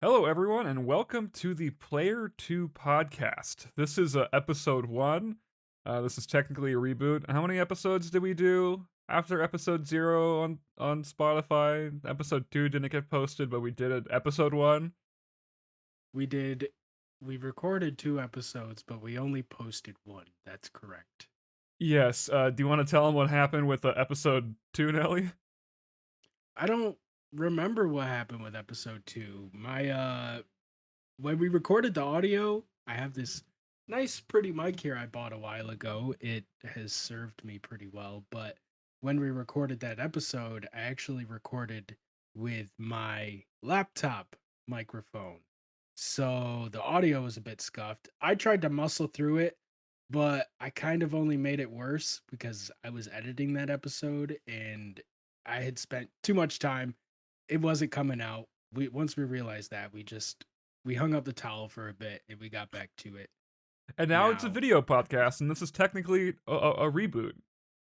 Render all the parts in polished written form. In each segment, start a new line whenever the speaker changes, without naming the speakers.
Hello, everyone, and welcome to the Player 2 podcast. This is episode 1. This is technically a reboot. How many episodes did we do after episode 0 on Spotify? Episode 2 didn't get posted, but we did it episode 1.
We did. We recorded 2 episodes, but we only posted one. That's correct.
Yes, do you want to tell them what happened with episode 2, Nelly?
I don't remember what happened with episode 2. When we recorded the audio, I have this nice pretty mic here I bought a while ago. It has served me pretty well, but when we recorded that episode, I actually recorded with my laptop microphone. So the audio was a bit scuffed. I tried to muscle through it, but I kind of only made it worse because I was editing that episode and I had spent too much time. It wasn't coming out. Once we realized that, we hung up the towel for a bit and we got back to it.
And now it's a
Now,
video podcast, and this is technically a reboot,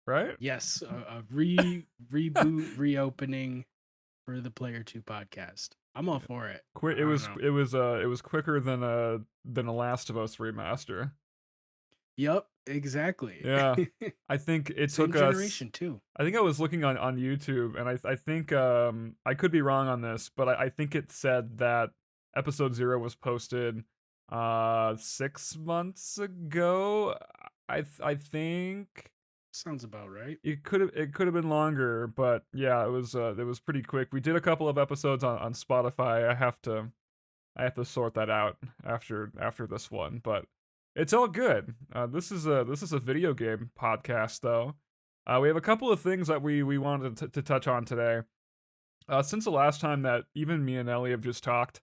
right?
yes, a reboot reopening for the Player 2 podcast. I'm all for it.
Quick,
I don't know.
it was quicker than a Last of Us remaster.
Yep, exactly.
Yeah. I think it
Same
took us
generation too.
I think I was looking on YouTube, and I think I could be wrong on this, but I think it said that episode 0 was posted 6 months ago. I think
Sounds about right.
it could have been longer, but yeah, it was pretty quick. We did a couple of episodes on Spotify. I have to sort that out after this one, but it's all good. This is a video game podcast though. We have a couple of things that we wanted to touch on today. Since the last time that even me and Ellie have just talked,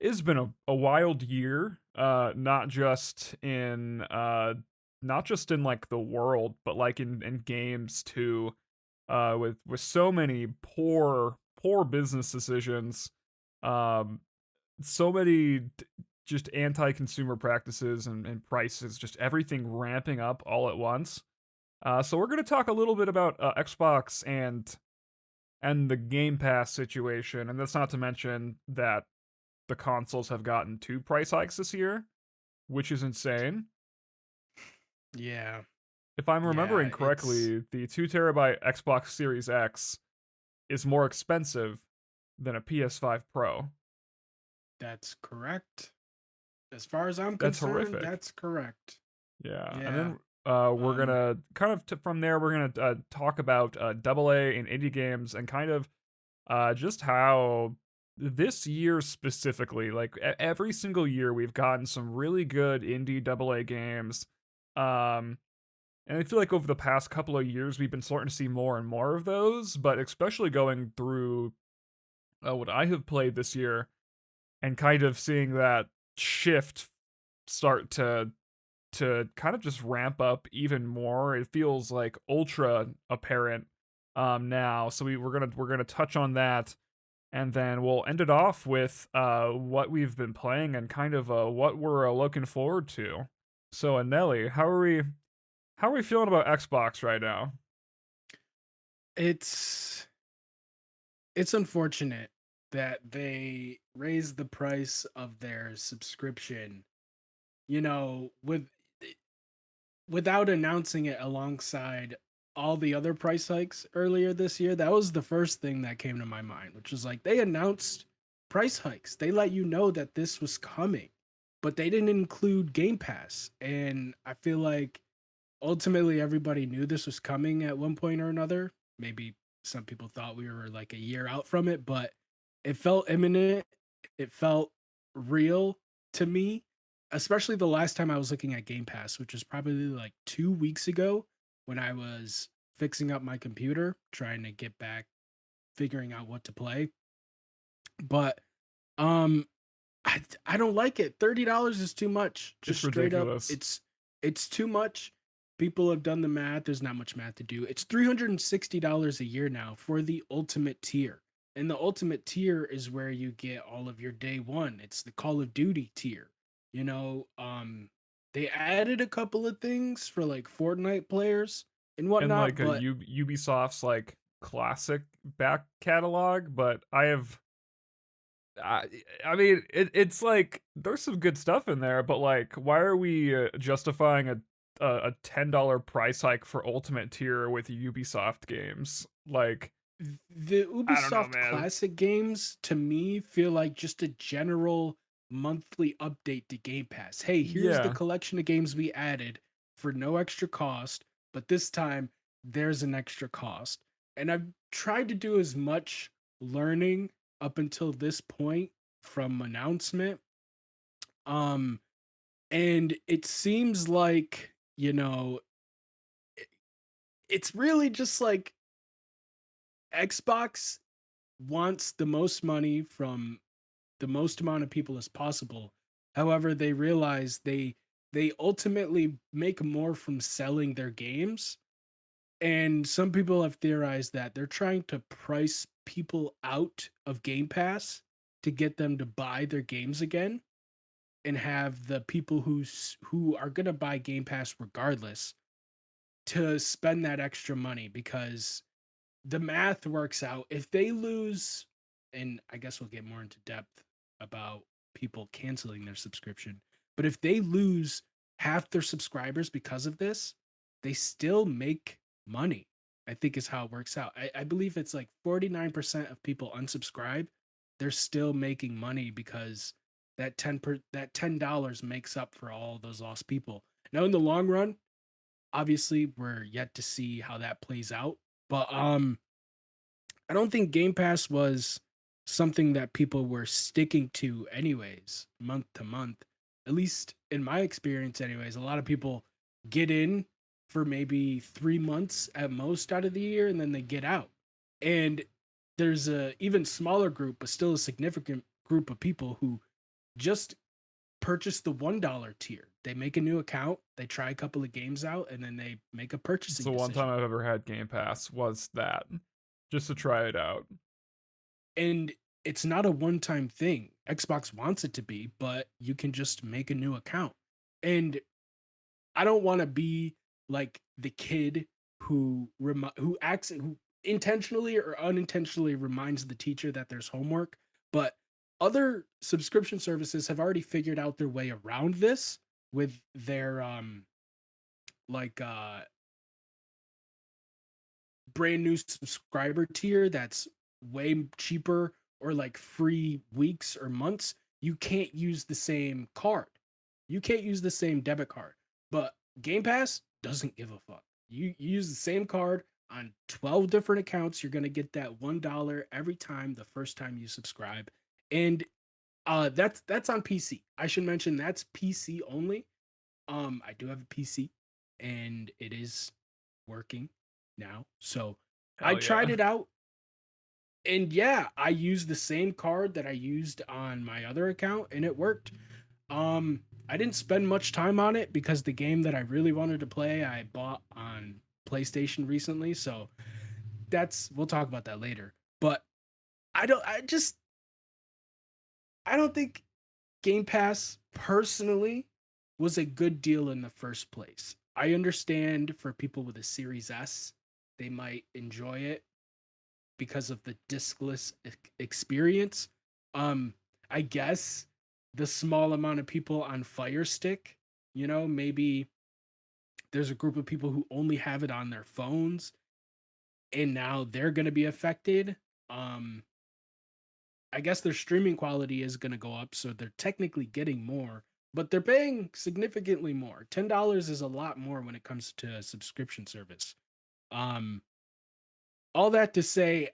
it's been a wild year. Not just in like the world, but like in games too. With so many poor business decisions. Um, so many just anti-consumer practices and prices, just everything ramping up all at once. So we're going to talk a little bit about Xbox and the Game Pass situation, and that's not to mention that the consoles have gotten 2 price hikes this year, which is insane.
Yeah.
If I'm
Yeah,
remembering
it's
correctly, the 2 terabyte Xbox Series X is more expensive than a PS5 Pro.
that's correct. As far as I'm
That's
concerned,
horrific.
that's correct.
Yeah, and
Yeah.
then we're
Um
gonna kind of from there we're gonna talk about AA and indie games and kind of just how this year specifically, like every single year, we've gotten some really good indie AA games. Um, and I feel like over the past couple of years, we've been starting to see more and more of those, but especially going through what I have played this year and kind of seeing that shift start to kind of just ramp up even more. It feels like ultra apparent now. So we're gonna touch on that, and then we'll end it off with what we've been playing and kind of what we're looking forward to. So, Nelly, how are we feeling about Xbox right now?
it's it's unfortunate that they raised the price of their subscription, you know, without announcing it alongside all the other price hikes earlier this year. That was the first thing that came to my mind, which was like they announced price hikes. They let you know that this was coming, but they didn't include Game Pass. And I feel like ultimately everybody knew this was coming at one point or another. Maybe some people thought we were like a year out from it, but it felt imminent. It felt real to me, especially the last time I was looking at Game Pass, which was probably like 2 weeks ago when I was fixing up my computer, trying to get back, figuring out what to play. But um I don't like it. $30 is too much.
It's
Just straight up,
ridiculous.
it's too much. People have done the math. There's not much math to do. It's $360 a year now for the ultimate tier. And the ultimate tier is where you get all of your day one. It's the Call of Duty tier. You know, they added a couple of things for like Fortnite players and
And
whatnot,
like a
but
Ubisoft's like classic back catalog, but I have I I mean, it's like there's some good stuff in there, but like, why are we justifying a $10 price hike for Ultimate Tier with Ubisoft games? Like,
The
I don't know,
Ubisoft
man.
classic games to me feel like just a general monthly update to Game Pass. Hey, here's the
Yeah,
collection of games we added for no extra cost, but this time there's an extra cost. And I've tried to do as much learning up until this point from announcement. Um and it seems like, it's really just like Xbox wants the most money from the most amount of people as possible. However, they realize they ultimately make more from selling their games. And some people have theorized that they're trying to price people out of Game Pass to get them to buy their games again and have the people who are going to buy Game Pass regardless to spend that extra money because the math works out. If they lose, and I guess we'll get more into depth about people canceling their subscription, but if they lose half their subscribers because of this, they still make money. I think is how it works out. I believe it's like 49% of people unsubscribe. They're still making money because that $10 makes up for all those lost people. Now in the long run, obviously we're yet to see how that plays out. But I don't think Game Pass was something that people were sticking to anyways, month to month. At least in my experience, anyways, a lot of people get in for maybe 3 months at most out of the year and then they get out. And there's a even smaller group, but still a significant group of people who just purchase the $1 tier. They make a new account, they try a couple of games out, and then they make a
it's
purchasing
the one time
decision.
I've ever had Game Pass was that, just to try it out.
And it's not a one-time thing. Xbox wants it to be, but you can just make a new account. And I don't want to be like the kid who acts who intentionally or unintentionally reminds the teacher that there's homework, but other subscription services have already figured out their way around this with their like brand new subscriber tier that's way cheaper or like free weeks or months. You can't use the same card. You can't use the same debit card. But Game Pass doesn't give a fuck. You use the same card on 12 different accounts. You're going to get that $1 every time the first time you subscribe. And that's on PC. I should mention that's PC only. I do have a PC and it is working now. So I
Hell
tried
yeah.
it out and yeah, I used the same card that I used on my other account and it worked. I didn't spend much time on it because the game that I really wanted to play I bought on PlayStation recently, so that's we'll talk about that later. But I don't think Game Pass personally was a good deal in the first place. I understand for people with a Series S, they might enjoy it because of the diskless experience. Um, I guess the small amount of people on Fire Stick, maybe there's a group of people who only have it on their phones and now they're going to be affected. Um, I guess their streaming quality is going to go up, so they're technically getting more, but they're paying significantly more. $10 is a lot more when it comes to a subscription service. Um, all that to say,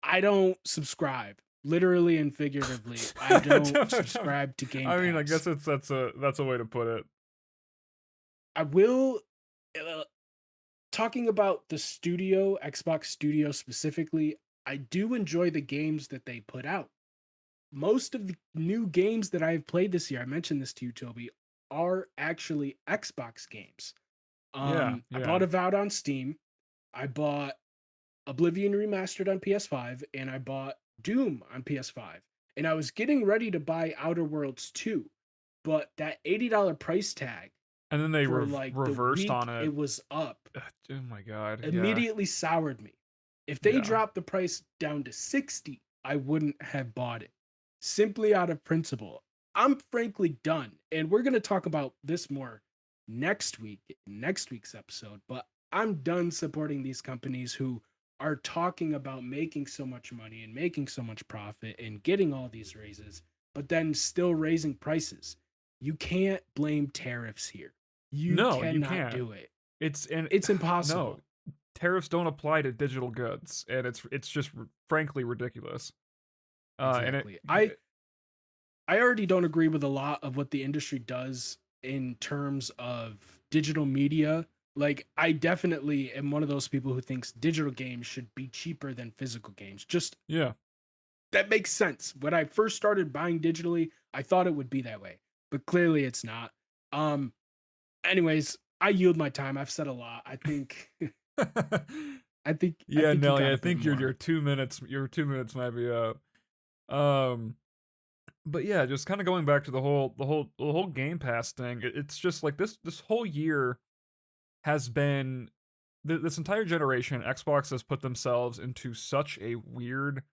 I don't subscribe. Literally and figuratively, I don't subscribe to Game
I mean, I
Pass.
guess that's a way to put it.
I will uh, talking about the studio, Xbox Studio specifically, I do enjoy the games that they put out. Most of the new games that I've played this year, I mentioned this to you, Toby, are actually Xbox games.
Yeah,
I
yeah.
bought Avowed on Steam. I bought Oblivion Remastered on PS5, and I bought Doom on PS5. And I was getting ready to buy Outer Worlds 2, but that $80 price tag
And then they
for like the
reversed on
week
it.
it was up
Oh my god, yeah.
immediately soured me. If they
Yeah.
drop the price down to 60, I wouldn't have bought it simply out of principle. I'm frankly done. And we're going to talk about this more next week, next week's episode. But I'm done supporting these companies who are talking about making so much money and making so much profit and getting all these raises, but then still raising prices. You can't blame tariffs here. You
No, you
cannot
can't.
do it.
It's and
It's
no,
impossible.
tariffs don't apply to digital goods, and it's just frankly ridiculous. And it
Exactly. I already don't agree with a lot of what the industry does in terms of digital media. Like, I definitely am one of those people who thinks digital games should be cheaper than physical games. Just
yeah.
that makes sense. When I first started buying digitally, I thought it would be that way, but clearly it's not. Um, anyways, I yield my time. I've said a lot. I
Yeah,
think you
Nelly,
got
I
a bit
think your
more.
2 minutes might be up. Um, but yeah, just kind of going back to the whole Game Pass thing. It's just like this whole year has been this entire generation. Xbox has put themselves into such a weird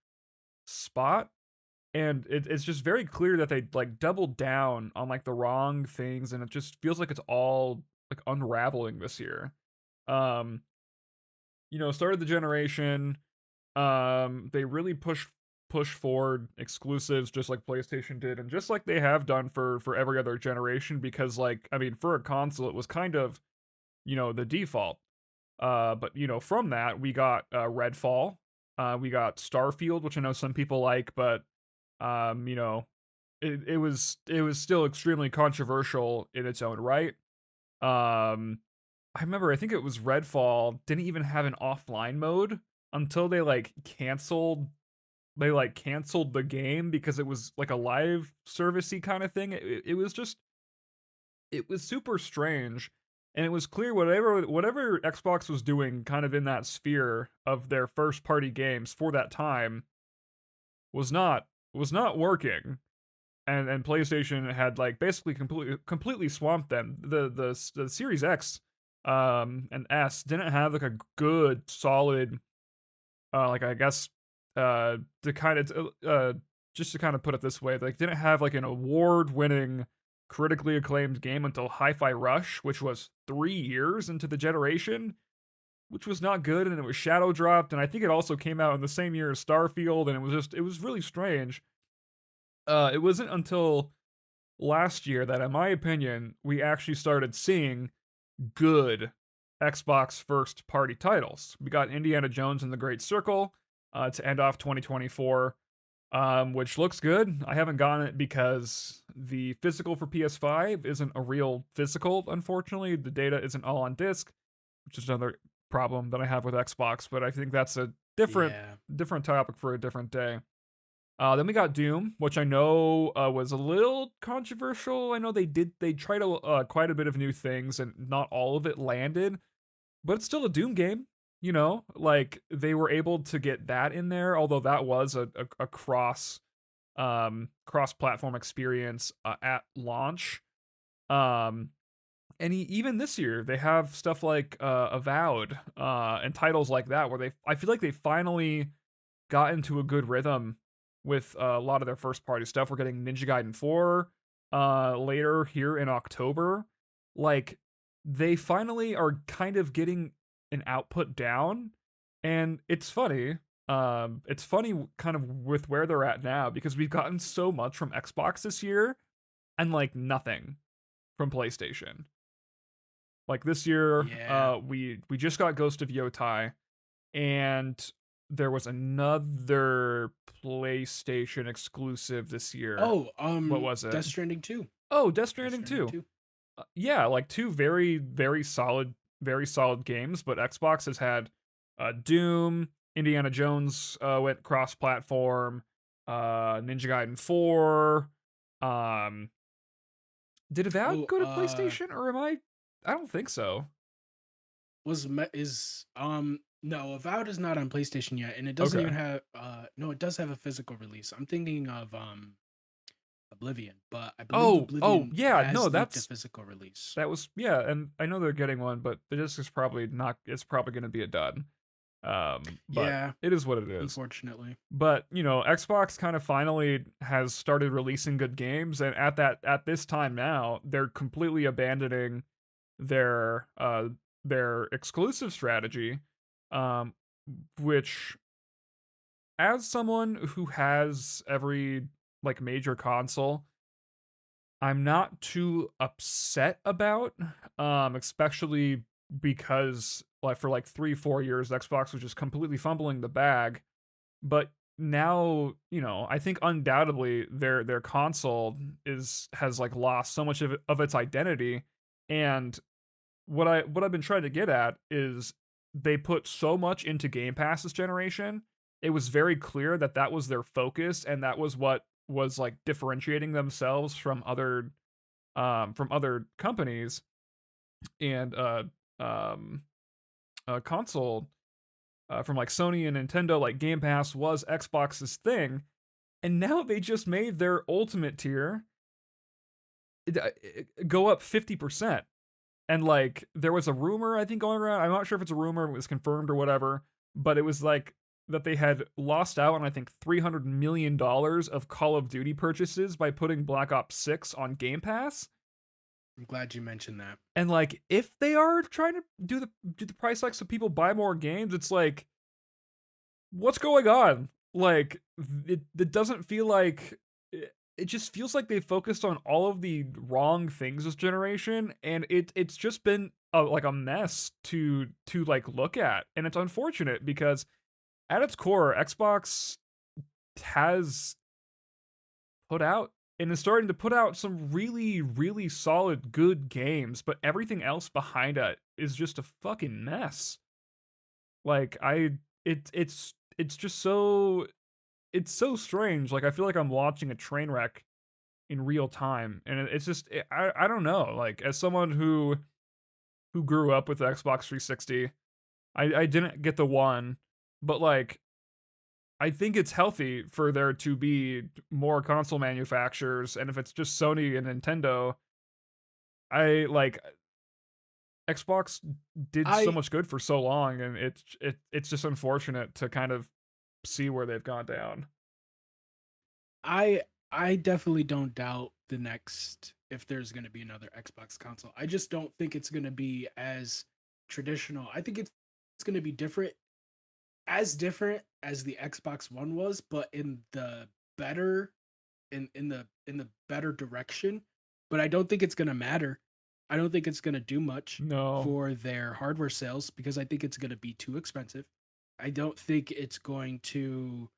spot, and it's just very clear that they like doubled down on like the wrong things, and it just feels like it's all like unraveling this year. Um, started the generation. They really push forward exclusives just like PlayStation did, and just like they have done for every other generation. Because like I mean, for a console, it was kind of the default. But from that we got Redfall, we got Starfield, which I know some people like, but um, you know, it was still extremely controversial in its own right. I remember I think it was Redfall didn't even have an offline mode until they canceled the game because it was like a live servicey kind of thing. It was just it was super strange, and it was clear whatever Xbox was doing kind of in that sphere of their first party games for that time was not working. And PlayStation had like basically completely swamped them. The Series X and S didn't have like a good solid like I guess to kind of just to kind of put it this way, like didn't have like an award-winning critically acclaimed game until Hi-Fi Rush, which was 3 years into the generation, which was not good, and it was shadow dropped, and I think it also came out in the same year as Starfield, and it was really strange. It wasn't until last year that, in my opinion, we actually started seeing good Xbox first party titles. We got Indiana Jones and the Great Circle to end off 2024, which looks good. I haven't gotten it because the physical for PS5 isn't a real physical, unfortunately. The data isn't all on disc, which is another problem that I have with Xbox, but I think that's a different
Yeah.
different topic for a different day. Then we got Doom, which I know was a little controversial. I know they tried quite a bit of new things, and not all of it landed, but it's still a Doom game. Like they were able to get that in there, although that was a cross platform experience at launch. Um, and even this year they have stuff like Avowed and titles like that where I feel like they finally got into a good rhythm with a lot of their first party stuff. We're getting Ninja Gaiden 4 later here in October. Like they finally are kind of getting an output down, and it's funny. It's funny kind of with where they're at now because we've gotten so much from Xbox this year and like nothing from PlayStation. Like this year,
Yeah.
we just got Ghost of Yotai, and there was another PlayStation exclusive this year.
Oh,
What was it?
Death Stranding 2.
Oh, Death
Death
Stranding
Stranding
2.
2.
Yeah, like two very solid games, but Xbox has had Doom, Indiana Jones went cross-platform, Ninja Gaiden 4. Um, did Avowed
Oh,
go to PlayStation, or am I don't think so.
is no, Avowed is not on PlayStation yet, and it doesn't
Okay.
even have no, it does have a physical release. I'm thinking of Oblivion, but I believe
Oh,
Oblivion
yeah, no,
has leaked a
that's
physical release.
that was yeah, and I know they're getting one, but the disc is probably not. It's probably going to be a dud. But
Yeah,
it is what it is.
unfortunately.
But Xbox kind of finally has started releasing good games, and at this time now, they're completely abandoning their their exclusive strategy, um, which, as someone who has every like major console, I'm not too upset about, especially because like for like 3 4 years Xbox was just completely fumbling the bag. But now, I think undoubtedly their console is has like lost so much of its identity. And what I've been trying to get at is they put so much into Game Pass this generation. It was very clear that that was their focus, and that was what was like differentiating themselves from other companies. And um console, from like Sony and Nintendo, like Game Pass was Xbox's thing, and now they just made their ultimate tier go up 50%. And like there was a rumor I think going around. I'm not sure if it's a rumor, if it was confirmed or whatever, but it was like that they had lost out on I think $300 million of Call of Duty purchases by putting Black Ops 6 on Game Pass.
I'm glad you mentioned that.
And like if they are trying to do the price hike so people buy more games, it's like what's going on? Like it doesn't feel like it just feels like they focused on all of the wrong things this generation, and it's just been like a mess to like look at, and it's unfortunate because at its core Xbox has put out and is starting to put out some really really solid good games, but everything else behind it is just a fucking mess. Like it's just so it's so strange. Like I feel like I'm watching a train wreck in real time, and it's just I don't know. Like as someone who grew up with the Xbox 360, I didn't get the one, but like I think it's healthy for there to be more console manufacturers, and if it's just Sony and Nintendo, I like Xbox did so
I
much good for so long, and it's just unfortunate to kind of see where they've gone down.
I I definitely don't doubt the next if there's going to be another Xbox console. I just don't think it's going to be as traditional. I think it's going to be different as the Xbox One was, but in the better in the better direction. But I don't think it's going to matter. I don't think it's going to do much
No,
for their hardware sales because I think it's going to be too expensive. I don't think it's going to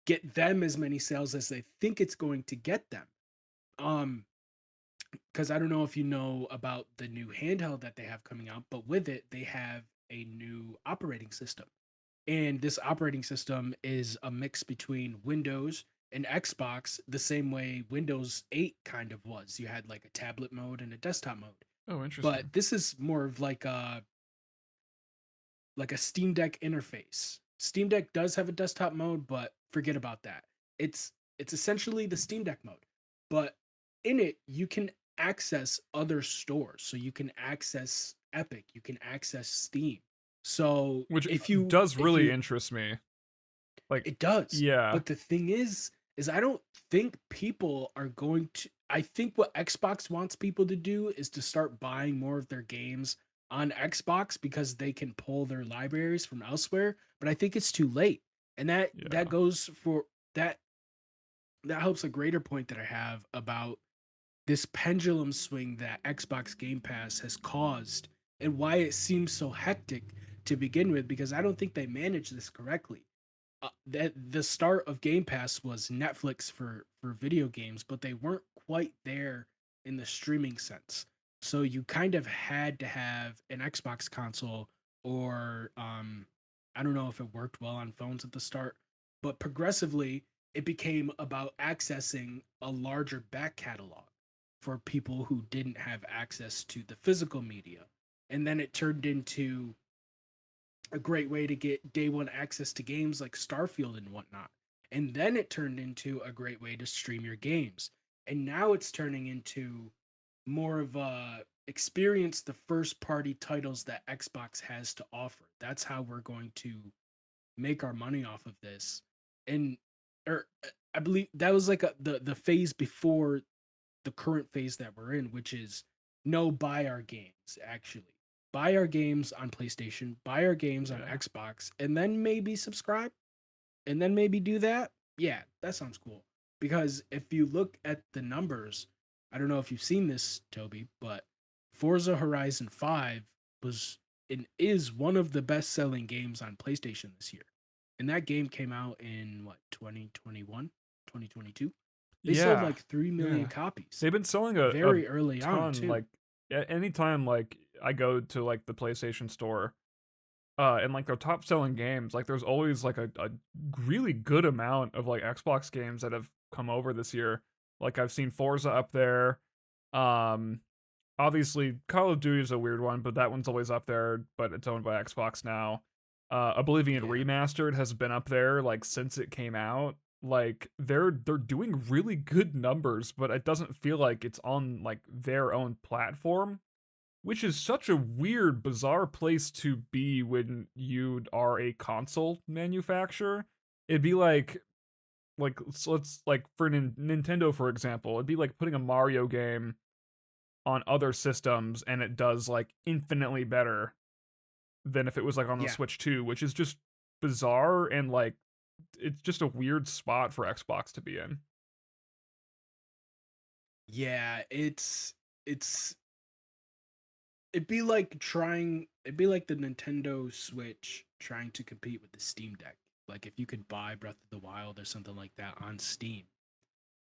get them as many sales as they think it's going to get them. Um, because I don't know if you know about the new handheld that they have coming out, but with it, they have a new operating system. And this operating system is a mix between Windows and Xbox, the same way Windows 8 kind of was. You had like a tablet mode and a desktop mode.
oh
But
interesting.
this is more of like a Steam Deck interface. Steam Deck does have a desktop mode, but forget about that. It's essentially the Steam Deck mode. But in it, you can access other stores. So you can access Epic, you can access Steam. So
Which does
if
really
you
interest me. Like,
it does.
yeah,
But the thing is I don't think people are going to I think what Xbox wants people to do is to start buying more of their games on Xbox because they can pull their libraries from elsewhere, but I think it's too late. And that
yeah.
goes for that that helps a greater point that I have about this pendulum swing that Xbox Game Pass has caused and why it seems so hectic to begin with because I don't think they managed this correctly. That the start of Game Pass was Netflix for video games, but they weren't quite there in the streaming sense. So you kind of had to have an Xbox console or I don't know if it worked well on phones at the start, but progressively it became about accessing a larger back catalog for people who didn't have access to the physical media. And then it turned into a great way to get day one access to games like Starfield and whatnot. And then it turned into a great way to stream your games. And now it's turning into more of a experience the first party titles that Xbox has to offer. That's how we're going to make our money off of this. And or I believe that was like the phase before the current phase that we're in, which is no, buy our games, actually. Buy our games on PlayStation, buy our games on
Yeah.
Xbox, and then maybe subscribe, and then maybe do that. Yeah, that sounds cool. Because if you look at the numbers, I don't know if you've seen this, Toby, but Forza Horizon 5 was and is one of the best selling games on PlayStation this year. And that game came out in what, 2021, 2022. They sold
Yeah.
like 3 million
Yeah.
copies
They've been selling a
very early on,
ton,
too.
like, anytime, like, I go to, like, the PlayStation Store, and, like, their top selling games, like, there's always, like, a really good amount of, like, Xbox games that have come over this year. Like, I've seen Forza up there, um, obviously, Call of Duty is a weird one, but that one's always up there, but it's owned by Xbox now. Oblivion
Yeah.
Remastered has been up there, like, since it came out. Like, they're doing really good numbers, but it doesn't feel like it's on, like, their own platform, which is such a weird, bizarre place to be when you are a console manufacturer. It'd be so let's like for Nintendo, for example, it'd be like putting a Mario game on other systems and it does like infinitely better than if it was like on the
Yeah.
Switch 2, which is just bizarre and like it's just a weird spot for Xbox to be in.
Yeah, it's it'd be like the Nintendo Switch trying to compete with the Steam Deck. Like if you could buy Breath of the Wild or something like that on Steam.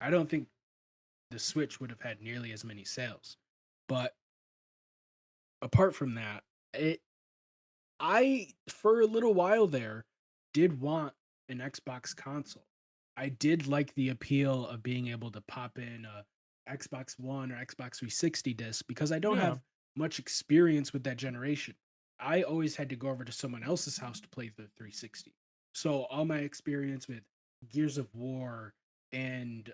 I don't think the Switch would have had nearly as many sales. But apart from that, it I for a little while there did want an Xbox console. I did like the appeal of being able to pop in a Xbox One or Xbox 360 disc because I don't
Yeah.
have much experience with that generation. I always had to go over to someone else's house to play the 360. So all my experience with Gears of War and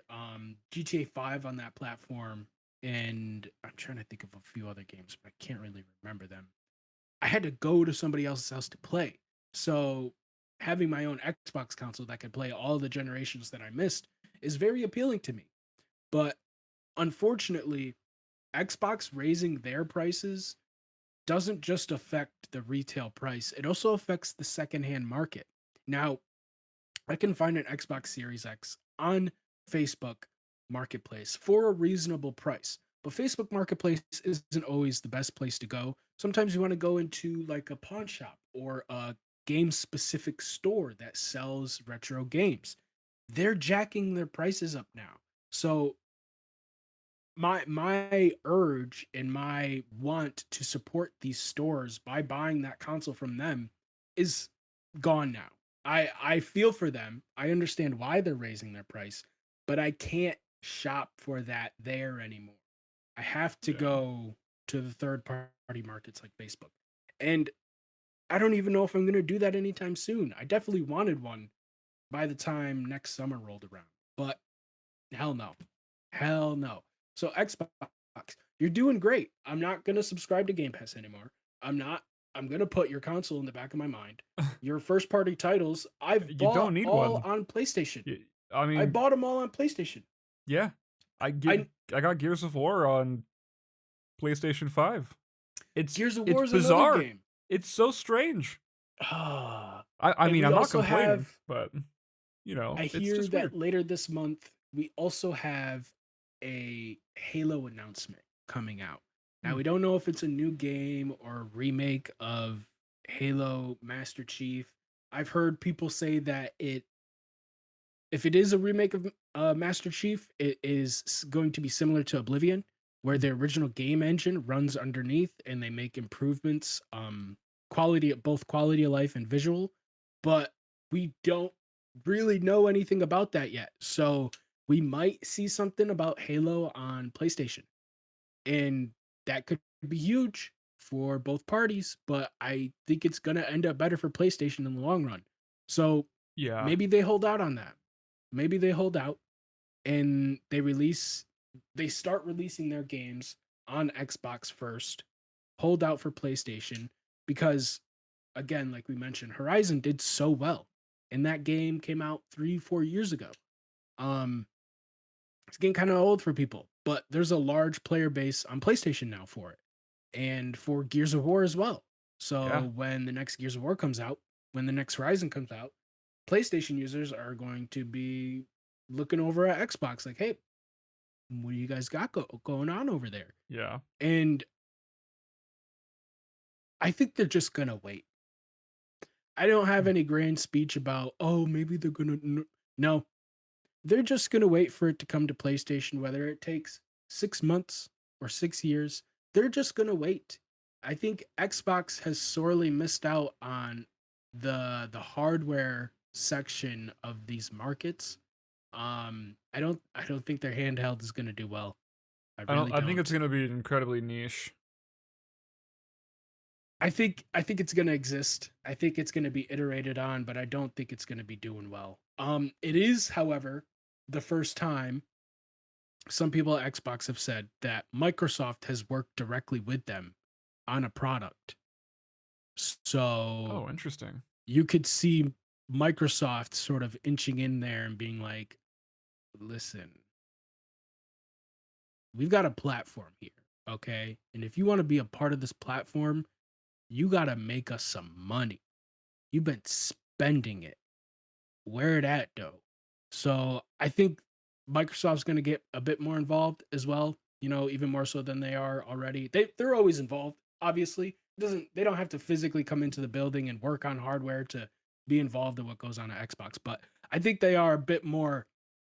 GTA 5 on that platform, and I'm trying to think of a few other games, but I can't really remember them. I had to go to somebody else's house to play. So having my own Xbox console that could play all the generations that I missed is very appealing to me. But unfortunately, Xbox raising their prices doesn't just affect the retail price, it also affects the secondhand market. Now, I can find an Xbox Series X on Facebook Marketplace for a reasonable price. But Facebook Marketplace isn't always the best place to go. Sometimes you want to go into like a pawn shop or a game specific store that sells retro games. They're jacking their prices up now. So my urge and my want to support these stores by buying that console from them is gone now. I feel for them. I understand why they're raising their price, but I can't shop for that there anymore. I have to
Yeah.
go to the third party markets like Facebook. And I don't even know if I'm going to do that anytime soon. I definitely wanted one by the time next summer rolled around. But hell no. Hell no. So Xbox, you're doing great. I'm not gonna subscribe to Game Pass anymore. I'm not. I'm gonna put your console in the back of my mind. Your first party titles, I've
You don't
bought
need
all
one.
on PlayStation.
I
I
mean,
bought them all on PlayStation.
yeah. I get
I
I got Gears of War on PlayStation 5.
Gears of
It's
War is another
bizarre.
game.
It's so strange.
Ah,
I
and
mean,
we
I'm not
also
complaining,
have.
but
I
it's
hear
just
that
weird.
later this month we also have a Halo announcement coming out. Now
Hmm.
we don't know if it's a new game or a remake of Halo Master Chief. I've heard people say that if it is a remake of Master Chief, it is going to be similar to Oblivion, where the original game engine runs underneath and they make improvements, quality of life and visual. But we don't really know anything about that yet, so we might see something about Halo on PlayStation, and that could be huge for both parties. But I think it's gonna end up better for PlayStation in the long run. So
Yeah.
maybe they hold out on that. Maybe they hold out and they start releasing their games on Xbox first, hold out for PlayStation because again, like we mentioned, Horizon did so well. and that game came out 3-4 years ago. Um, it's getting kind of old for people, but there's a large player base on PlayStation now for it, and for Gears of War as well.
Yeah.
So when the next Gears of War comes out, when the next Horizon comes out, PlayStation users are going to be looking over at Xbox like, hey, what do you guys got going on over there?
Yeah.
And I think they're just gonna wait. I don't have
Hmm.
any grand speech about, oh, maybe they're gonna. No, they're just gonna wait for it to come to PlayStation, whether it takes 6 months or 6 years. They're just gonna wait. I think Xbox has sorely missed out on the hardware section of these markets. I don't think their handheld is gonna do well. I
I don't.
really
I think it's
don't.
gonna be incredibly niche.
I think it's gonna exist. I think it's gonna be iterated on, but I don't think it's gonna be doing well. It is, however, the first time some people at Xbox have said that Microsoft has worked directly with them on a product. So
Oh, interesting.
you could see Microsoft sort of inching in there and being like, listen, we've got a platform here, okay? And if you want to be a part of this platform, you got to make us some money. You've been spending it. Where it at though? So I think Microsoft's going to get a bit more involved as well. You know, even more so than they are already. They're always involved. Obviously, they don't have to physically come into the building and work on hardware to be involved in what goes on at Xbox. But I think they are a bit more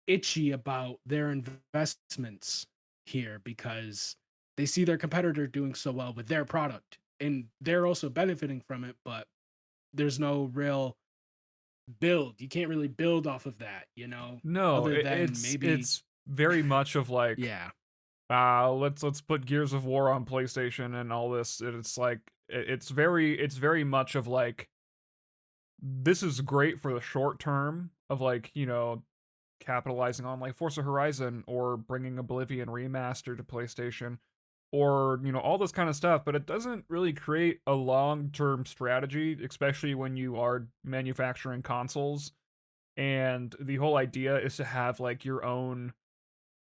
itchy about their investments here because they see their competitor doing so well with their product and they're also benefiting from it. But there's no real build. You can't really build off of that,
No,
other than maybe,
it's very much of like,
yeah.
let's put Gears of War on PlayStation and all this. It's like it's very much of like, this is great for the short term of like, capitalizing on like Forza Horizon or bringing Oblivion Remaster to PlayStation, or all this kind of stuff, but it doesn't really create a long-term strategy, especially when you are manufacturing consoles and the whole idea is to have like your own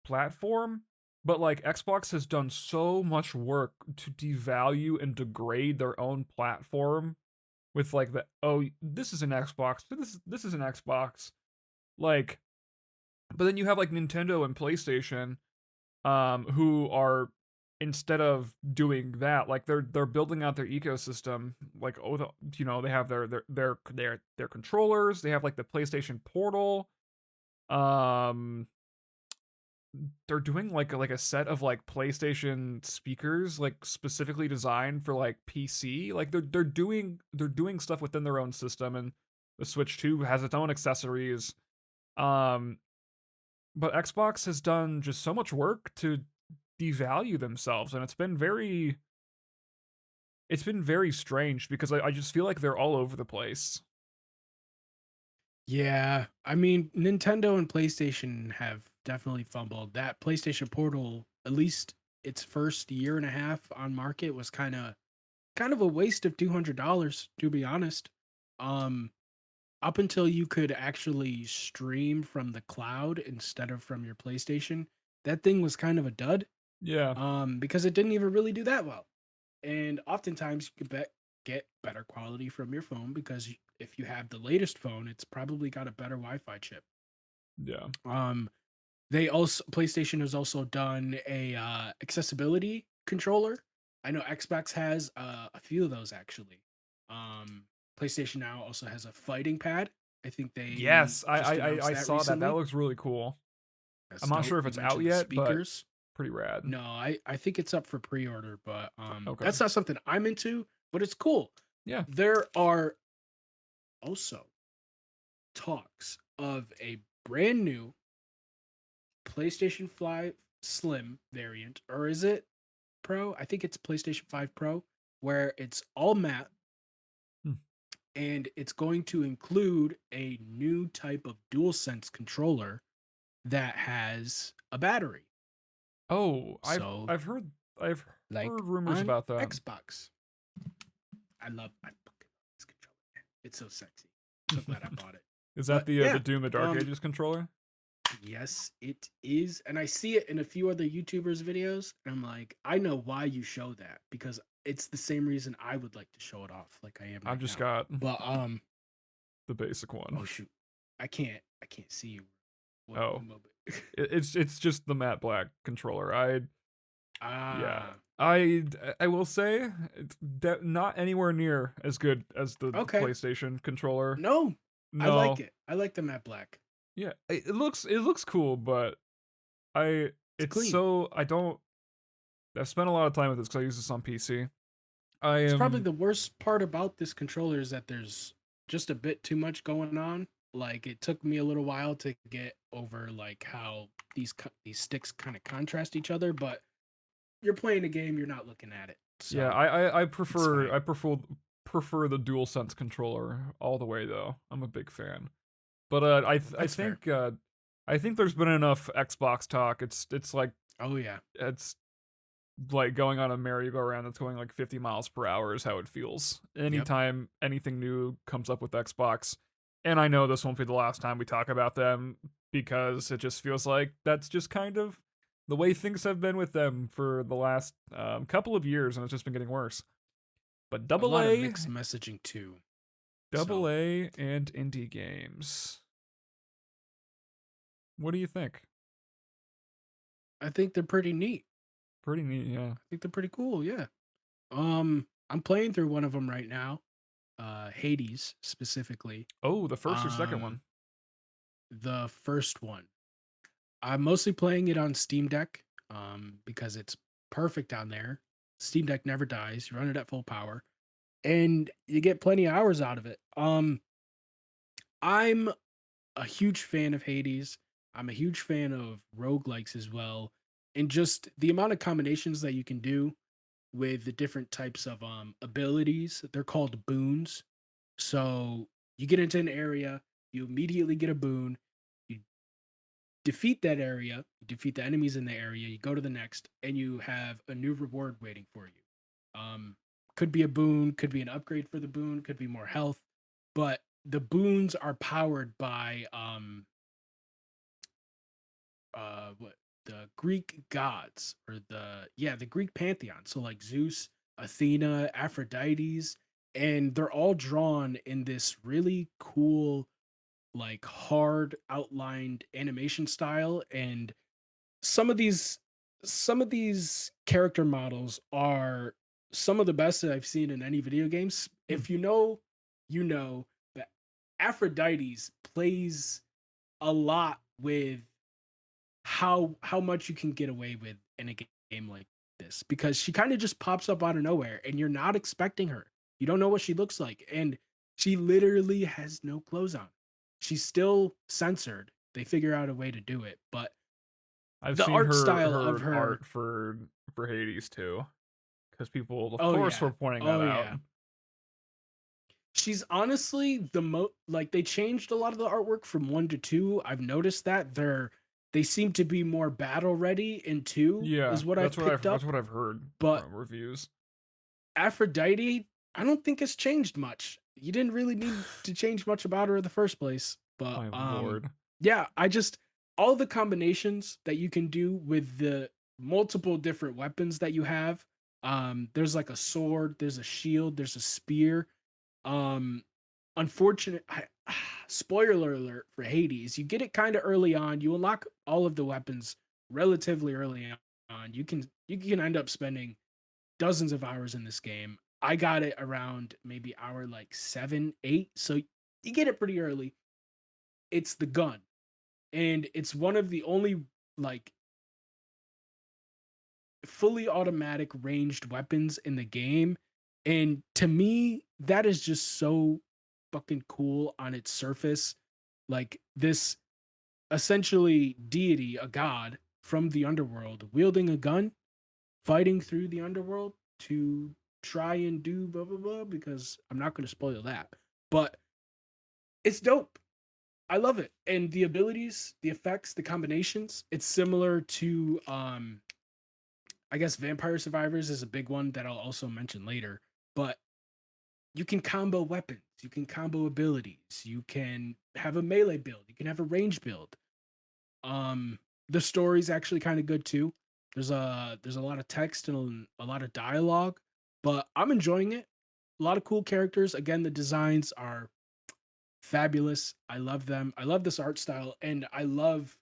platform. But like Xbox has done so much work to devalue and degrade their own platform with like the, oh, this is an Xbox, this is an Xbox, like. But then you have like Nintendo and PlayStation, who are, instead of doing that, like they're building out their ecosystem. Like, oh, they have their controllers. They have like the PlayStation Portal. Um, they're doing like a set of like PlayStation speakers, like specifically designed for like PC. Like they're doing stuff within their own system, and the Switch 2 has its own accessories. Um, but Xbox has done just so much work to devalue themselves, and it's been very strange because I just feel like they're all over the place.
Yeah, I mean, Nintendo and PlayStation have definitely fumbled. That PlayStation Portal, at least its first year and a half on market, was kind of a waste of $200, to be honest. Um, Up until you could actually stream from the cloud instead of from your PlayStation, that thing was kind of a dud.
Yeah.
Because it didn't even really do that well. And oftentimes you could get better quality from your phone because if you have the latest phone, it's probably got a better Wi-Fi chip.
Yeah.
Um, they also PlayStation has also done a accessibility controller. I know Xbox has a few of those actually. Um, PlayStation now also has a fighting pad. I think they
Yes,
just announced
I
that
saw that. That
recently.
looks really cool. I'm
That's
not
dope.
sure if
You
it's out
mentioned the
yet, but
speakers.
pretty rad.
No, I think it's up for pre-order, but
Okay.
that's not something I'm into, but it's cool.
Yeah.
There are also talks of a brand new PlayStation 5 Slim variant, or is it Pro? I think it's PlayStation 5 Pro, where it's all matte
Hmm.
and it's going to include a new type of DualSense controller that has a battery.
Oh,
So,
I've
like
heard rumors
on
about that.
Xbox, I fucking love this controller, man. It's so sexy. So glad I bought it.
Is that
But
the
yeah,
Doom the Dark Ages controller?
yes, it is. And I see it in a few other YouTubers' videos. And I'm like, I know why you show that because it's the same reason I would like to show it off like I am
I've
right
just
now.
got
But
the basic one.
oh shoot. I can't see you.
Oh,
One moment.
it's just the matte black controller. Yeah,
Ah,
I will say it's not anywhere near as good as the
okay.
PlayStation controller.
No, I like
No,
it. I like the matte black.
yeah, it looks cool, but I
It's
it's
clean.
so I don't. I've spent a lot of time with this because I use this on PC. I
It's probably
am
the worst part about this controller is that there's just a bit too much going on. Like it took me a little while to get over like how these sticks kind of contrast each other, but you're playing a game, you're not looking at it.
yeah.
So,
I
it's
prefer
fine.
I prefer the DualSense controller all the way though. I'm a big fan. But
That's fair.
I think there's been enough Xbox talk.
Oh yeah.
It's like going on a merry-go-round that's going like 50 miles per hour is how it feels.
Yep.
Anytime anything new comes up with Xbox, and I know this won't be the last time we talk about them because it just feels like that's just kind of the way things have been with them for the last couple of years, and it's just been getting worse. But
A lot of mixed messaging too.
double
So,
A, and indie games. What do you think?
I think they're pretty neat.
Pretty neat, yeah.
I think they're pretty cool, yeah. I'm playing through one of them right now. Hades specifically.
Oh, the first or second
Um
one?
the first one. I'm mostly playing it on Steam Deck because it's perfect on there. Steam Deck never dies. You run it at full power and you get plenty of hours out of it. I'm a huge fan of Hades. I'm a huge fan of roguelikes as well. And just the amount of combinations that you can do with the different types of abilities. They're called boons. So you get into an area, you immediately get a boon. You defeat that area, you defeat the enemies in the area, you go to the next, and you have a new reward waiting for you. Um, could be a boon, could be an upgrade for the boon, could be more health, but the boons are powered by what the Greek gods or the Greek pantheon. So like Zeus, Athena, Aphrodites, and they're all drawn in this really cool like hard outlined animation style and some of these some of these character models are some of the best that I've seen in any video games.
Hmm.
If you know, you know that Aphrodites plays a lot with how much you can get away with in a game like this because she kind of just pops up out of nowhere and you're not expecting her. You don't know what she looks like and she literally has no clothes on. She's still censored. They figure out a way to do it, but
I've
the
seen
art
her
style of
her
her,
art for Hades too, because people, of
oh
course,
yeah.
were pointing that
Oh
out.
yeah. She's honestly the like they changed a lot of the artwork from 1 to 2. I've noticed that they seem to be more battle ready in 2
Yeah,
is what I've picked
that's
up,
what I've heard
but
from reviews.
Aphrodite, I don't think it's changed much. You didn't really need to change much about her in the first place. But
My lord.
yeah, I just all the combinations that you can do with the multiple different weapons that you have. There's like a sword, there's a shield, there's a spear. Um unfortunate spoiler alert for Hades. You get it kind of early on. You unlock all of the weapons relatively early on. You can end up spending dozens of hours in this game. I got it around maybe hour like 7, 8. So you get it pretty early. It's the gun. And it's one of the only like fully automatic ranged weapons in the game. And to me, that is just so fucking cool on its surface. Like this essentially deity, a god from the underworld, wielding a gun, fighting through the underworld to try and do blah blah blah because I'm not going to spoil that. But it's dope. I love it. And the abilities, the effects, the combinations, it's similar to I guess Vampire Survivors is a big one that I'll also mention later. But you can combo weapons, you can combo abilities, you can have a melee build, you can have a range build. Um, the story's actually kind of good too. There's a lot of text and a lot of dialogue, but I'm enjoying it. A lot of cool characters. Again, the designs are fabulous. I love them. I love this art style, and I love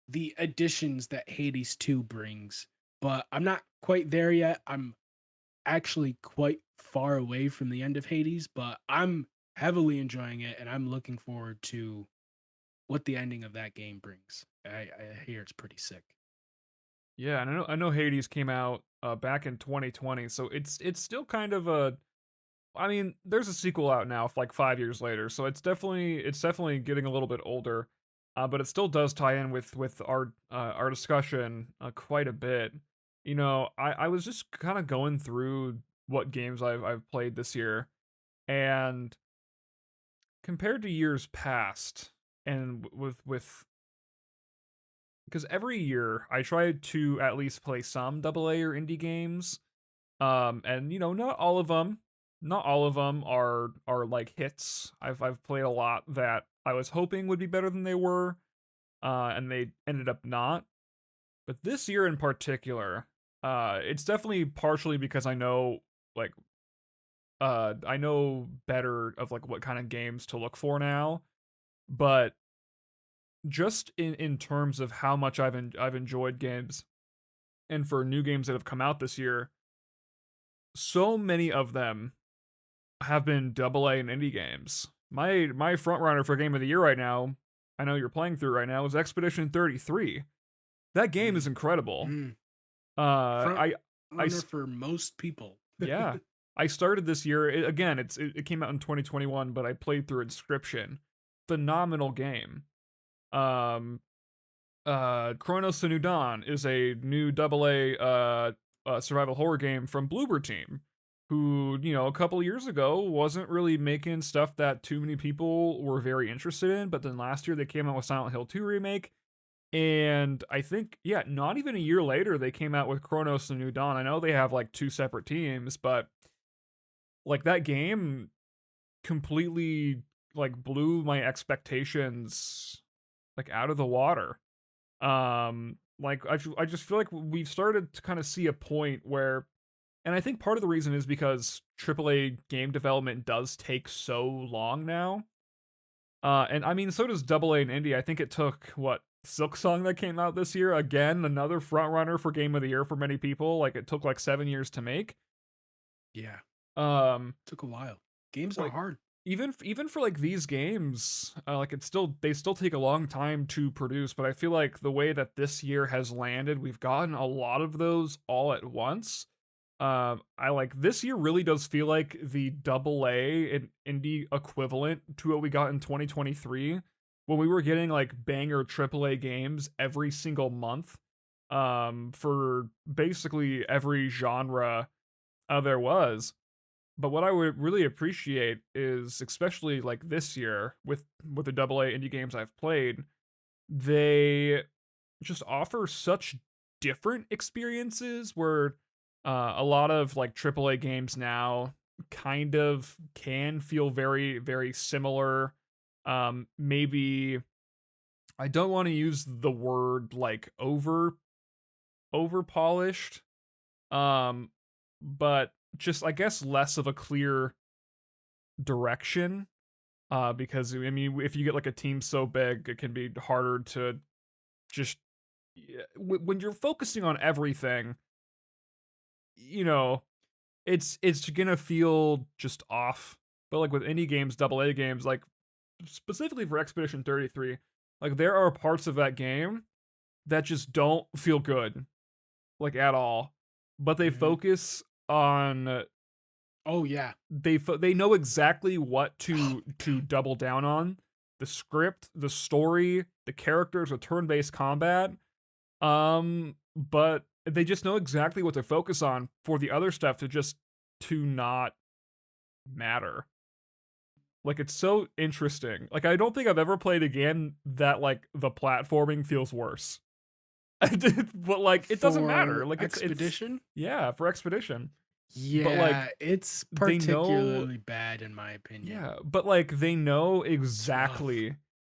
the additions that Hades 2 brings. But I'm not quite there yet. I'm actually quite far away from the end of Hades, but I'm heavily enjoying it, and I'm looking forward to what the ending of that game brings. I hear it's pretty sick.
Yeah, and I know Hades came out back in 2020, so it's still kind of a. I mean, there's a sequel out now, like 5 years later, so it's definitely getting a little bit older, but it still does tie in with our discussion quite a bit. I was just kind of going through what games I've played this year, and compared to years past, and with because every year I try to at least play some AA or indie games. And not all of them are like hits. I've played a lot that I was hoping would be better than they were, and they ended up not. But this year in particular, it's definitely partially because like I know better of like what kind of games to look for now, but just in terms of how much I've enjoyed games, and for new games that have come out this year, so many of them have been AA and indie games. My front runner for game of the year right now, I know you're playing through right now, is Expedition 33. That game is
Mm,
incredible.
mm.
Uh
Front
I I
runner for most people.
yeah. I started this year again, it came out in 2021, but I played through Inscription. Phenomenal game. Um Chronos: The New Dawn is a new AA survival horror game from Bloober Team, who, a couple years ago wasn't really making stuff that too many people were very interested in, but then last year they came out with Silent Hill 2 remake, and I think, yeah, not even a year later they came out with Chronos: The New Dawn. I know they have like two separate teams, but like that game completely like blew my expectations like out of the water. Like I just feel like we've started to kind of see a point where, and I think part of the reason is because AAA game development does take so long now. And I mean, so does AA and indie. I think it took what Silksong that came out this year, again another front runner for game of the year for many people. Like it took like 7 years to make.
Yeah,
Um,
took a while. Games are
like
hard.
even for like these games, like they still take a long time to produce, but I feel like the way that this year has landed, we've gotten a lot of those all at once. I like this year really does feel like the AA and indie equivalent to what we got in 2023, when we were getting like banger AAA games every single month, for basically every genre there was. But what I would really appreciate is, especially like this year with the AA indie games I've played, they just offer such different experiences where a lot of like AAA games now kind of can feel very, very similar. Maybe I don't want to use the word like over polished, um, but just I guess less of a clear direction. Because I mean, if you get like a team so big, it can be harder to just when you're focusing on everything, you know, it's gonna feel just off. But like with indie games, AA games, like specifically for Expedition 33, like there are parts of that game that just don't feel good, like at all. But they
Hmm.
focus on
Oh yeah.
they know exactly what to double down on: the script, the story, the characters, the turn-based combat. But they just know exactly what to focus on for the other stuff to not matter. Like it's so interesting. Like I don't think I've ever played a game that like the platforming feels worse. But like it doesn't matter.
For
Like it's
Expedition,
yeah, for Expedition. But like
Yeah, it's
they know
particularly bad in my opinion.
yeah, but like they know
It's rough.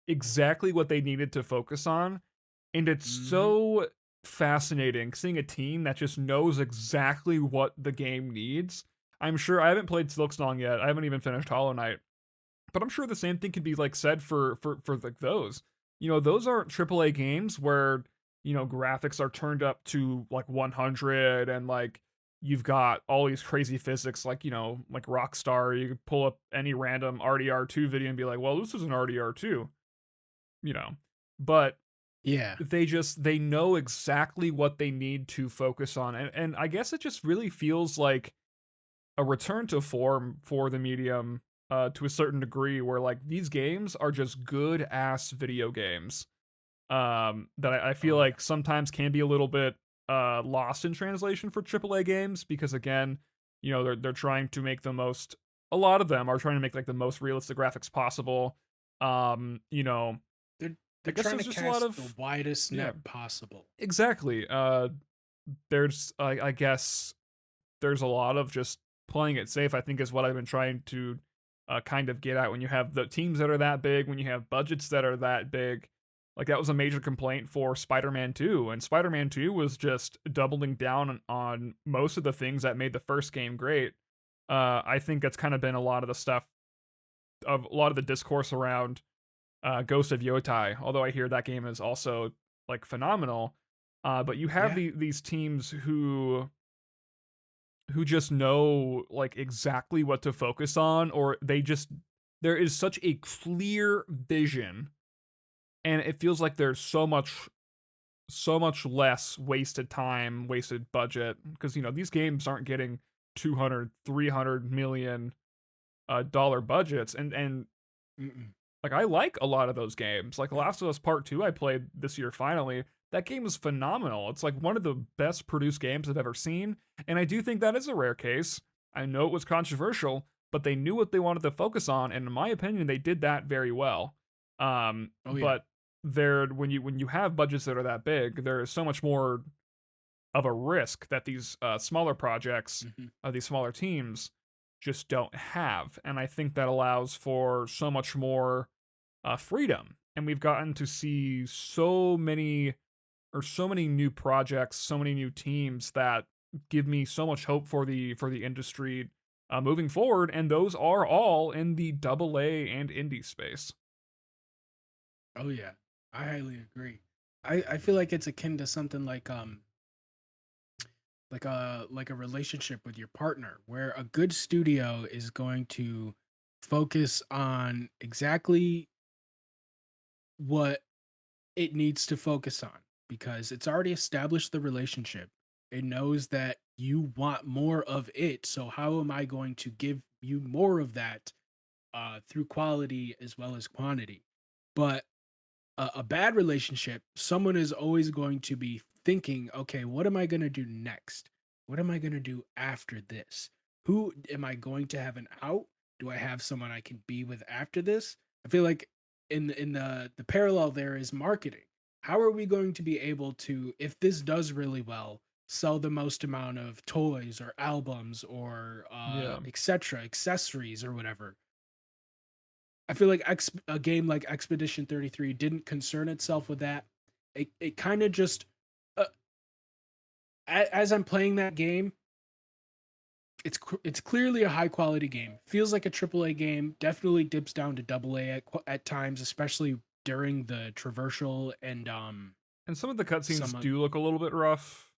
exactly what they needed to focus on. And it's
Mhm.
so fascinating seeing a team that just knows exactly what the game needs. I'm sure I haven't played Silksong yet. I haven't even finished Hollow Knight, but I'm sure the same thing can be like said for like those. You know, those aren't AAA games where graphics are turned up to like 100 and like you've got all these crazy physics like like Rockstar. You could pull up any random RDR2 video and be like, well, this is an RDR2, you know. But
Yeah.
they know exactly what they need to focus on, and I guess it just really feels like a return to form for the medium, to a certain degree, where like these games are just good ass video games, that I feel
Oh yeah.
like sometimes can be a little bit lost in translation for AAA games because again, they're trying to make the most. A lot of them are trying to make like the most realistic graphics possible. You know,
They're
I
they're
guess
trying to
there's just a lot
cast the
of
widest
yeah,
net possible.
exactly. There's I guess there's a lot of just playing it safe, I think is what I've been trying to kind of get at when you have the teams that are that big, when you have budgets that are that big. Like that was a major complaint for Spider-Man 2, and Spider-Man 2 was just doubling down on most of the things that made the first game great. I think that's kind of been a lot of the stuff of a lot of the discourse around Ghost of Yotai, although I hear that game is also like phenomenal. But you have
Yeah.
these teams who just know like exactly what to focus on, or there is such a clear vision, and it feels like there's so much less wasted time, wasted budget, because these games aren't getting 200, 300 million dollar budgets, and
Mm-mm.
like I like a lot of those games. Like Last of Us Part 2 I played this year finally. That game is phenomenal. It's like one of the best produced games I've ever seen, and I do think that is a rare case. I know it was controversial, but they knew what they wanted to focus on, and in my opinion they did that very well.
Oh yeah.
But there when you have budgets that are that big, there is so much more of a risk that these smaller projects,
Hmm.
these smaller teams just don't have. And I think that allows for so much more freedom. And we've gotten to see so many new projects, so many new teams that give me so much hope for the industry moving forward. And those are all in the double A and indie space.
Oh yeah. I highly agree. I feel like it's akin to something like a relationship with your partner where a good studio is going to focus on exactly what it needs to focus on because it's already established the relationship. It knows that you want more of it. So how am I going to give you more of that through quality as well as quantity? But a bad relationship, someone is always going to be thinking, okay, what am I going to do next? What am I going to do after this? Who am I going to have an out? Do I have someone I can be with after this? I feel like in the parallel there is marketing. How are we going to be able to, if this does really well, sell the most amount of toys or albums or
Yeah.
etc accessories or whatever? I feel like a game like Expedition 33 didn't concern itself with that. It kind of just uh, as I'm playing that game, it's clearly a high quality game. Feels like a AAA game. Definitely dips down to AA at times, especially during the traversal and
And some of the cutscenes
some
do look a little bit rough,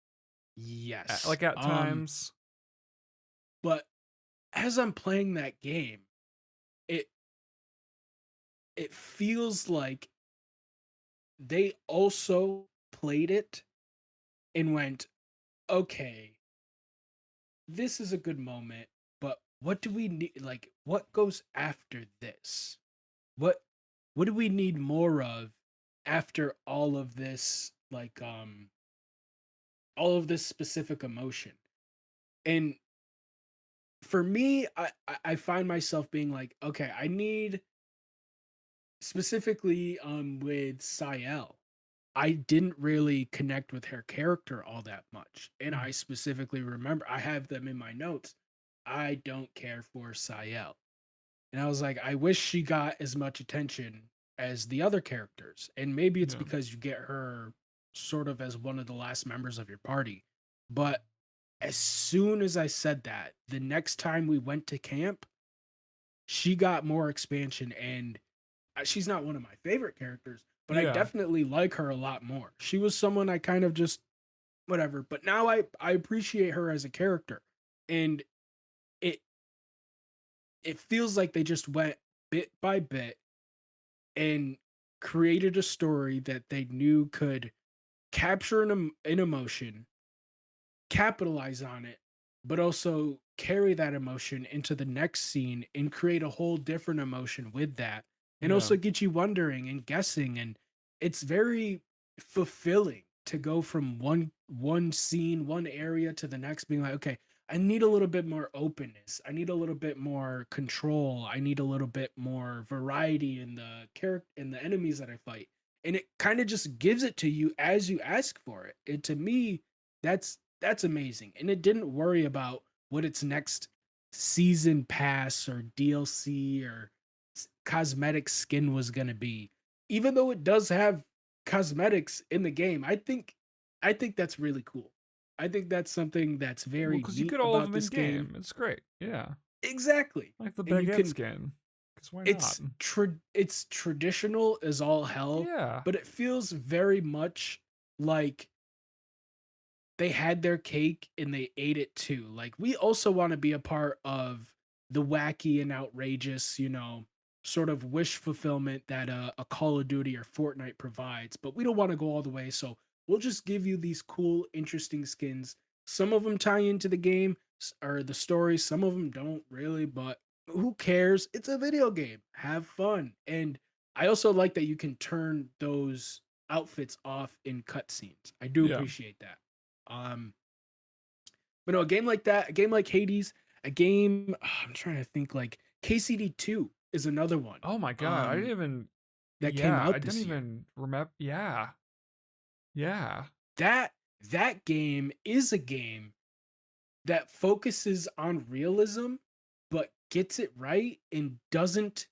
yes.
like at times.
But as I'm playing that game, it it feels like they also played it and went, okay, this is a good moment, but what do we need? Like, what goes after this? What what do we need more of after all of this? All of this specific emotion. And for me, I find myself being like, okay, I need specifically with Ciel. I didn't really connect with her character all that much. And
Mm.
I specifically remember, I have them in my notes. I don't care for Sayel. And I was like, I wish she got as much attention as the other characters. And maybe it's
Yeah.
because you get her sort of as one of the last members of your party. But as soon as I said that, the next time we went to camp, she got more expansion. And she's not one of my favorite characters, but I
Yeah.
definitely like her a lot more. She was someone I kind of just whatever, but now I appreciate her as a character. And it it feels like they just went bit by bit and created a story that they knew could capture an emotion, capitalize on it, but also carry that emotion into the next scene and create a whole different emotion with that. And
Yeah.
also get you wondering and guessing. And it's very fulfilling to go from one scene, one area to the next, being like, okay, I need a little bit more openness. I need a little bit more control. I need a little bit more variety in the character in the enemies that I fight. And it kind of just gives it to you as you ask for it. And to me, that's amazing. And it didn't worry about what its next season pass or DLC or cosmetic skin was going to be. Even though it does have cosmetics in the game, I think that's really cool. I think that's something that's
Well,
very
because you
neat
get all of
about
them in
this game.
game. It's great. Yeah.
Exactly.
Like the
And you
baguette
can
skin. Because why not?
it's traditional as all hell,
Yeah.
but it feels very much like they had their cake and they ate it too. Like we also want to be a part of the wacky and outrageous, sort of wish fulfillment that a Call of Duty or Fortnite provides, but we don't want to go all the way. So we'll just give you these cool, interesting skins. Some of them tie into the game or the story. Some of them don't really, but who cares? It's a video game. Have fun. And I also like that you can turn those outfits off in cutscenes. I do
Yeah.
appreciate that. Um, but no, a game like that, a game like Hades, a game I'm trying to think like KCD2 is another one.
Oh my god. I didn't
Um,
even.
that came
Yeah. I
out
didn't
this year.
even remember. Yeah. Yeah.
That that game is a game that focuses on realism but gets it right and doesn't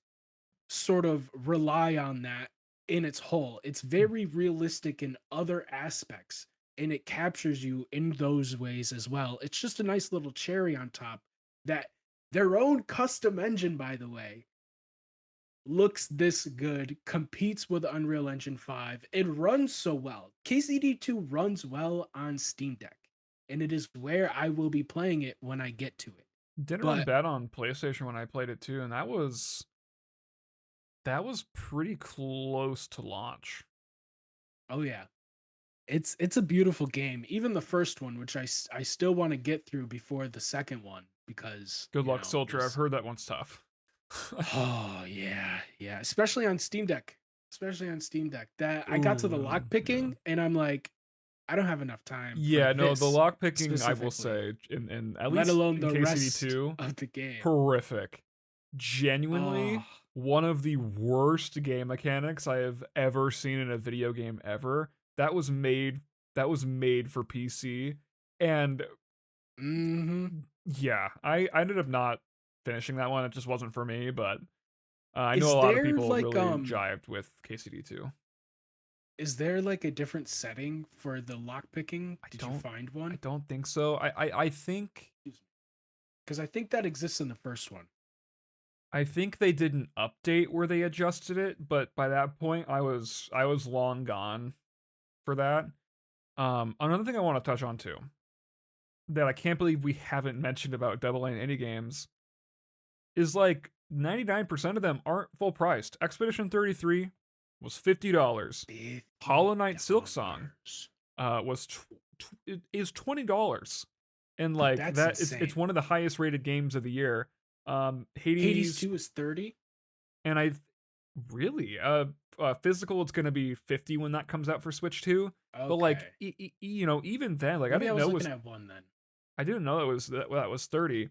sort of rely on that in its whole. It's very realistic in other aspects and it captures you in those ways as well. It's just a nice little cherry on top that their own custom engine, by the way, looks this good, competes with Unreal Engine 5. It runs so well. KCD2 runs well on Steam Deck, and it is where I will be playing it when I get to it.
Didn't run
But
bad on PlayStation when I played it too, and that was pretty close to launch.
oh yeah, it's a beautiful game. Even the first one, which I still want to get through before the second one because
Good luck,
it
Soldier. I've
was
heard that one's tough.
oh yeah, yeah, especially on Steam Deck. Especially on Steam Deck. That I got to the
Ooh,
lock
yeah.
picking and I'm like, I don't have enough time for
Yeah, no, the
this
lock picking, I will
specifically,
say, in at
let
least
alone
in
the
KCD
rest
2,
of the game.
horrific. Genuinely
Oh,
one of the worst game mechanics I have ever seen in a video game ever. That was made for PC. And
mm-hmm.
yeah, I ended up not finishing that one. It just wasn't for me, but I know a
Is
lot of
there
people
like
really jived with KCD 2.
is there like a different setting for the lock picking?
I
Did you
don't
find
I
one?
don't think so. I think
Because I think that exists in the first one.
they did an update where they adjusted it, but by that point I was long gone for that. Another thing I want to touch on too that I can't believe we haven't mentioned about double A and indie games is like 99% of them aren't full priced. Expedition 33 was $50. Hollow Knight Silksong
$50.
is $20. And like
That's
that it's
insane.
one of the highest rated games of the year.
Hades
Hades
2 is 30?
and I really physical it's going to be 50 when that comes out for Switch 2. But like
Okay.
even then like
Maybe I was looking at one then.
I didn't know that was 30.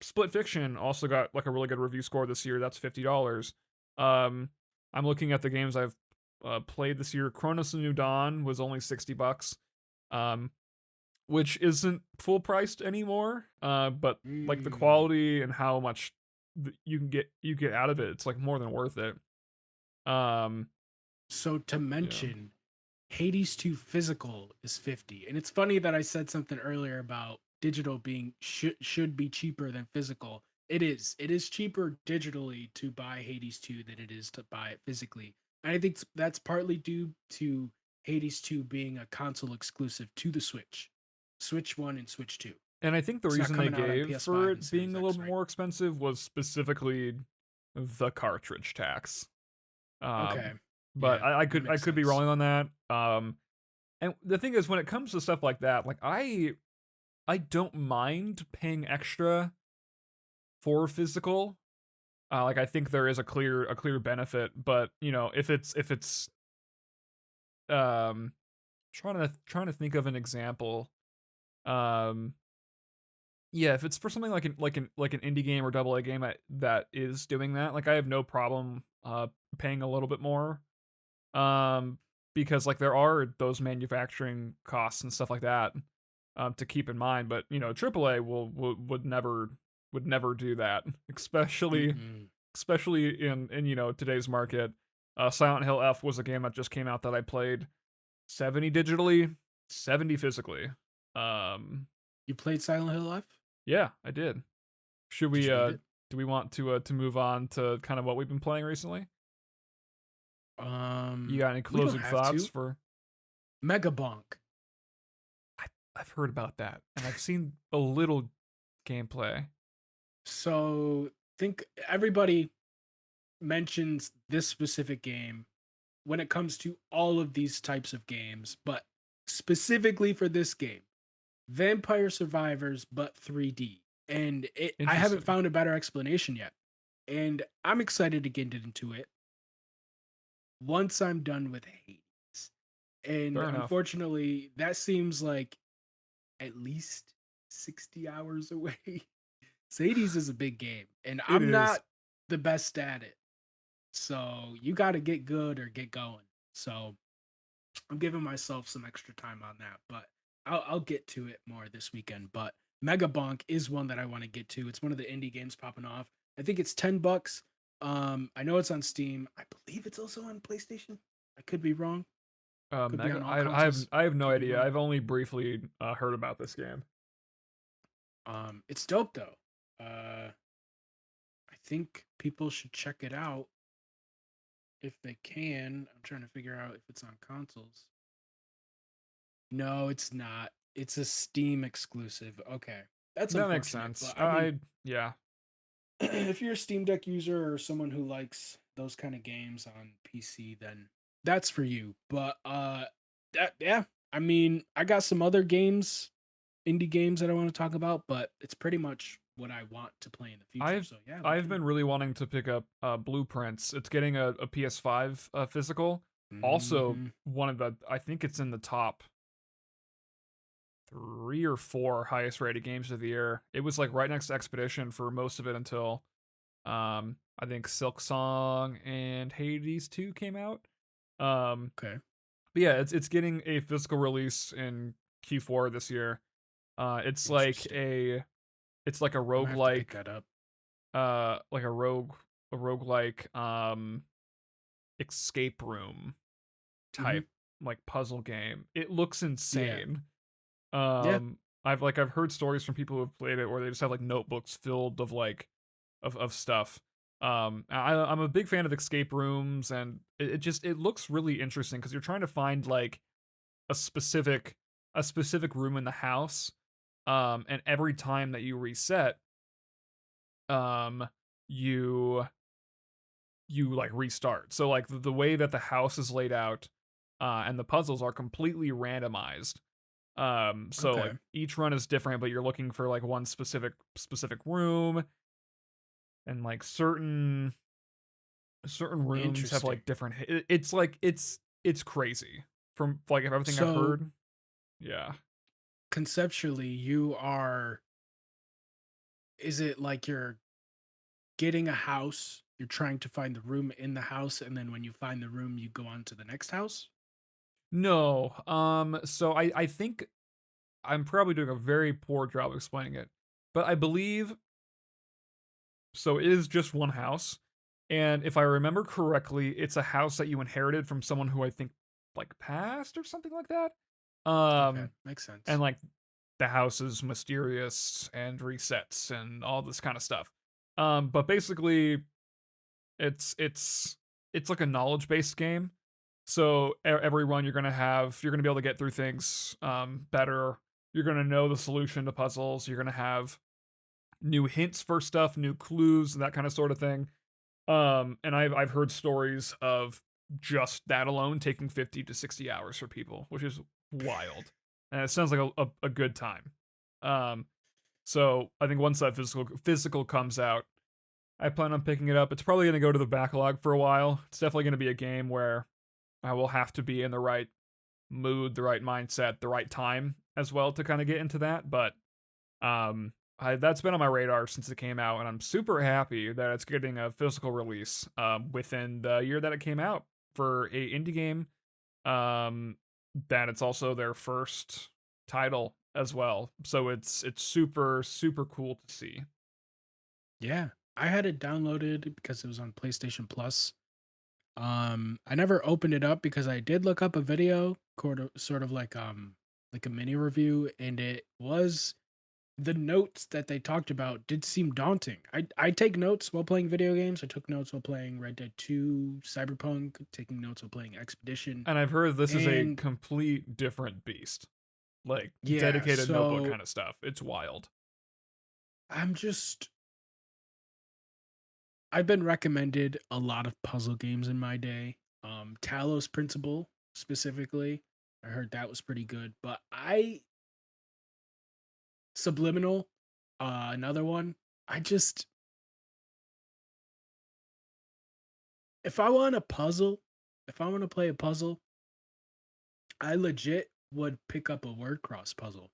Split Fiction also got like a really good review score this year. That's $50. Um, I'm looking at the games I've played this year. Chronos: A New Dawn was only $60, um, which isn't full priced anymore. But like the
Mm.
quality and how much you get out of it, it's like more than worth it. Um,
So to
yeah,
mention, Hades 2 physical is 50. And it's funny that I said something earlier about digital being should be cheaper than physical. It is. It is cheaper digitally to buy Hades 2 than it is to buy it physically. And I think that's partly due to Hades 2 being a console exclusive to the Switch. Switch 1 and Switch 2.
and I think the
It's not
reason they
coming out on
gave for
PS5 and
it being
Series
a little
X
bit
right
more expensive was specifically the cartridge tax.
now. Okay.
But
Yeah,
I
that
could I
makes
could be
sense.
wrong on that. And the thing is, when it comes to stuff like that, like I don't mind paying extra for physical. Like I think there is a clear benefit, but if it's um trying to think of an example. Um, yeah, if it's for something like an indie game or double A game that is doing that, like I have no problem paying a little bit more. Um, because like there are those manufacturing costs and stuff like that to keep in mind. But AAA would never do that, especially
Mm-mm.
especially in today's market. Silent Hill F was a game that just came out that I played 70 digitally, 70 physically. Um,
You played Silent Hill F?
yeah, I did. Should
Did
we
you beat it?
do we want to move on to kind of what we've been playing recently? You got any
We don't
closing
have
thoughts
to.
for
Megabonk.
I, I've heard about that and I've seen a little gameplay.
So think everybody mentions this specific game when it comes to all of these types of games, but specifically for this game, Vampire Survivors, but 3D. And I haven't
Interesting.
found a better explanation yet. And I'm excited to get into it once I'm done with Hades. And
Fair enough.
unfortunately, that seems like at least 60 hours away. Hades is a big game, and
It
I'm
is.
not the best at it. So you got to get good or get going. So I'm giving myself some extra time on that, but I'll get to it more this weekend. But Megabonk is one that I want to get to. It's one of the indie games popping off. I think it's $10. I know it's on Steam. I believe it's also on PlayStation. I could be wrong. Could be on
Mega.
all
I have
consoles.
I have no
Could be
idea.
wrong.
I've only briefly heard about this game.
It's dope though. I think people should check it out if they can. I'm trying to figure out if it's on consoles. No, it's not. It's a Steam exclusive. Okay. That's
That makes
unfortunate.
sense.
But I mean,
Yeah.
if you're a Steam Deck user or someone who likes those kind of games on PC, then that's for you. But yeah, I mean, I got some other games, indie games that I want to talk about, but it's pretty much what I want to play in the future.
I've
So yeah, we
I've
can.
been really wanting to pick up Blueprints. It's getting a PS5 physical. Also,
Hmm.
one of the I think it's in the top 3 or 4 highest rated games of the year. It was like right next to Expedition for most of it until I think Silksong and Hades 2 came out. Um,
Okay.
but yeah, it's getting a physical release in Q4 this year. It's like
Interesting.
a
I'm gonna have to pick
roguelike
that up.
like a roguelike escape room
Hmm.
type like puzzle game. It looks
Yeah.
insane.
Yeah.
I've heard stories from people who have played it where they just have like notebooks filled of like of stuff. I'm a big fan of escape rooms, and it looks really interesting because you're trying to find like a specific a specific room in the house. And every time that you reset, um, you like restart. So like the way that the house is laid out, and the puzzles are completely randomized. So like
Okay.
each run is different, but you're looking for like one specific room, and like certain rooms have
Interesting.
like different. It's like it's crazy from like everything I've
So
heard. Yeah.
conceptually, you are. Is it like you're getting a house you're trying to find the room in the house, and then when you find the room, you go on to the next house?
No. So I think I'm probably doing a very poor job explaining it, but I believe so. It is just one house, and if I remember correctly, it's a house that you inherited from someone who I think like passed or something like that.
Okay,
Um,
makes
and
sense.
like the house is mysterious and resets and all this kind of stuff. But basically, it's it's like a knowledge based game. So every run you're gonna be able to get through things better. You're gonna know the solution to puzzles. You're gonna have new hints for stuff, new clues, that kind of sort of thing. And I've heard stories of just that alone taking 50 to 60 hours for people, which is wild. And it sounds like a good time. Um, so I think once that physical comes out, I plan on picking it up. It's probably going to go to the backlog for a while. It's definitely going to be a game where I will have to be in the right mood, the right mindset, the right time as well to kind of get into that. But that's been on my radar since it came out, and I'm super happy that it's getting a physical release within the year that it came out for a indie game. Um, that it's also their first title as well, so it's super cool to see.
Yeah, I had it downloaded because it was on PlayStation Plus. I never opened it up because I did look up a video, sort of like a mini review, and it was the notes that they talked about did seem daunting. I take notes while playing video games. I took notes while playing Red Dead 2, Cyberpunk, taking notes while playing Expedition.
And I've heard this is a
And
complete different beast, like
yeah,
dedicated notebook
so
kind of stuff. It's wild.
I'm just I've been recommended a lot of puzzle games in my day. Talos Principle specifically. I heard that was pretty good, but I Subliminal, another one. I just if I want a puzzle, if I want to play a puzzle, I legit would pick up a word cross puzzle.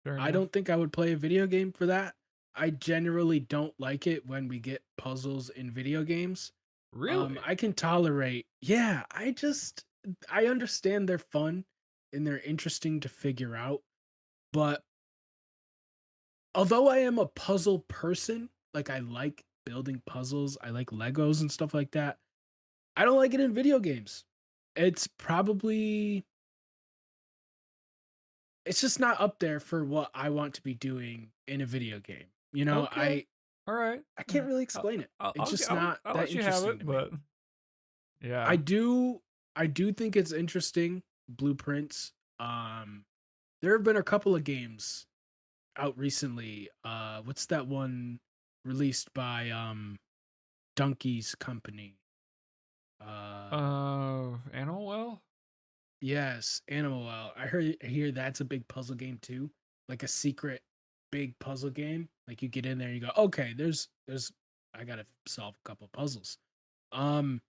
Fair
I
enough.
don't think I would play a video game for that. I generally don't like it when we get puzzles in video games.
Really?
I can tolerate. Yeah, I understand they're fun and they're interesting to figure out, but although I am a puzzle person, like I like building puzzles, I like Legos and stuff like that. I don't like it in video games. It's probably it's just not up there for what I want to be doing in a video game. You know,
Okay. All right.
I can't really explain it. It's just not
I'll
that
let you have
interesting
it,
to me.
but
I
yeah.
do I do think it's interesting blueprints. There have been a couple of games out recently. What's that one released by Donkey's company?
Animal Well.
Yes, Animal Well. I hear that's a big puzzle game too, like a secret big puzzle game. Like you get in there and you go, okay, there's I gotta solve a couple puzzles. Um,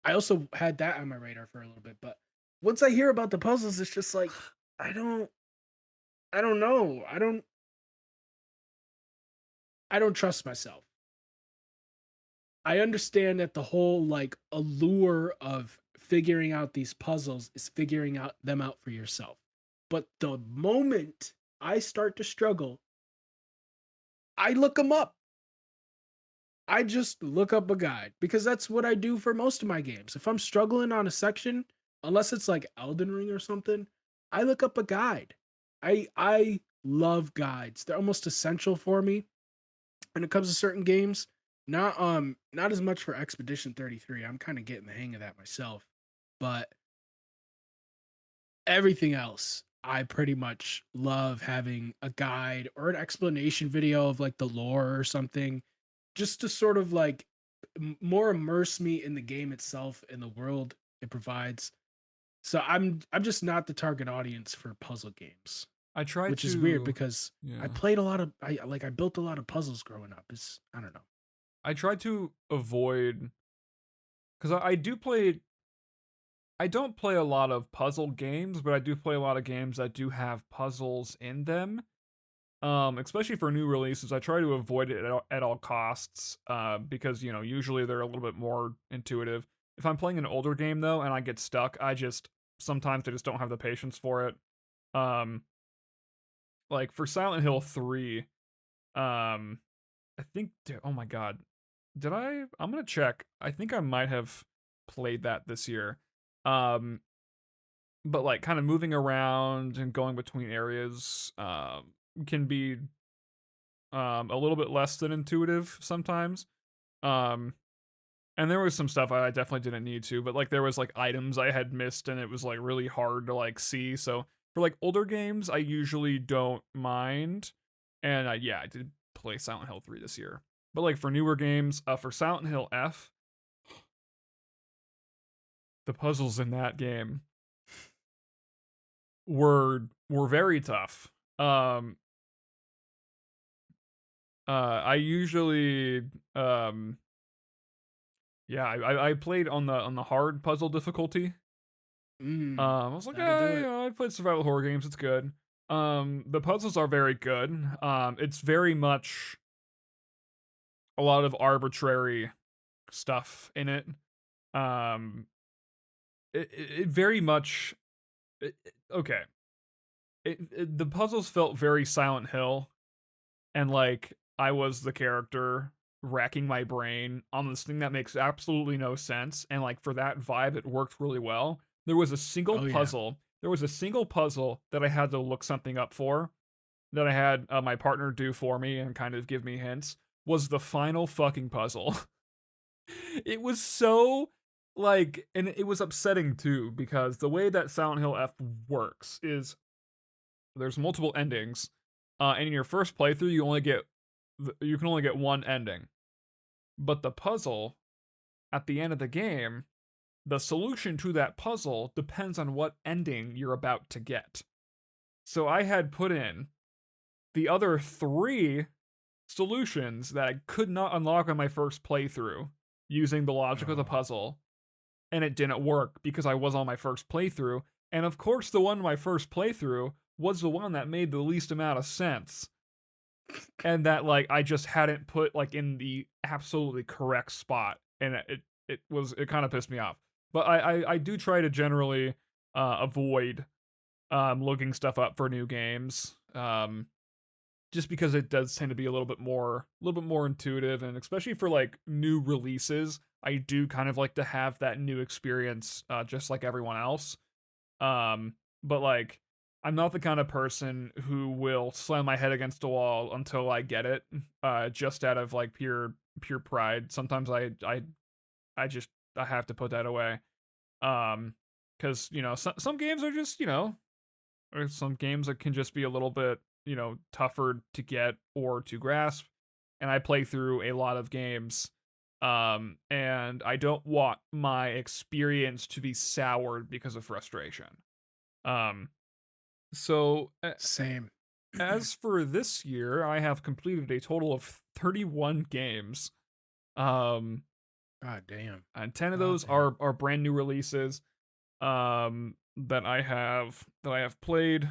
I also had that on my radar for a little bit, but once I hear about the puzzles, it's just like I don't I don't know. I don't trust myself. I understand that the whole like allure of figuring out these puzzles is figuring out them out for yourself. But the moment I start to struggle, I look them up. I just look up a guide because that's what I do for most of my games. If I'm struggling on a section, unless it's like Elden Ring or something, I look up a guide. I love guides. They're almost essential for me when it comes to certain games. Not as much for Expedition 33. I'm kind of getting the hang of that myself. But everything else, I pretty much love having a guide or an explanation video of like the lore or something just to sort of like more immerse me in the game itself and the world it provides. So I'm just not the target audience for puzzle games,
I try
which is weird
to
because I
yeah.
played a lot of I built a lot of puzzles growing up. It's I don't know.
I try to avoid because I do play. I don't play a lot of puzzle games, but I do play a lot of games that do have puzzles in them. especially for new releases. I try to avoid it at all costs, because usually they're a little bit more intuitive. If I'm playing an older game though and I get stuck, sometimes I just don't have the patience for it. Um, like for Silent Hill 3, I think, oh my god, did I? I'm gonna check. I think I might have played that this year. Um, but like kind of moving around and going between areas can be a little bit less than intuitive sometimes. Um, and there was some stuff I definitely didn't need to, but like there was like items I had missed and it was like really hard to like see. So for like older games, I usually don't mind. And yeah, I did play Silent Hill 3 this year. But like for newer games, for Silent Hill F, the puzzles in that game were very tough. Um I usually yeah, I played on the hard puzzle difficulty. I was like,
That'll do it.
I played survival horror games, it's good. The puzzles are very good. It's very much a lot of arbitrary stuff in it. Um, it very much okay. The puzzles felt very Silent Hill, and like I was the character racking my brain on this thing that makes absolutely no sense, and like for that vibe, it worked really well. There was a single
Oh yeah.
puzzle. There was a single puzzle that I had to look something up for, that I had my partner do for me and kind of give me hints. Was the final fucking puzzle. It was so like, and it was upsetting too because the way that Silent Hill F works is there's multiple endings, and in your first playthrough you can only get one ending. But the puzzle at the end of the game, the solution to that puzzle depends on what ending you're about to get. So I had put in the other three solutions that I could not unlock on my first playthrough using the logic of the
Oh.
puzzle, and it didn't work because I was on my first playthrough. And of course, the one my first playthrough was the one that made the least amount of sense, and that like I just hadn't put like in the absolutely correct spot, and it kind of pissed me off. But I do try to generally avoid looking stuff up for new games. Just because it does tend to be a little bit more intuitive, and especially for like new releases, I do kind of like to have that new experience, just like everyone else. But like I'm not the kind of person who will slam my head against a wall until I get it, just out of like pure pride. Sometimes I have to put that away. Because some games are just or some games that can just be a little bit tougher to get or to grasp, and I play through a lot of games, and I don't want my experience to be soured because of frustration. um so
Same.
as for this year, I have completed a total of 31 games, um
God damn.
and 10 of
God
those
damn.
are brand new releases, that I have played.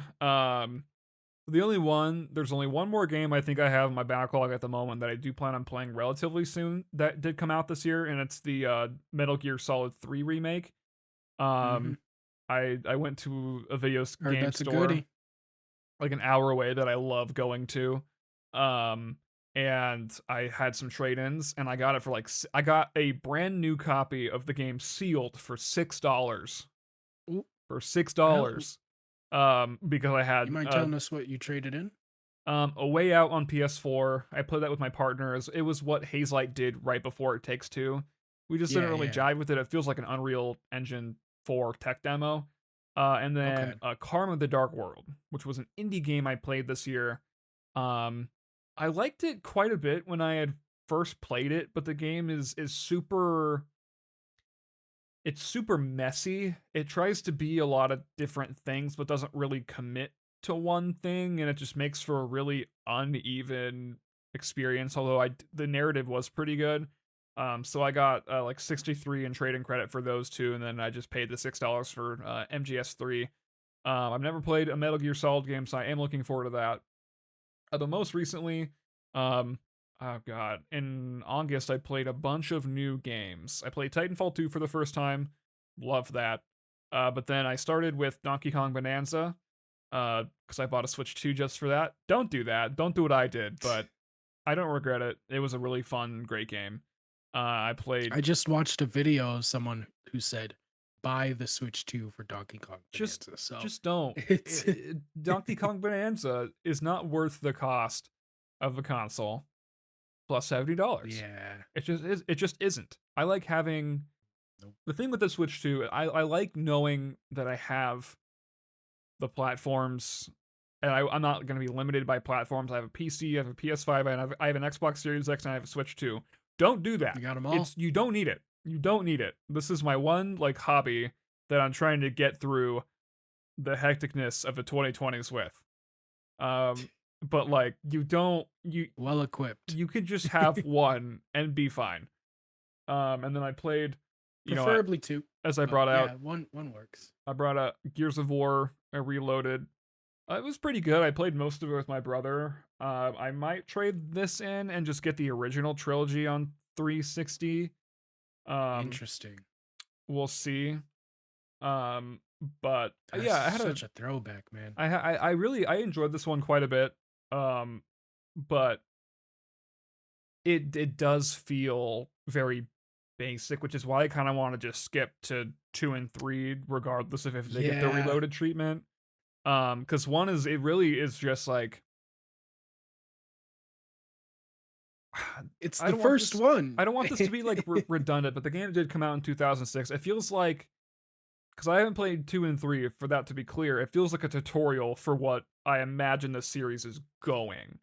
There's only one more game I think I have in my backlog at the moment that I do plan on playing relatively soon that did come out this year, and it's the Metal Gear Solid 3 remake.
Mm-hmm.
Um, I went to a
Heard
game
that's a
store
goodie.
like an hour away that I love going to. Um, and I had some trade-ins, and I got it for I got a brand new copy of the game sealed for $6.
Ooh,
For six
well,
dollars. Because I
you
had
mind telling us what you traded in?
A Way Out on PS4. I played that with my partner. It was what Hazelight did right before It Takes Two. We just didn't
Yeah,
really
yeah.
jive with it. It feels like an Unreal Engine 4 tech demo. And
Okay.
then Karma the Dark World, which was an indie game I played this year. Um, I liked it quite a bit when I had first played it, but the game is super, it's super messy. It tries to be a lot of different things, but doesn't really commit to one thing, and it just makes for a really uneven experience. Although the narrative was pretty good, so I got like 63 in trading credit for those two, and then I just paid the $6 for MGS3. I've never played a Metal Gear Solid game, so I am looking forward to that. But most recently, um, oh god, in August I played a bunch of new games. I played Titanfall 2 for the first time, love that. But then I started with Donkey Kong Bonanza, because I bought a Switch 2 just for that. Don't do that. Don't do what I did, but I don't regret it. It was a really fun, great game. I played
I just watched a video of someone who said, "Buy the Switch 2 for Donkey Kong
just
Bonanza." So
just don't.
it's
Donkey Kong Bonanza is not worth the cost of the console plus $70.
yeah.
It just isn't. I like having
Nope.
the thing with the Switch 2, I like knowing that I have the platforms and I'm not going to be limited by platforms. I have a PC, I have a PS5, and I have an Xbox Series X, and I have a Switch 2. Don't do that.
You got them all.
It's you don't need it. You don't need it. This is my one like hobby that I'm trying to get through the hecticness of the 2020s with. Um, but like
Well equipped.
you could just have one and be fine. And then I played, you know,
Preferably two,
as I
but
brought out,
yeah, one works.
I brought out Gears of War Reloaded. It was pretty good. I played most of it with my brother. I might trade this in and just get the original trilogy on 360. Um,
Interesting.
we'll see. But
That's
yeah,
such a throwback, man.
I really I enjoyed this one quite a bit. Um, but it does feel very basic, which is why I kind of want to just skip to 2 and 3 regardless of if they get the
Yeah,
reloaded treatment. Cuz one is it really is just like
it's
I
the
don't want
first
this
one.
I don't want this to be like redundant, but the game did come out in 2006. It feels like cuz I haven't played 2 and 3 for that to be clear. It feels like a tutorial for what I imagine the series is going.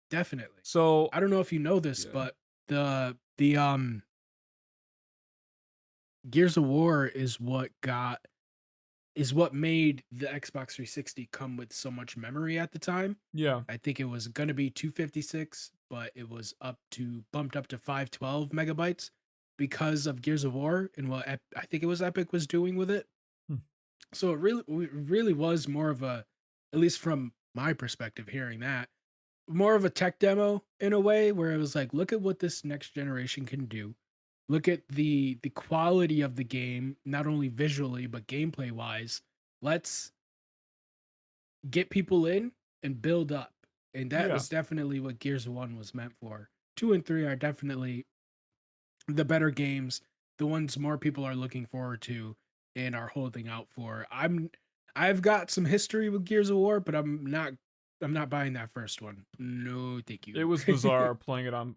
Definitely.
So,
I don't know if you know this,
yeah.
but the Gears of War is what made the Xbox 360 come with so much memory at the time.
Yeah.
I think it was gonna be 256, but it was bumped up to 512 megabytes because of Gears of War and what I think it was Epic was doing with it.
Hmm.
So it really was more of a, at least from my perspective, hearing that, more of a tech demo in a way where it was like, look at what this next generation can do. Look at the quality of the game, not only visually but gameplay wise. Let's get people in and build up. And that
Yeah.
was definitely what Gears 1 was meant for. 2 and 3 are definitely the better games, the ones more people are looking forward to and are holding out for. I've got some history with Gears of War, but I'm not buying that first one. No, thank
It
you.
was bizarre playing it on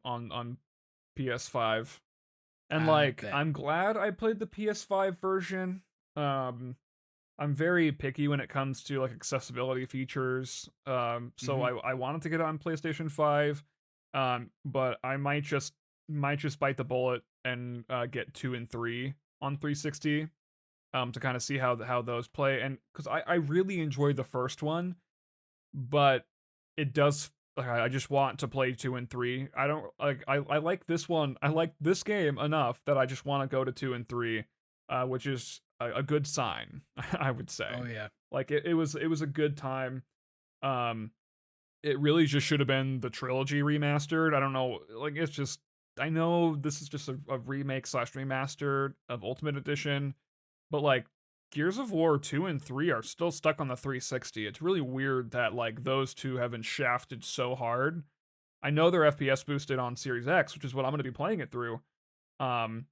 PS5. And
I
like
bet.
I'm glad I played the PS5 version. Um I'm very picky when it comes to like accessibility features. So
Mhm.
I wanted to get it on PlayStation 5. But I might just bite the bullet and get 2 and 3 on 360 to kind of see how those play and cuz I really enjoyed the first one, but it does like I just want to play 2 and 3. I don't like I like this one. I like this game enough that I just want to go to 2 and 3, which is a good sign, I would
Oh
say.
yeah.
Like it was a good time. Um it really just should have been the trilogy remastered. I don't know, like it's just I know this is just a remake slash remaster of Ultimate Edition, but like Gears of War 2 and 3 are still stuck on the 360. It's really weird that like those two have been shafted so hard. I know they're FPS boosted on Series X, which is what I'm going to be playing it through. Um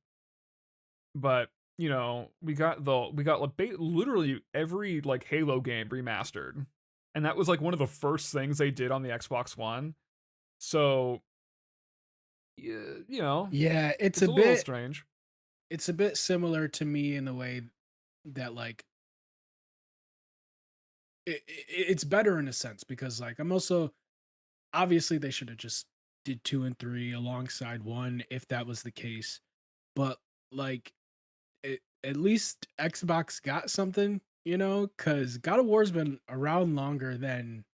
but you know, we got like literally every like Halo game remastered. And that was like one of the first things they did on the Xbox One. So, you know,
Yeah,
it's a little strange.
it's a bit similar to me in the way that like it's better in a sense because like I'm also, obviously they should have just did 2 and 3 alongside 1 if that was the case. But like at least Xbox got something, cuz God of War's been around longer than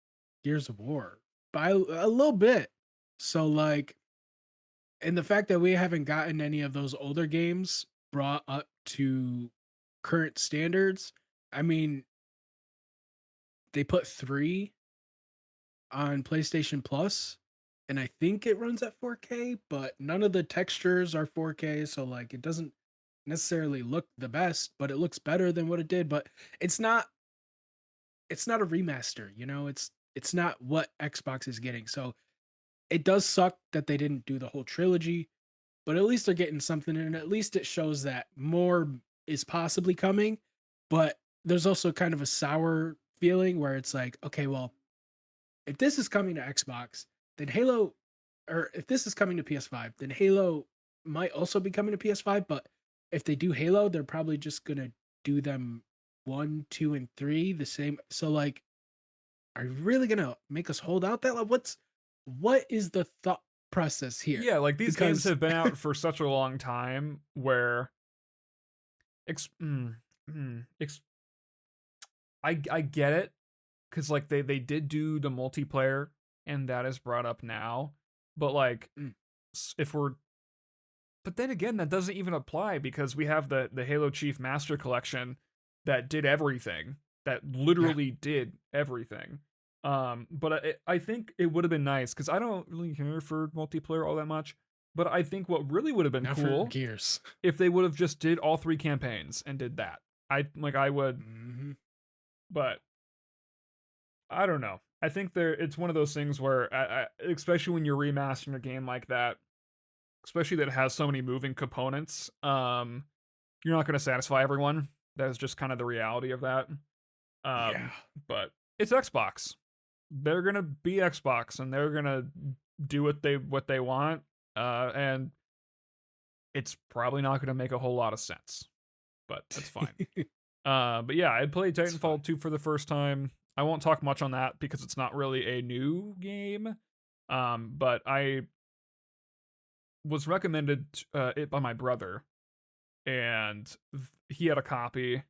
Gears of War by a little bit. So like, and the fact that we haven't gotten any of those older games brought up to current standards, I mean, they put 3 on PlayStation Plus, and I think it runs at 4K, but none of the textures are 4K, so like it doesn't necessarily look the best, but it looks better than what it did. But it's not it's not a remaster, you know, it's not what Xbox is getting. So it does suck that they didn't do the whole trilogy, but at least they're getting something, and at least it shows that more is possibly coming. But there's also kind of a sour feeling where it's like, okay, well, if this is coming to Xbox, then Halo, or if this is coming to PS5, then Halo might also be coming to PS5. But if they do Halo, they're probably just gonna do them one, two, and three the same. So like, are you really gonna make us hold out that long? What is the thought process here?
Yeah, like these games
Because
have been out for such a long time where ex- mm, ex- I get it, because like they did do the multiplayer, and that is brought up now, but like
mm,
if we're but then again, that doesn't even apply because we have the Halo Chief Master Collection that did everything, that
yeah,
literally did everything. But I think it would have been nice, because I don't really care for multiplayer all that much. But I think what really would have been
not for
cool
Gears.
if they would have just did all three campaigns and did that. I would,
Hmm.
but I don't know. I think it's one of those things where, especially when you're remastering a game like that, especially that has so many moving components, you're not going to satisfy everyone. That is just kind of the reality of that.
Yeah,
But it's Xbox. They're gonna be Xbox, and they're gonna do what they want. And it's probably not gonna make a whole lot of sense, but that's fine. But yeah, I played
it's fine.
Titanfall 2 for the first time. I won't talk much on that because it's not really a new game. But I was recommended it by my brother, and he had a copy,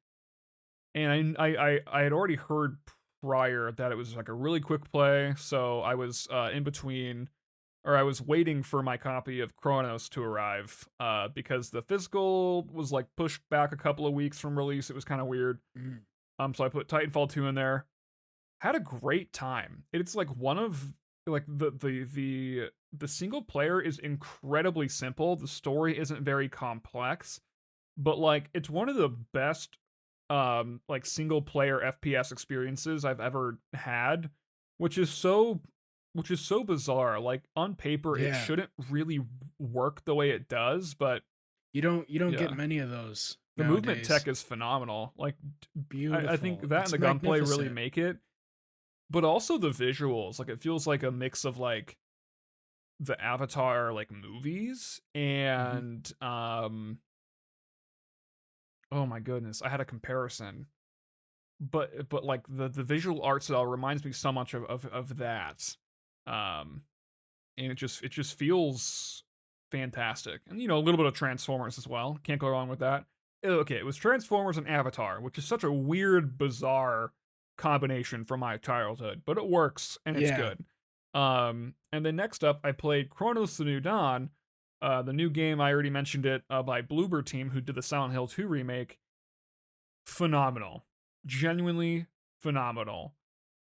and I had already heard prior that it was like a really quick play, so I was in between, or I was waiting for my copy of Chronos to arrive, because the physical was like pushed back a couple of weeks from release. It was kind of weird.
Mm,
So I put Titanfall 2 in there. Had a great time. It's like one of like the single player is incredibly simple. The story isn't very complex, but like it's one of the best like single player FPS experiences I've ever had, which is so which is so bizarre. Like on paper it
yeah,
shouldn't really work the way it does, but
you don't get
yeah.
many of those
The movement
nowadays.
tech is phenomenal. Like I think
Beautiful.
that and
It's
the gunplay really
magnificent.
make it, but also the visuals. Like it feels like a mix of like the Avatar like movies
Hmm.
and oh my goodness, I had a comparison. But like the visual art style reminds me so much of that. Um and it just feels fantastic. And a little bit of Transformers as well. Can't go wrong with that. Okay, it was Transformers and Avatar, which is such a weird, bizarre combination from my childhood, but it works and it's
Yeah.
good. And then next up, I played Chronos: The New Dawn, the new game. I already mentioned it, by Bloober Team, who did the Silent Hill 2 remake. Phenomenal, genuinely phenomenal.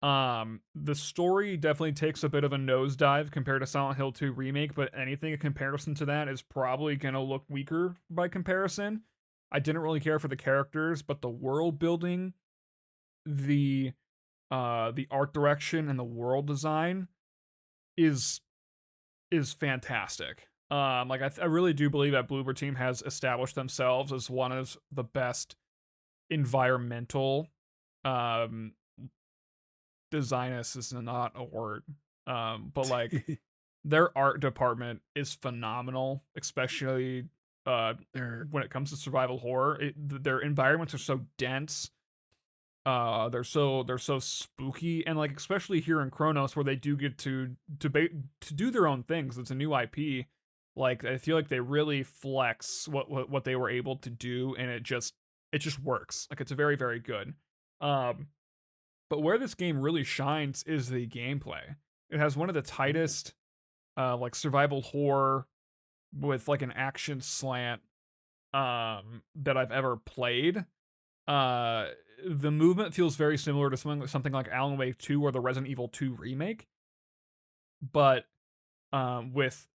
The story definitely takes a bit of a nosedive compared to Silent Hill 2 remake, but anything in comparison to that is probably gonna look weaker by comparison. I didn't really care for the characters, but the world building, the the art direction and the world design is is fantastic. Like I really do believe that Bloober Team has established themselves as one of the best environmental um designers is not a word. But like their art department is phenomenal, especially uh
They're
when it comes to survival horror. Their environments are so dense. They're so spooky, and like especially here in Kronos, where they do get to do their own things. It's a new IP. Like I feel like they really flex what they were able to do, and it just works. Like it's very very good. Um, but where this game really shines is the gameplay. It has one of the
Ooh.
tightest like survival horror with like an action slant that I've ever played. Uh the movement feels very similar to something like Alan Wake 2 or the Resident Evil 2 remake, but with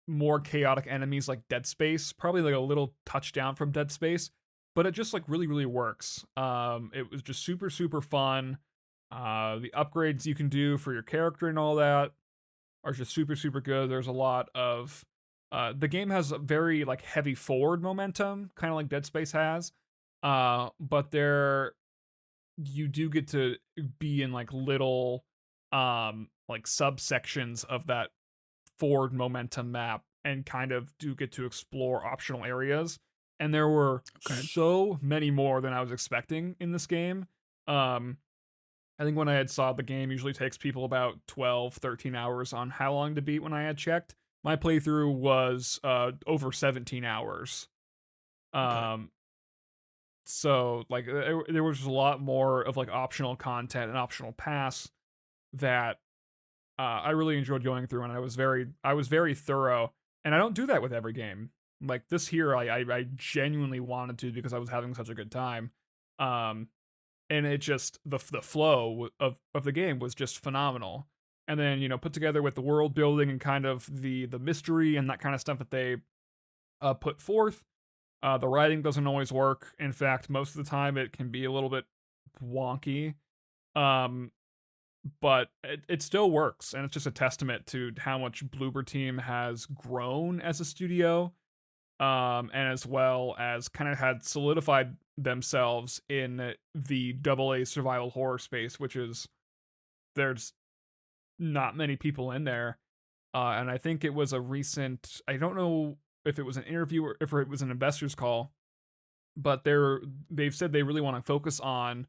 more chaotic enemies like Dead Space, probably like a little touchdown from Dead Space, but it just like really really works. It was just super super fun. The upgrades you can do for your character and all that are just super super good. There's a lot of the game has a very like heavy forward momentum, kind of like Dead Space has. But there you do get to be in like little like subsections of that forward momentum map and kind of do get to explore optional areas. And there were
Okay.
so many more than I was expecting in this game. Um, I think when I had saw the game usually takes people about 12, 13 hours on how long to beat when I had checked. My playthrough was over 17 hours.
Okay.
Um, so like there was a lot more of like optional content and optional paths that I really enjoyed going through, and I was very thorough, and I don't do that with every game. Like this here, I genuinely wanted to because I was having such a good time, um, and it just the flow of the game was just phenomenal. And then put together with the world building and kind of the mystery and that kind of stuff that they put forth. The writing doesn't always work. In fact, most of the time it can be a little bit wonky. Um, but it still works, and it's just a testament to how much Bloober Team has grown as a studio, and as well as kind of had solidified themselves in the double A survival horror space, which is there's not many people in there, and I think it was a recent. I don't know if it was an interview or if it was an investors call, but they've said they really want to focus on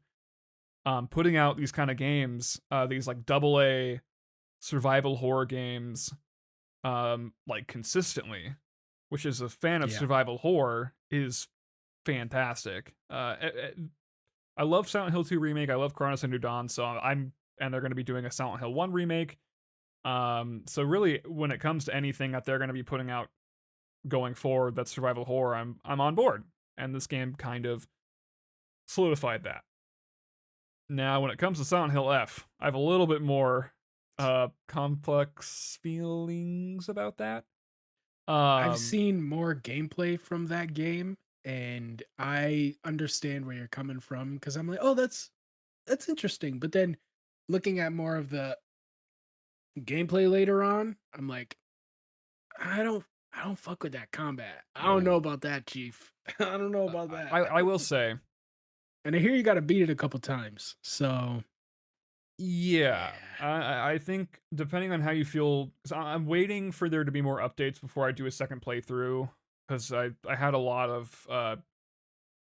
putting out these kind of games, these like double A survival horror games, like consistently, which is a fan of
Yeah.
survival horror is fantastic. I love Silent Hill 2 remake. I love Chronos and New Dawn. And they're going to be doing a Silent Hill 1 remake. So really, when it comes to anything that they're going to be putting out going forward that's survival horror, I'm on board. And this game kind of solidified that. Now, when it comes to Silent Hill F, I have a little bit more complex feelings about that.
I've
Um,
seen more gameplay from that game, and I understand where you're coming from because I'm like, oh, that's interesting. But then looking at more of the gameplay later on, I'm like, I don't I don't fuck with that combat. I don't know about that, Chief. I don't know about that.
I will say,
And I hear you got to beat it a couple times. So
yeah,
yeah,
I think depending on how you feel, because I'm waiting for there to be more updates before I do a second playthrough, because I had a lot of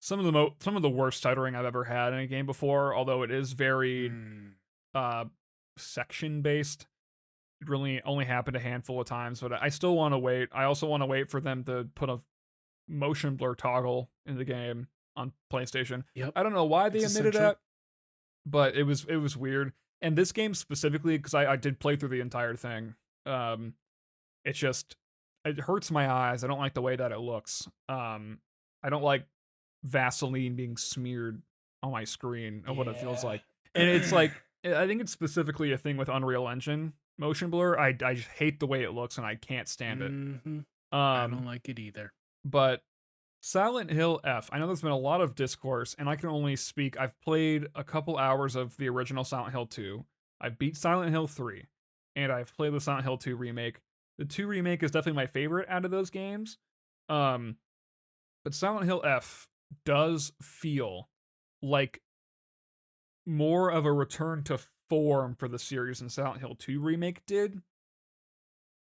some of the worst stuttering I've ever had in a game before. Although it is very
mm,
uh section based. It really only happened a handful of times, but I still want to wait. I also want to wait for them to put a motion blur toggle in the game on PlayStation.
yep,
I don't know why they
it's
omitted
essential.
that, but it was weird. And this game specifically, because I did play through the entire thing. Um, it's just it hurts my eyes. I don't like the way that it looks. I don't like Vaseline being smeared on my screen of what it feels
Yeah.
like. And it's like I think it's specifically a thing with Unreal Engine motion blur. I just hate the way it looks and I can't stand it.
hmm I
Um,
don't like it either.
but Silent Hill F. I know there's been a lot of discourse, and I can only speak. I've played a couple hours of the original Silent Hill 2. I've beat Silent Hill 3, and I've played the Silent Hill 2 remake. The 2 remake is definitely my favorite out of those games. Um, but Silent Hill F does feel like more of a return to form for the series than Silent Hill 2 remake did,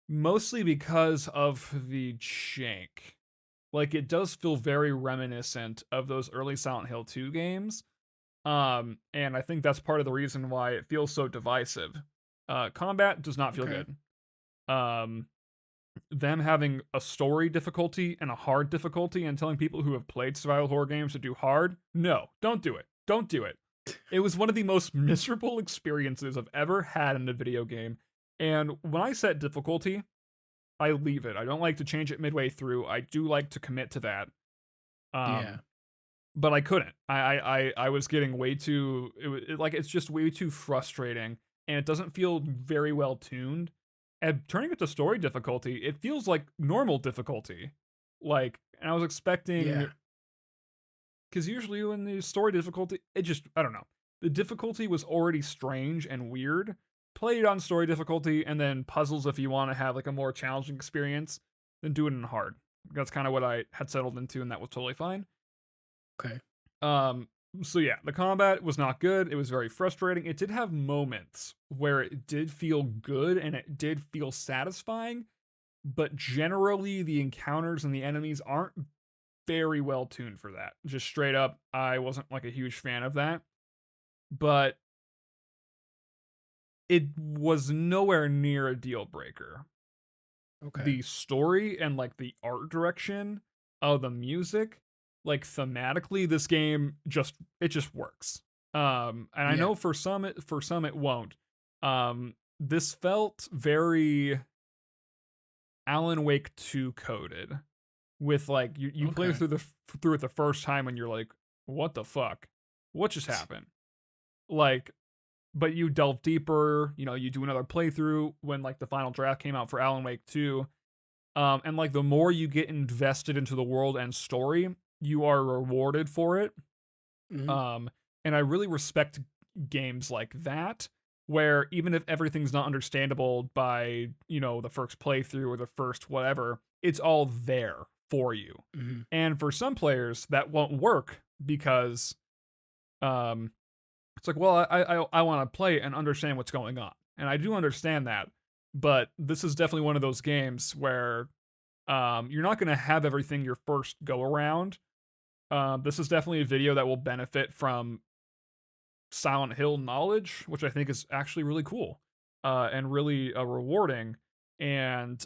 mostly because of the jank. Like it does feel very reminiscent of those early Silent Hill 2 games. And I think that's part of the reason why it feels so divisive. Combat does not feel
Okay.
good. Um, them having a story difficulty and a hard difficulty and telling people who have played survival horror games to do hard, no, don't do it. Don't do it. It was one of the most miserable experiences I've ever had in a video game. And when I set difficulty, I leave it. I don't like to change it midway through. I do like to commit to that.
Yeah.
Um, but I couldn't. I was getting way too like it's just way too frustrating, and it doesn't feel very well tuned. and turning it to story difficulty, it feels like normal difficulty. Like, and I was expecting,
Yeah.
because usually when the story difficulty, it just, I don't know. The difficulty was already strange and weird. Play it on story difficulty, and then puzzles if you want to have like a more challenging experience, then do it in hard. That's kind of what I had settled into, and that was totally fine.
Okay.
Um, so yeah, the combat was not good. It was very frustrating. It did have moments where it did feel good and it did feel satisfying, but generally the encounters and the enemies aren't very well tuned for that. Just straight up, I wasn't like a huge fan of that. But it was nowhere near a deal breaker.
Okay.
The story and like the art direction of the music, like thematically, this game just works. And I
Yeah.
know for some it won't. This felt very Alan Wake 2 coded, with like you play
Okay.
through it the first time and you're like, what the fuck? What just happened? Like, but you delve deeper, you do another playthrough when like the final draft came out for Alan Wake 2. And like the more you get invested into the world and story, you are rewarded for it.
Hmm.
Um, and I really respect games like that, where even if everything's not understandable by, the first playthrough or the first whatever, it's all there for you.
Hmm.
And for some players, that won't work because um, it's like, well, I want to play and understand what's going on, and I do understand that, but this is definitely one of those games where you're not going to have everything your first go around. This is definitely a video that will benefit from Silent Hill knowledge, which I think is actually really cool and really rewarding, and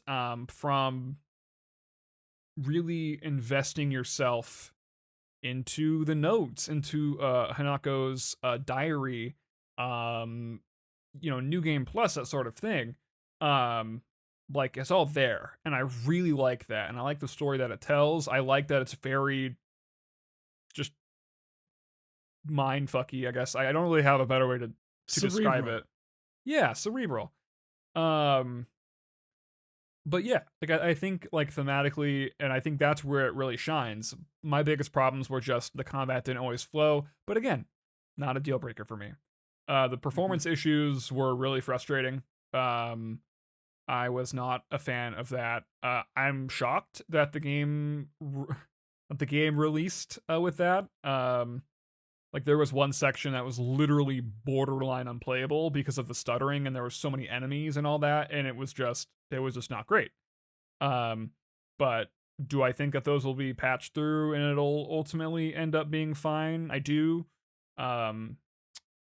from really investing yourself into the notes, into Hanako's diary, new game plus, that sort of thing. Um, like it's all there, and I really like that, and I like the story that it tells. I like that it's very just mind fucky. I guess I don't really have a better way to describe
Cerebral.
it. Yeah, cerebral. Um, but yeah, like I think like thematically, and I think that's where it really shines. My biggest problems were just the combat didn't always flow, but again, not a deal breaker for me. The
Hmm.
performance issues were really frustrating. Um, I was not a fan of that. I'm shocked that that the game released with that. Like there was one section that was literally borderline unplayable because of the stuttering, and there were so many enemies and all that, and it was just not great. Um, but do I think that those will be patched through and it'll ultimately end up being fine? I do. Um,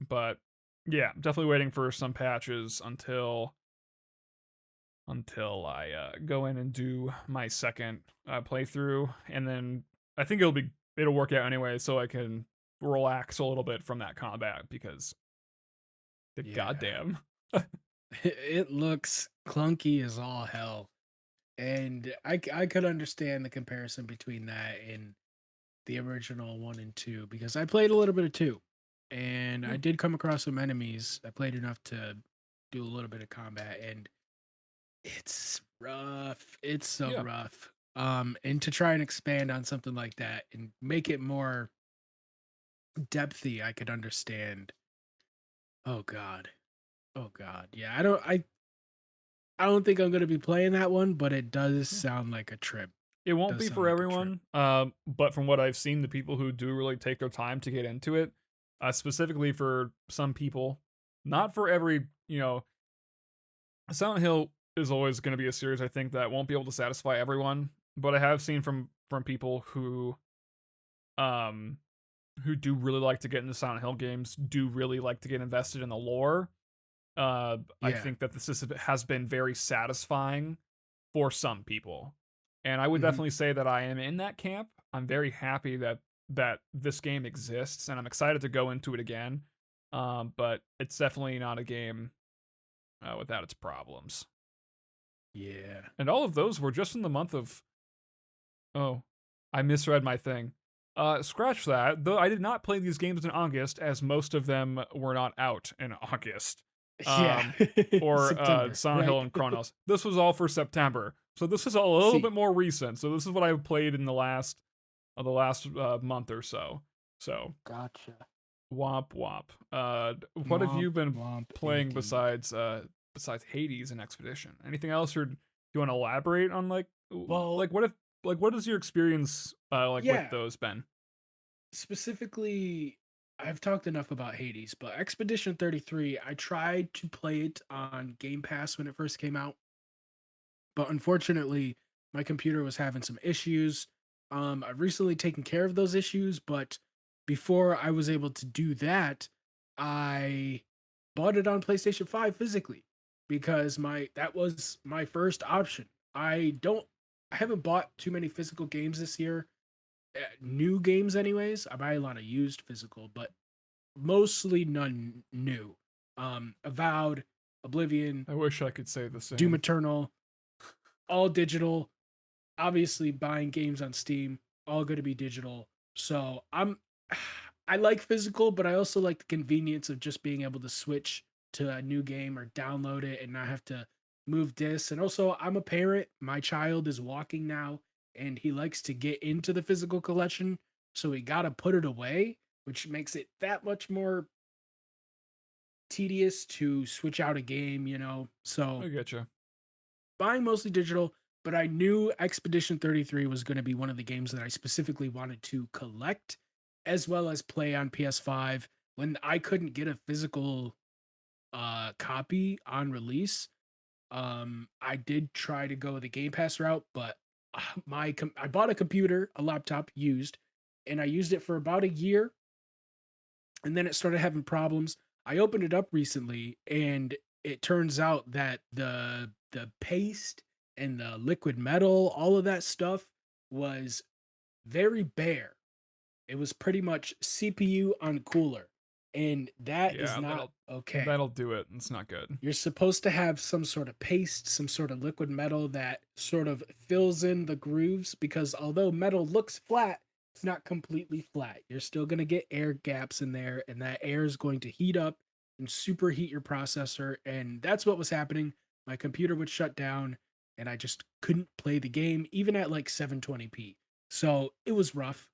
but yeah, definitely waiting for some patches until I go in and do my second playthrough, and then I think it'll work out anyway, so I can relax a little bit from that combat because the
Yeah.
goddamn
It looks clunky as all hell. And I could understand the comparison between that and the original one and two because I played a little bit of two. And
yeah
I did come across some enemies. I played enough to do a little bit of combat and it's rough. It's so
yeah
rough. And to try and expand on something like that and make it more depthy, I could understand. Oh god. Oh god. Yeah, I don't think I'm gonna be playing that one, but it does
yeah.
sound like a trip.
It won't
Does
be
sound
for
like a trip.
everyone, but from what I've seen, the people who do really take their time to get into it, specifically for some people, not for every, Silent Hill is always going to be a series I think that won't be able to satisfy everyone, but I have seen from people um who do really like to get into Silent Hill games, do really like to get invested in the lore. I
Yeah.
think that has been very satisfying for some people. And I would
Mhm.
definitely say that I am in that camp. I'm very happy that this game exists, and I'm excited to go into it again. But it's definitely not a game without its problems.
Yeah.
And all of those were just in the month of, oh, I misread my thing. Scratch that. Though I did not play these games in August, as most of them were not out in August.
Yeah.
Um, or
September,
Silent
right?
Hill and Chronos. This was all for September. So this is a little bit
See,
more recent. So this is what I've played in the last month or so. So
gotcha.
womp womp. What have
Womp
you been
womp
playing
indeed.
besides Hades and Expedition? Anything else, or do you want to elaborate on
Well,
what has your experience like with
yeah,
those been?
specifically, I've talked enough about Hades, but Expedition 33, I tried to play it on Game Pass when it first came out, but unfortunately, my computer was having some issues. I've recently taken care of those issues, but before I was able to do that, I bought it on PlayStation 5 physically because my that was my first option. I haven't bought too many physical games this year. New games anyways. I buy a lot of used physical, but mostly none new. Avowed, Oblivion,
I wish I could say the
Doom
same.
Eternal, all digital. Obviously buying games on Steam, all going to be digital. So I like physical, but I also like the convenience of just being able to switch to a new game or download it and not have to move discs. And also, I'm a parent. My child is walking now, and he likes to get into the physical collection, so we got to put it away, which makes it that much more tedious to switch out a game. So
I get you.
buying mostly digital, but I knew Expedition 33 was going to be one of the games that I specifically wanted to collect as well as play on PS5 when I couldn't get a physical copy on release. I did try to go the Game Pass route, but I bought a computer, a laptop used, and I used it for about a year and then it started having problems. I opened it up recently, and it turns out that the paste and the liquid metal, all of that stuff was very bare. It was pretty much CPU on cooler, and that is
Yeah,
not okay.
that'll do it. It's not good.
You're supposed to have some sort of paste, some sort of liquid metal that sort of fills in the grooves because although metal looks flat, it's not completely flat. You're still going to get air gaps in there, and that air is going to heat up and superheat your processor. And that's what was happening. My computer would shut down, and I just couldn't play the game, even at like 720p. So it was rough.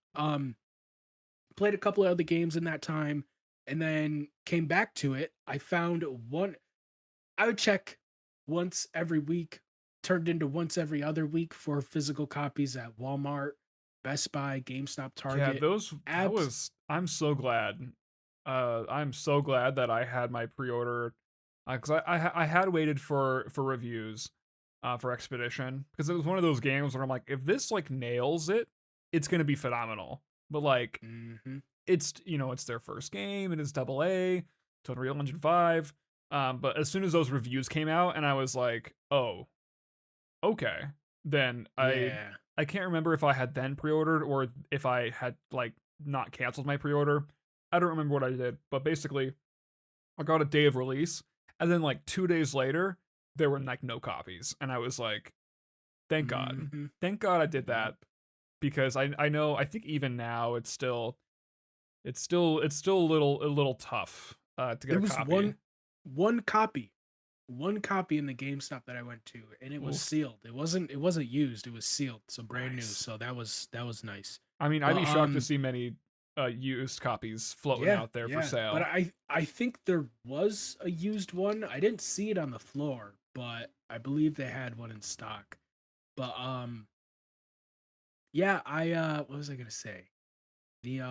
Played a couple of other games in that time and then came back to it. I found one I would check once every week, turned into once every other week for physical copies at Walmart, Best Buy, GameStop,
Yeah,
Target.
those that
Abs
was I'm so glad. I'm so glad that I had my pre-order because I had waited for reviews for Expedition because it was one of those games where I'm like, if this like nails it, it's gonna be phenomenal. But like,
mhm.
it's their first game, it is double A, to Unreal Engine 5. But as soon as those reviews came out, and I was like, oh, okay, then
Yeah.
I can't remember if I had then pre-ordered or if I had like not canceled my pre-order. I don't remember what I did, but basically I got a day of release, and then like 2 days later there were like no copies, and I was like,
Mhm.
thank God I did
Yep.
that because I know I think even now it's still a little tough to get
There
a
was
copy.
one copy. One copy in the GameStop that I went to, and it was
Oof,
sealed. It wasn't used, it was sealed, so brand new.
nice.
So that was nice.
I mean, I'd
But
be shocked to see many used copies floating
yeah,
out there for
yeah. But
sale.
I think there was a used one. I didn't see it on the floor, but I believe they had one in stock. But yeah, I what was I gonna say? The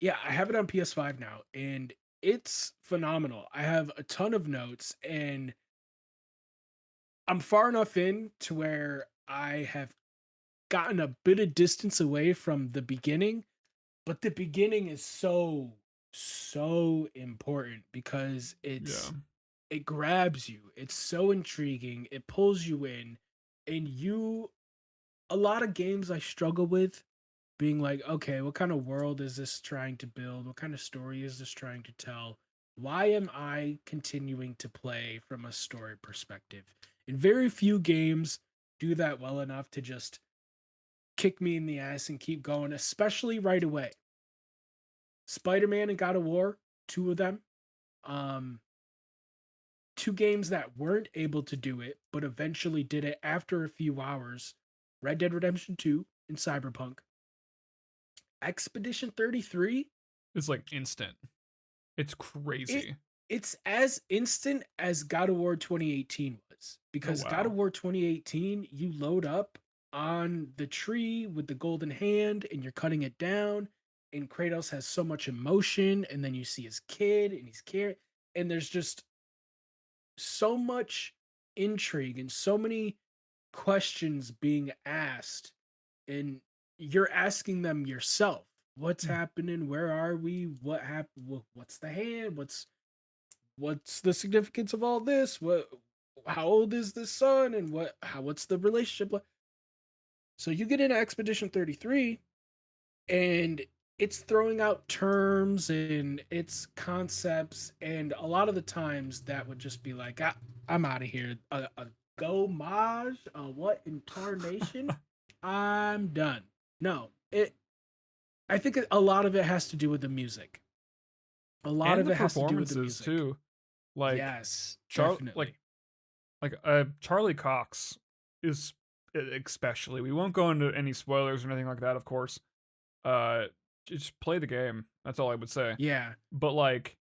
yeah, I have it on PS5 now, and it's phenomenal. I have a ton of notes, and I'm far enough in to where I have gotten a bit of distance away from the beginning. But the beginning is so important because
Yeah.
it grabs you. It's so intriguing. It pulls you in, and a lot of games I struggle with being like, okay, what kind of world is this trying to build? What kind of story is this trying to tell? Why am I continuing to play from a story perspective? And very few games do that well enough to just kick me in the ass and keep going, especially right away. Spider-Man and God of War, two of them. Um, Two games that weren't able to do it, but eventually did it after a few hours. Red Dead Redemption 2 and Cyberpunk. Expedition 33,
It's like instant. It's
it
crazy.
it's as instant as God of War 2018 was.
Oh
Because God
wow.
of War 2018, you load up on the tree with the golden hand and you're cutting it down, and Kratos has so much emotion, and then you see his kid and he's caring, and there's just so much intrigue and so many questions being asked, and you're asking them yourself. What's happening? Where are we? What happened? What's the hand? What's the significance of all this? What How old is this son? And what's the relationship like? So you get into Expedition 33, and it's throwing out terms and its concepts, and a lot of the times that would just be like, I'm out of here. A go maj, what incarnation? I'm done. No, it. I think a lot of it has to do with the music. A lot
And
of
the
it has to do with the
performances
music.
too. Like
Yes,
Char
definitely.
Charlie Cox is especially. We won't go into any spoilers or anything like that, of course. Uh just play the game. That's all I would say.
Yeah,
But like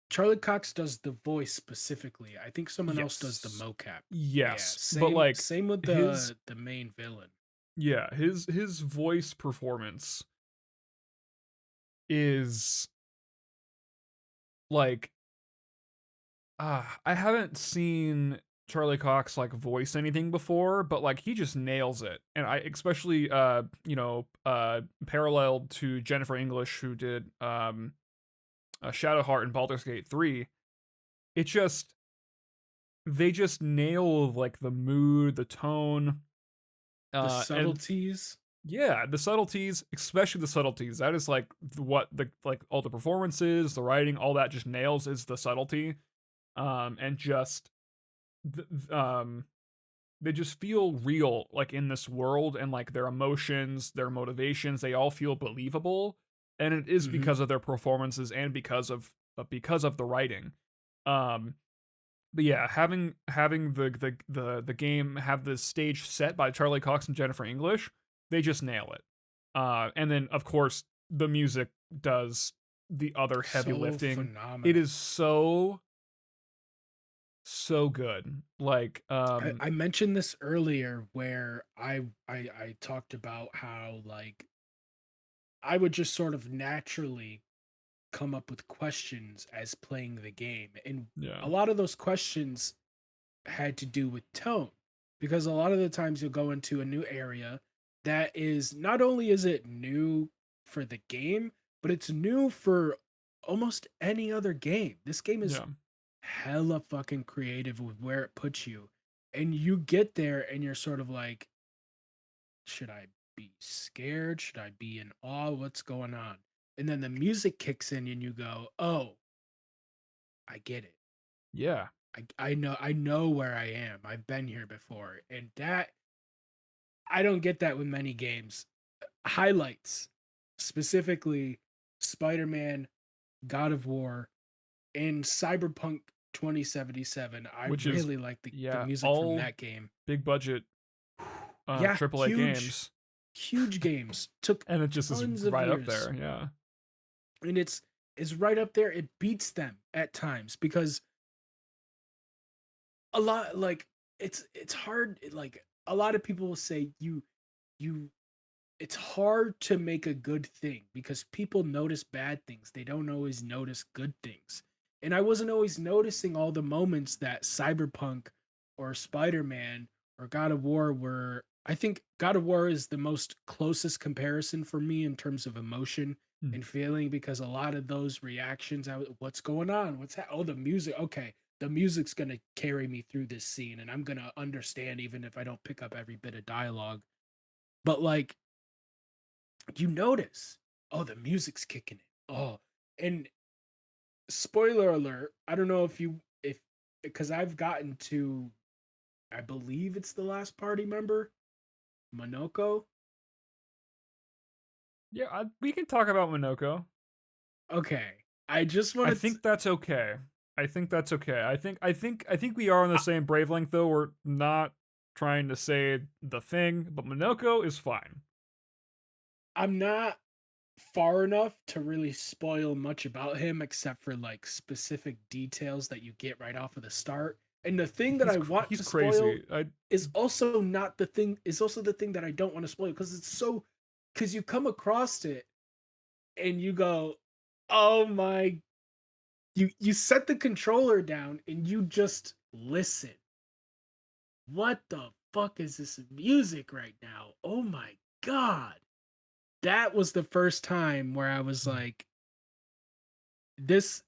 Charlie Cox does the voice specifically. I think someone else does the
yes.
mocap. Yeah,
Yes, but
same
like
same with
his
the main villain.
his voice performance is like I haven't seen Charlie Cox like voice anything before, but like he just nails it. And I especially paralleled to Jennifer English who did Shadowheart and Baldur's Gate 3. It just they just nail like the mood, the tone,
The
and
subtleties.
yeah, the subtleties, especially the subtleties. That is like what the like all the performances, the writing, all that just nails is the subtlety. And just um they just feel real like in this world, and like their emotions, their motivations, they all feel believable, and it is
Hmm.
because of their performances and because of the writing. um but yeah, having the game have the stage set by Charlie Cox and Jennifer English, they just nail it. And then of course the music does the other heavy
So
lifting. It
phenomenal.
is so good. Like
I mentioned this earlier where I talked about how like I would just sort of naturally come up with questions as playing the game. And
yeah,
a lot of those questions had to do with tone, because a lot of the times you'll go into a new area that is, not only is it new for the game, but it's new for almost any other game. This game is
yeah,
hella fucking creative with where it puts you. And you get there and you're sort of like, should I be scared? Should I be in awe? What's going on? And then the music kicks in and you go, oh, I get it.
yeah,
I know where I am. I've been here before. And that, I don't get that with many games. Highlights, specifically Spider-Man, God of War, and Cyberpunk 2077. I
which is
really like the
yeah,
music from
all
that game.
big budget
Yeah,
AAA
huge,
games,
huge games. Took
and it just is
tons of
right up
years.
there. Yeah,
And it's right up there. It beats them at times because a lot, like, it's hard. Like, a lot of people will say you it's hard to make a good thing because people notice bad things. They don't always notice good things. And I wasn't always noticing all the moments that Cyberpunk or Spider-Man or God of War were. I think God of War is the most closest comparison for me in terms of emotion
mm,
and feeling, because a lot of those reactions, what's going on? Oh, the music. Okay, the music's going to carry me through this scene and I'm going to understand even if I don't pick up every bit of dialogue. But like, you notice, oh, the music's kicking in. Oh, and spoiler alert, I don't know if because I've gotten to, I believe it's the last party member, Monoko.
yeah. We can talk about Minoko.
Okay. I just
I
wanted to,
think that's okay. I think that's okay. I think we are on the
I,
same wavelength though. We're not trying to say the thing, but Minoko is fine.
I'm not far enough to really spoil much about him except for like specific details that you get right off of the start. And the thing that I want
He's
to spoil
crazy. I
is also not the thing is also the thing that I don't want to spoil because it's so because you come across it and you go, "Oh my." You set the controller down and you just listen. What the fuck is this music right now? Oh my god. That was the first time where I was like, this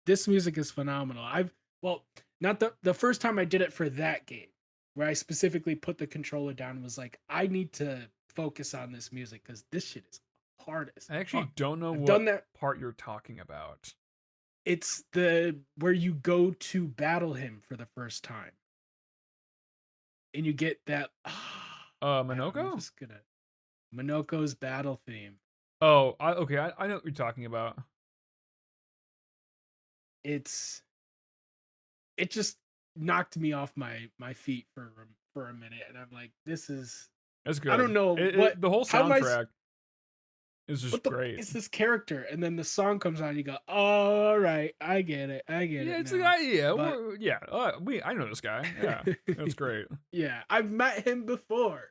this music is phenomenal. I've well, not the first time I did it for that game, where I specifically put the controller down and was like, I need to focus on this music because this shit is hard as
I actually
fuck.
don't know
I've
what
done that.
part you're talking about.
It's the where you go to battle him for the first time, and you get that. I'm
Minoko?
just gonna Minoko's battle theme.
Oh, okay. I know what you're talking about.
It's it just knocked me off my feet for a minute, and I'm like, this is
It's
I don't
good.
know what
The whole
how am I
soundtrack is just
what the
great.
is this character? And then the song comes on, you go, all right, I get
Yeah,
it
it's a
now.
guy. Yeah,
But
yeah. I know this guy. Yeah, that's great.
yeah, I've met him before.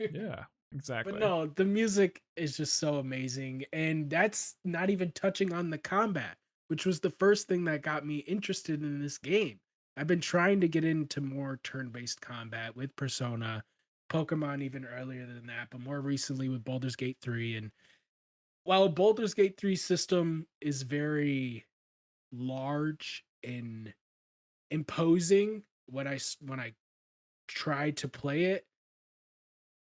Yeah,
But
exactly.
no, the music is just so amazing. And that's not even touching on the combat, which was the first thing that got me interested in this game. I've been trying to get into more turn based combat with Persona, Pokemon even earlier than that, but more recently with Baldur's Gate 3. And while Baldur's Gate 3 system is very large and imposing when I try to play it,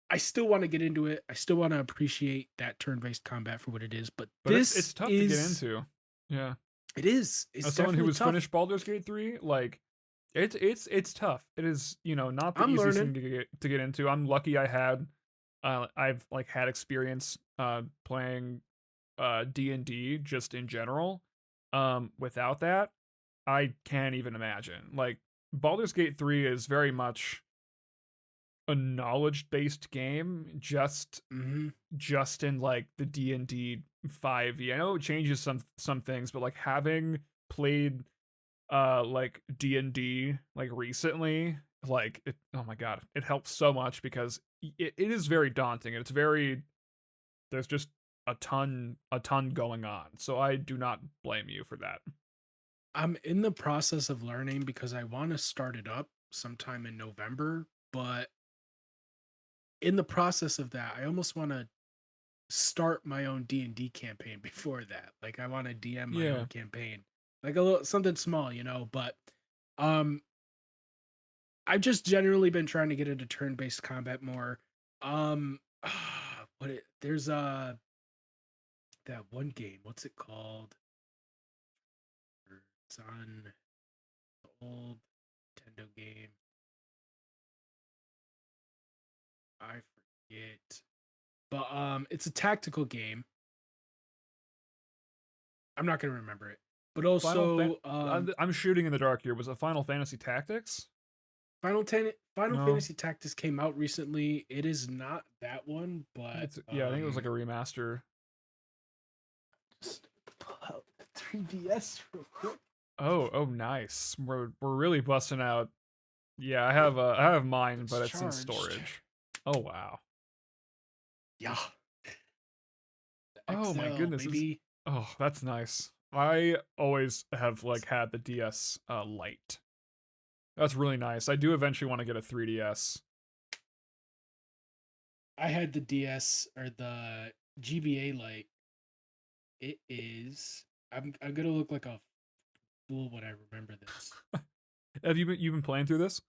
I still want to get into it. I still want to appreciate that turn-based combat for what it is, but
But it's tough to get into. Yeah.
it is.
As
It's
someone who
definitely
has
tough.
finished Baldur's Gate 3, like it's tough. It is, not the
I'm
easiest
learning.
thing to get into. I'm lucky I've like had experience playing D&D just in general. Without that, I can't even imagine. Like Baldur's Gate 3 is very much a knowledge-based game
Mhm.
just in like the D&D 5e. I know it changes some things, but like having played like D&D like recently, like oh my god, it helps so much because it is very daunting and it's very there's just a ton going on. So I do not blame you for that.
I'm in the process of learning because I want to start it up sometime in November, but in the process of that, I almost want to start my own D&D campaign before that. Like I want to DM my
Yeah.
own campaign. Like a little something small, but um I've just generally been trying to get into turn-based combat more. Um, there's that one game. What's it called? It's on the old Nintendo game. I forget, but it's a tactical game. I'm not gonna remember it, but
Final Fan
also
I'm shooting in the dark here. Was it Final Fantasy Tactics?
Final
No.
Fantasy Tactics came out recently. It is not that one,
I think
but
it's yeah, I think it was like a remaster.
just pull out the 3DS real quick.
Oh, nice. We're really busting out. Yeah, I have mine,
It's
but it's in
charged.
storage. Oh wow.
Yeah.
Oh my
XL,
goodness.
baby.
Oh, that's nice. I always have like had the DS Lite. That's really nice. I do eventually want to get a 3DS.
I had the DS or the GBA Lite. It is. I'm gonna look like a fool when I remember this.
Have you been playing through this?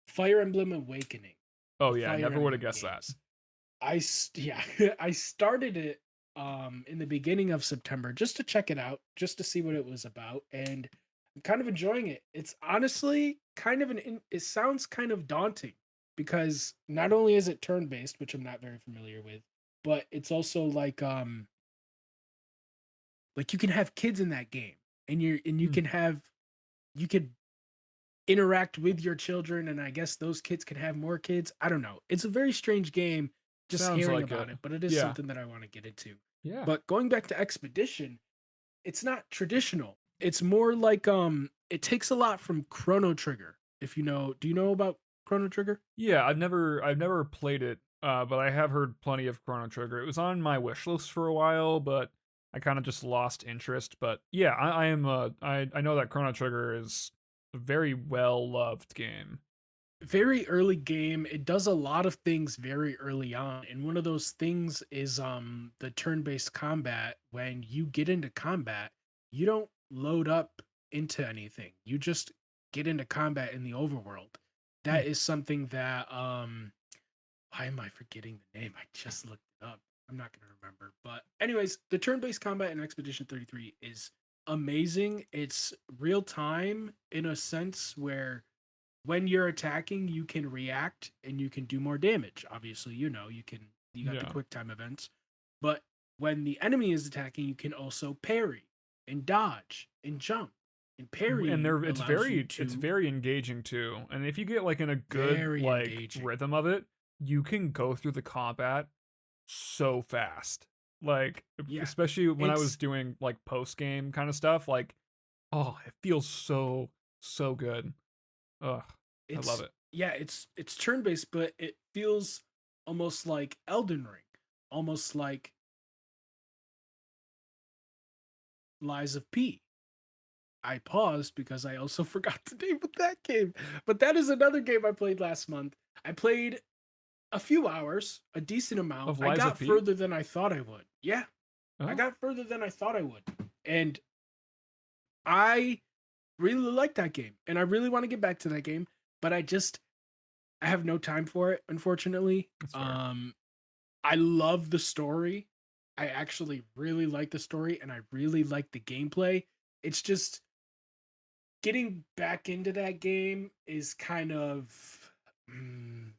Fire Emblem Awakening,
Oh
the
yeah,
Fire
never would have
Emblem
guessed that.
games. Yeah, I started it in the beginning of September just to check it out, just to see what it was about, and I'm kind of enjoying it. It's honestly kind of it sounds kind of daunting because not only is it turn based, which I'm not very familiar with, but it's also like Like you can have kids in that game, and you
Hmm.
can have you could interact with your children, and I guess those kids can have more kids. I don't know. It's a very strange game just
Sounds
hearing
like it.
about it, but it is
Yeah.
something that I want to get into.
Yeah.
But going back to Expedition, it's not traditional. It's more like it takes a lot from Chrono Trigger. If you know, do you know about Chrono Trigger?
Yeah, I've never played it, but I have heard plenty of Chrono Trigger. It was on my wish list for a while, but I kind of just lost interest. But yeah, I am I know that Chrono Trigger is a very well loved game.
Very early game. It does a lot of things very early on. And one of those things is the turn-based combat. When you get into combat, you don't load up into anything. You just get into combat in the overworld.
Hmm.
That is something that why am I forgetting the name? I just looked it up. I'm not going to remember. But anyways, the turn-based combat in Expedition 33 is amazing. It's real time in a sense where when you're attacking, you can react and you can do more damage. Obviously, you got the
Yeah.
quick time events. But when the enemy is attacking, you can also parry and dodge and jump. And
And
parrying
they're
allows you
it's
to
very engaging too. And if you get like in a good
very
like
engaging.
rhythm of it, you can go through the combat so fast. Like
Yeah.
especially when I was
It's
doing like post game kind of stuff, like oh, it feels so good. Ugh, I love
it's
it.
yeah, it's turn-based, but it feels almost like Elden Ring, almost like Lies of P. I paused because I also forgot the name of that game. But that is another game I played last month. I played a few hours, a decent amount.
Of
I
Lies of
got
P?
further than I thought I would. Yeah, I
Oh,
got further than I thought I would. And I really like that game. And I really want to get back to that game, but I have no time for it, unfortunately.
that's fair.
I love the story. I actually really like the story and I really like the gameplay. It's just getting back into that game is kind of mm,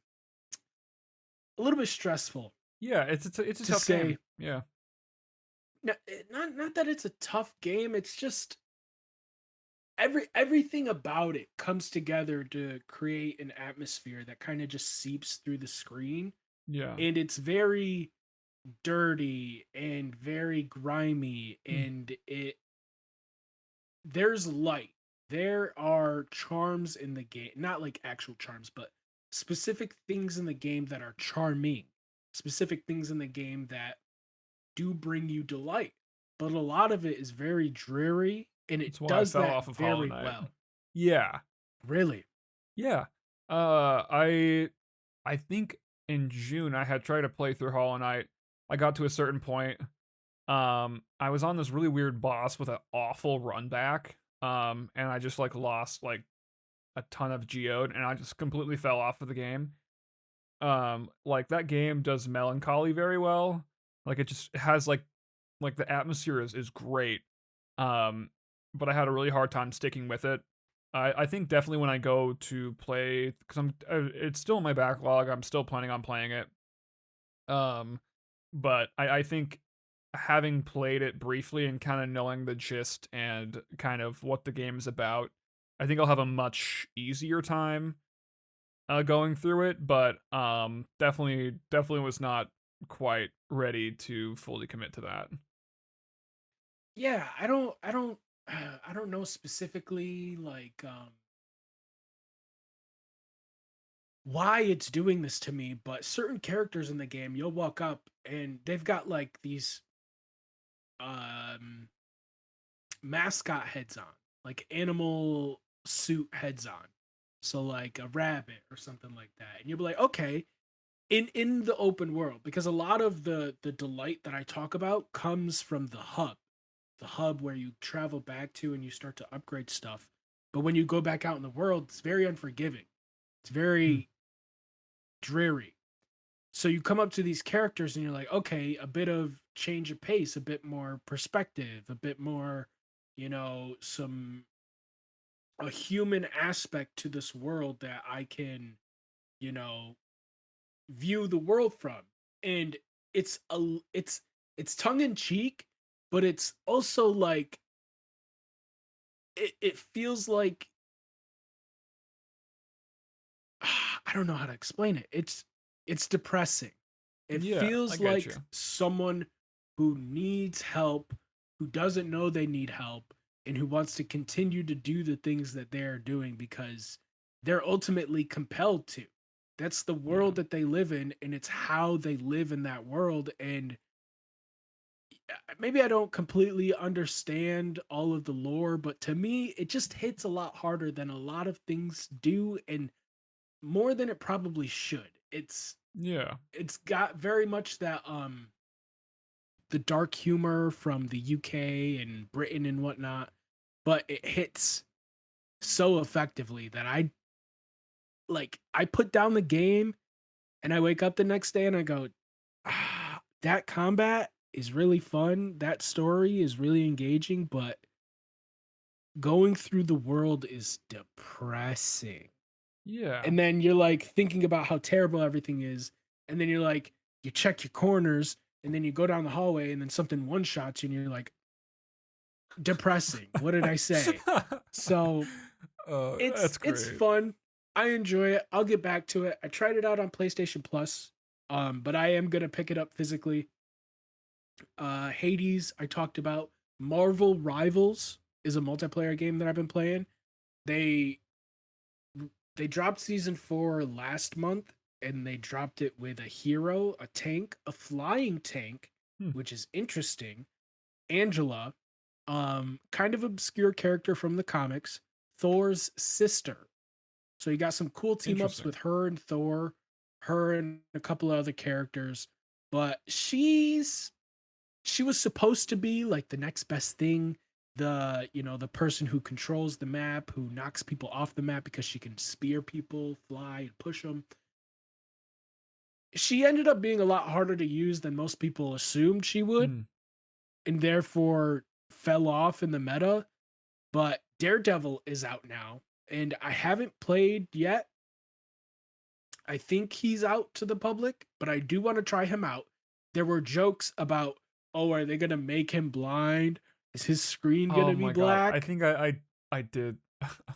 a little bit stressful
Yeah, it's a
to
tough game.
say.
Yeah.
Not that it's a tough game. It's just everything about it comes together to create an atmosphere that kind of just seeps through the screen,
Yeah.
and it's very dirty and very grimy,
Hmm.
and it there's light. There are charms in the game, not like actual charms, but specific things in the game that are charming, specific things in the game that do bring you delight. But a lot of it is very dreary, and it
That's why I
does
fell
that
off of Hollow
very
Knight.
well.
Yeah.
Really.
Yeah. I think in June I had tried to play through Hollow Knight. I got to a certain point. I was on this really weird boss with an awful run back. And I just like lost like a ton of geode and I just completely fell off of the game. Like that game does melancholy very well. Like it just has like the atmosphere is great. Um, but I had a really hard time sticking with it. I think definitely when I go to play because it's still in my backlog. I'm still planning on playing it. Um, but I think having played it briefly and kind of knowing the gist and kind of what the game is about, I think I'll have a much easier time going through it. But definitely was not quite ready to fully commit to that.
Yeah, I don't know specifically like why it's doing this to me, but certain characters in the game, you'll walk up and they've got like these um mascot heads on, like animal suit heads on. So like a rabbit or something like that. And you'll be like, okay, in the open world, because a lot of the delight that I talk about comes from the hub where you travel back to and you start to upgrade stuff. But when you go back out in the world, it's very unforgiving. It's
Hmm.
very dreary. So you come up to these characters and you're like, okay, a bit of change of pace, a bit more perspective, a bit more, some a human aspect to this world that I can, you know, view the world from. And it's a it's tongue in cheek, but it's also like it feels like I don't know how to explain it. It's depressing. It
Yeah, I
feels
get
like
you.
someone who needs help, who doesn't know they need help, and who wants to continue to do the things that they're doing because they're ultimately compelled to. That's the
Yeah.
world that they live in, and it's how they live in that world. And maybe I don't completely understand all of the lore, but to me, it just hits a lot harder than a lot of things do. And more than it probably should.
Yeah.
It's got very much that the dark humor from the UK and Britain and whatnot, but it hits so effectively that I put down the game and I wake up the next day and I go, that combat is really fun. That story is really engaging, but going through the world is depressing.
Yeah.
And then you're like thinking about how terrible everything is, and then you're like, you check your corners, and then you go down the hallway, and then something one shots you, and you're like, depressing. What did I say? So
That's
it's
great.
fun. I enjoy it. I'll get back to it. I tried it out on PlayStation Plus, but I am gonna pick it up physically. Hades, I talked about. Marvel Rivals is a multiplayer game that I've been playing. They they dropped season 4 last month, and they dropped it with a hero, a tank, a flying tank,
Hmm.
which is interesting. Angela, kind of obscure character from the comics, Thor's sister. So you got some cool team ups
Interesting.
with her and Thor, her and a couple of other characters, but she was supposed to be like the next best thing, the person who controls the map, who knocks people off the map because she can spear people, fly and push them. She ended up being a lot harder to use than most people assumed she would,
Hmm.
and therefore fell off in the meta. But Daredevil is out now, and I haven't played yet. I think he's out to the public, but I do want to try him out. There were jokes about, oh, are they going to make him blind? Is his screen going
Oh
to be
my god. I
black?
think I did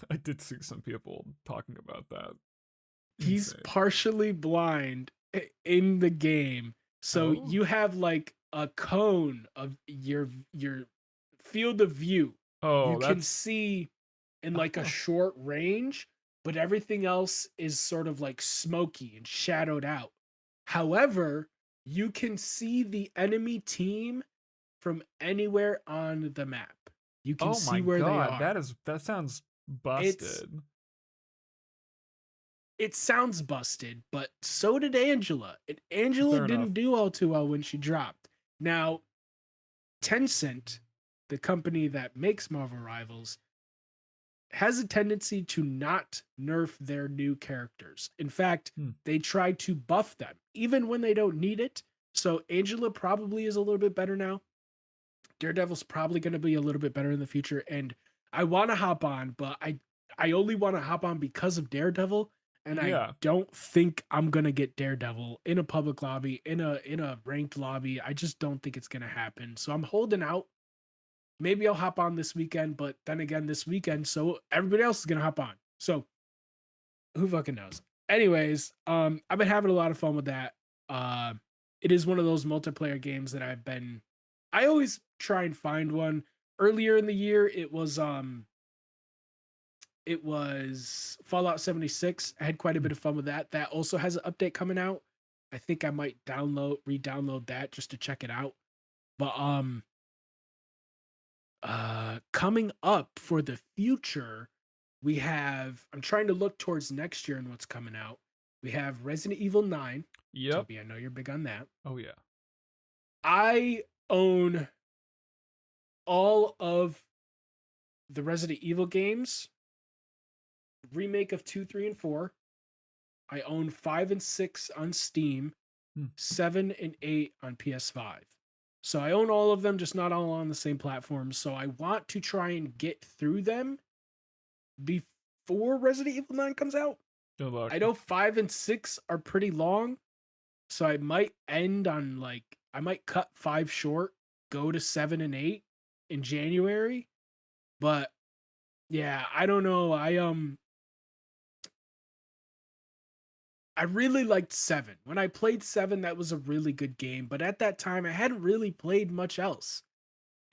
I did see some people talking about that.
He's
Insane.
partially blind in the game. So
Oh.
you have like a cone of your field of view. You
Oh,
can
that's
see in like a
huh.
short range, but everything else is sort of like smoky and shadowed out. However, you can see the enemy team from anywhere on the map. You can
Oh my
see where they
god.
are.
That sounds
It's
busted.
it sounds busted, but so did Angela. And Angela
Fair enough.
didn't do all too well when she dropped. Now, Tencent, the company that makes Marvel Rivals, has a tendency to not nerf their new characters. In fact,
Hmm.
they try to buff them even when they don't need it. So Angela probably is a little bit better now. Daredevil's probably going to be a little bit better in the future, and I want to hop on, but I only want to hop on because of Daredevil, and I
Yeah.
don't think I'm going to get Daredevil in a public lobby, in a ranked lobby. I just don't think it's going to happen. So I'm holding out. Maybe I'll hop on this weekend, but then again this weekend, so everybody else is going to hop on. So who fucking knows? Anyways, I've been having a lot of fun with that. Uh it is one of those multiplayer games that I always try and find one. Earlier in the year it was Fallout 76. I had quite a
Hmm.
bit of fun with that. That also has an update coming out. I think I might re-download that just to check it out. But coming up for the future, we have I'm trying to look towards next year and what's coming out. We have Resident Evil 9.
Yep.
Toby, I know you're big on that.
Oh yeah.
I own all of the Resident Evil games, remake of 2, 3, and 4. I own 5 and 6 on Steam,
Hmm.
7 and 8 on PS5. So I own all of them, just not all on the same platform. So I want to try and get through them before Resident Evil 9 comes out.
Good luck.
I know 5 and 6 are pretty long, so I might cut 5 short go to 7 and 8 in January, but yeah, I don't know. I really liked 7. When I played 7, that was a really good game, but at that time I hadn't really played much else.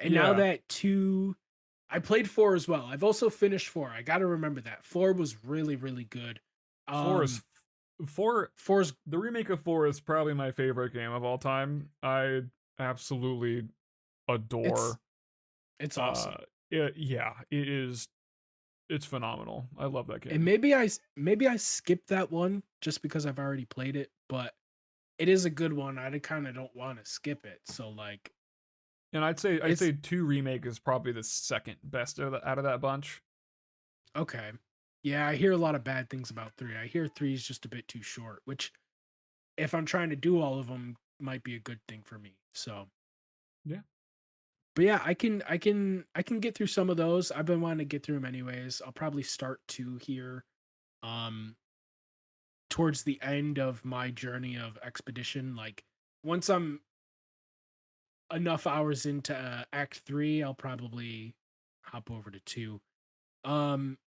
And now
Yeah,
that 2, I played 4 as well. I've also finished 4. I got to remember that. 4 was really really good.
4 is
Um
4.
4's
The remake of 4 is probably my favorite game of all time. I absolutely
it's
adore.
it's
Uh,
awesome.
yeah, it is. It's phenomenal. I love that
And
game.
maybe I skipped that one just because I've already played it, but it is a good one. I kind of don't want to skip it. So like
And I'd
it's
say 2 remake is probably the second best out of that bunch.
okay. Yeah, I hear a lot of bad things about 3. I hear 3 is just a bit too short, which if I'm trying to do all of them might be a good thing for me. So,
Yeah.
but yeah, I can get through some of those. I've been wanting to get through them anyways. I'll probably start 2 here um towards the end of my journey of expedition. Like once I'm enough hours into act 3, I'll probably hop over to 2. Um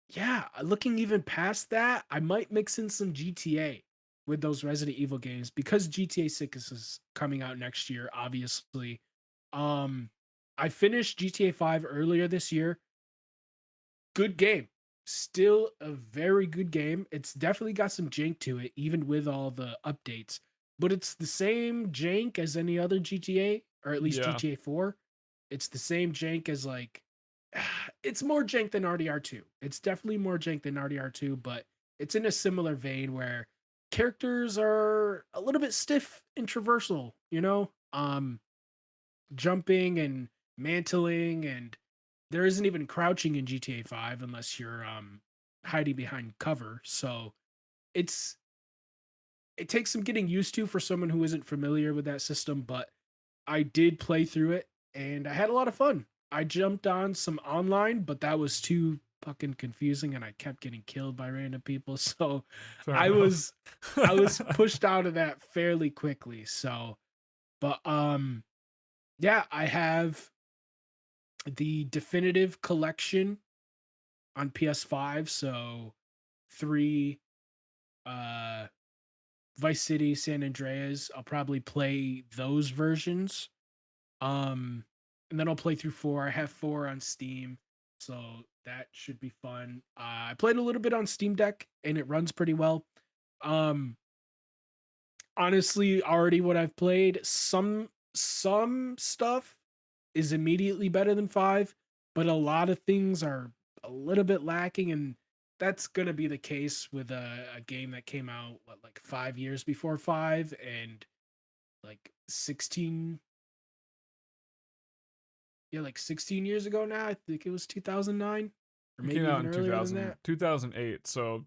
Yeah, looking even past that, I might mix in some GTA with those Resident Evil games because GTA 6 is coming out next year, obviously. Um, I finished GTA 5 earlier this year. Good game. Still a very good game. It's definitely got some jank to it, even with all the updates. But it's the same jank as any other GTA, or at least
Yeah.
GTA 4. It's the same jank as like it's more jank than RDR2. It's definitely more jank than RDR2, but it's in a similar vein where characters are a little bit stiff and traversal, you know? Jumping and mantling, and there isn't even crouching in GTA 5 unless you're hiding behind cover. So it's it takes some getting used to for someone who isn't familiar with that system, but I did play through it and I had a lot of fun. I jumped on some online, but that was too fucking confusing and I kept getting killed by random people. So
Fair
I
enough.
was I was pushed out of that fairly quickly. So but yeah, I have the definitive collection on PS5, so 3 uh Vice City, San Andreas. I'll probably play those versions. Um and then I'll play through 4. I have 4 on Steam, so that should be fun. I played a little bit on Steam Deck and it runs pretty well. Um Honestly, already what I've played, some stuff is immediately better than 5, but a lot of things are a little bit lacking, and that's gonna be the case with a game that came out what, like 5 years before 5, and like 16, yeah, like 16 years ago now. I think it was 2009, or
It came
maybe
out
even
in
earlier than that.
2008, so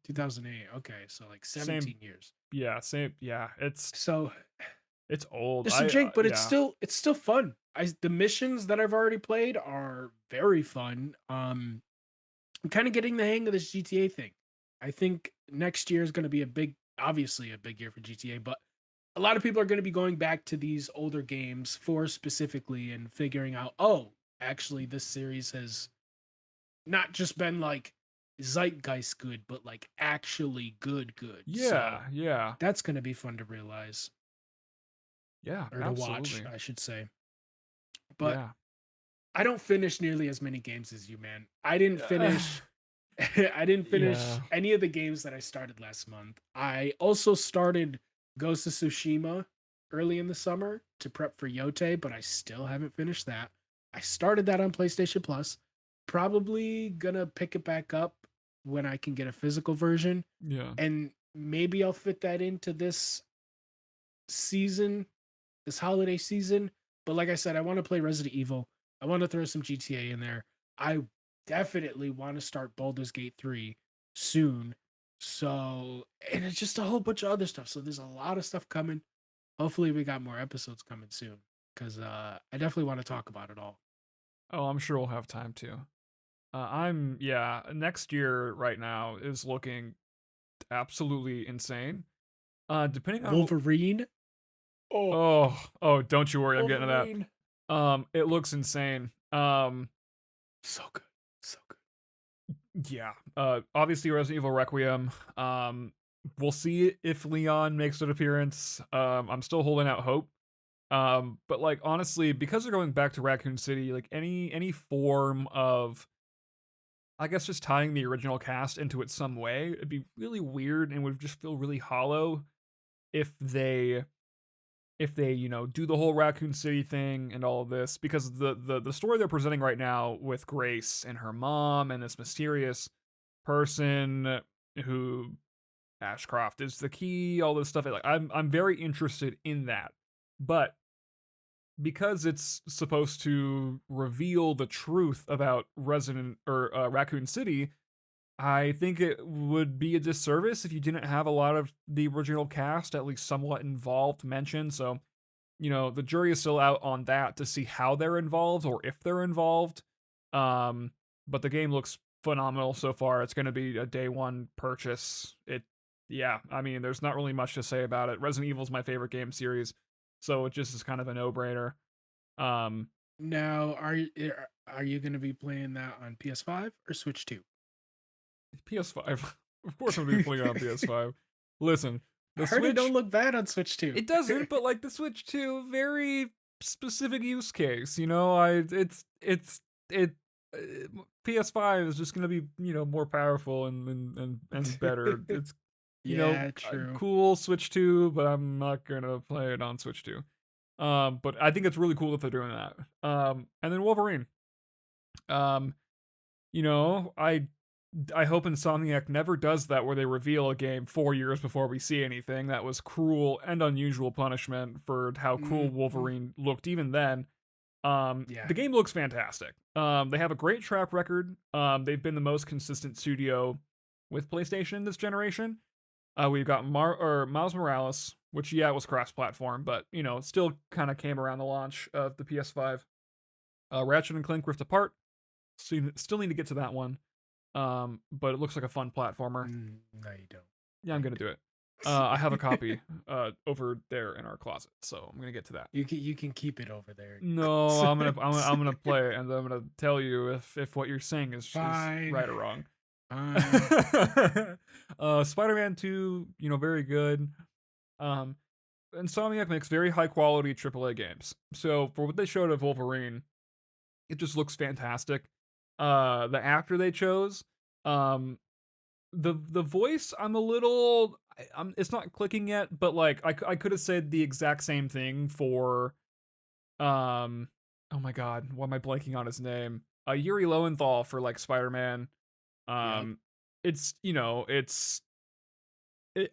2008. Okay, so like
same
17 years.
same
So
it's old.
there's some jank, but
Yeah.
it's still fun. I The missions that I've already played are very fun. I'm kind of getting the hang of this GTA thing. I think next year is going to be obviously a big year for GTA, but a lot of people are going to be going back to these older games, 4 specifically, and figuring out, oh, actually, this series has not just been like zeitgeist good, but like actually good. So
Yeah, yeah.
that's going to be fun to realize
Yeah,
or to watch,
absolutely.
I should say. But
Yeah.
I don't finish nearly as many games as you, man. I didn't
Yeah.
finish I didn't finish
Yeah.
any of the games that I started last month. I also started Ghost of Tsushima early in the summer to prep for Yote, but I still haven't finished that. I started that on PlayStation Plus. Probably gonna pick it back up when I can get a physical version.
Yeah.
And maybe I'll fit that into this season, this holiday season. But like I said, I want to play Resident Evil. I want to throw some GTA in there. I definitely want to start Baldur's Gate 3 soon. So, and it's just a whole bunch of other stuff. So there's a lot of stuff coming. Hopefully we got more episodes coming soon cuz I definitely want to talk about it all.
Oh, I'm sure we'll have time to. Next year right now is looking absolutely insane. Depending on
Wolverine? Oh,
Oh, don't you worry, I'm getting to
Wolverine.
that. It looks insane.
So good. So good.
Yeah. Obviously Resident Evil Requiem. We'll see if Leon makes an appearance. I'm still holding out hope. But like honestly, because they're going back to Raccoon City, like any form of, I guess, just tying the original cast into it some way, it'd be really weird and would just feel really hollow if they do the whole Raccoon City thing and all of this, because the story they're presenting right now with Grace and her mom and this mysterious person who Ashcroft is the key, all this stuff. Like I'm very interested in that, but because it's supposed to reveal the truth about Resident or Raccoon City, I think it would be a disservice if you didn't have a lot of the original cast at least somewhat involved mentioned. So the jury is still out on that to see how they're involved or if they're involved. Um, but the game looks phenomenal so far. It's going to be a day one purchase. Yeah, I mean, there's not really much to say about it. Resident Evil is my favorite game series, so it just is kind of a no brainer. Um,
Now, are you going to be playing that on PS5 or Switch 2?
PS5, of course, I'm gonna be playing it on PS5. Listen,
I
the
heard it don't
Switch,
look bad on Switch 2.
it doesn't, but like the Switch 2, very specific use case. It. PS5 is just gonna be more powerful and better. It's
Yeah, true.
cool Switch 2, but I'm not gonna play it on Switch 2. But I think it's really cool that they're doing that. And then Wolverine. Um, I hope Insomniac never does that where they reveal a game 4 years before we see anything. That was cruel and unusual punishment for how cool
Mhm.
Wolverine looked even then.
Yeah.
The game looks fantastic. They have a great track record. They've been the most consistent studio with PlayStation this generation. We've got Miles Morales, which was cross-platform, but it still kind of came around the launch of the PS5. Ratchet and Clank Rift Apart. Still need to get to that one. But it looks like a fun platformer.
No, you don't.
Yeah,
No,
I'm
you
gonna do it. I have a
don't.
copy over there in our closet, so I'm gonna get to that.
You can keep it over there in
No,
your
I'm gonna play it, and I'm gonna tell you if what you're saying is
Fine.
right or wrong.
Fine.
Spider-Man 2, very good. Um, Insomniac makes very high quality AAA games. So for what they showed of Wolverine, it just looks fantastic. The actor they chose, um, the voice, I'm a little, it's not clicking yet, but like I could have said the exact same thing for um oh my god, why am I blanking on his name? Yuri Lowenthal for like Spider-Man.
Yep.
Um it's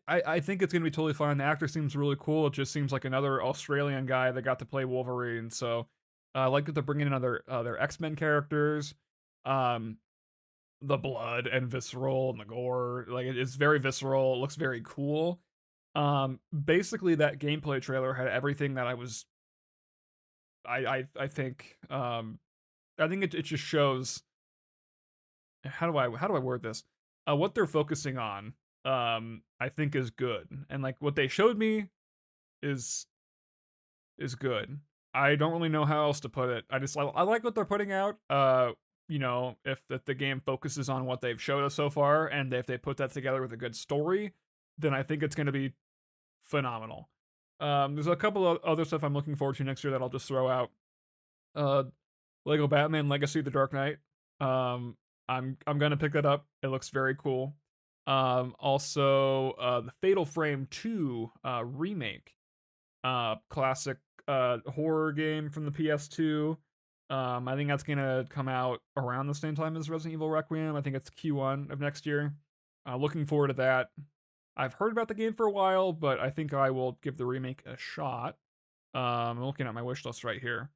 I think it's gonna be totally fine. The actor seems really cool. It just seems like another Australian guy that got to play Wolverine. So I like that they're bringing in other X-Men characters. Um, the blood and visceral and the gore, like it's very visceral. It looks very cool. Basically that gameplay trailer had everything that I think. I think it just shows, how do I word this? What they're focusing on, I think is good, and like what they showed me is good. I don't really know how else to put it. I like what they're putting out. If the game focuses on what they've showed us so far, and if they put that together with a good story, then I think it's going to be phenomenal. There's a couple of other stuff I'm looking forward to next year that I'll just throw out. Uh, Lego Batman Legacy: The Dark Knight. I'm gonna pick that up. It looks very cool. Also, the Fatal Frame 2 remake, classic horror game from the PS2. I think that's gonna come out around the same time as Resident Evil Requiem. I think it's Q1 of next year. Looking forward to that. I've heard about the game for a while, but I think I will give the remake a shot. I'm looking at my wish list right here.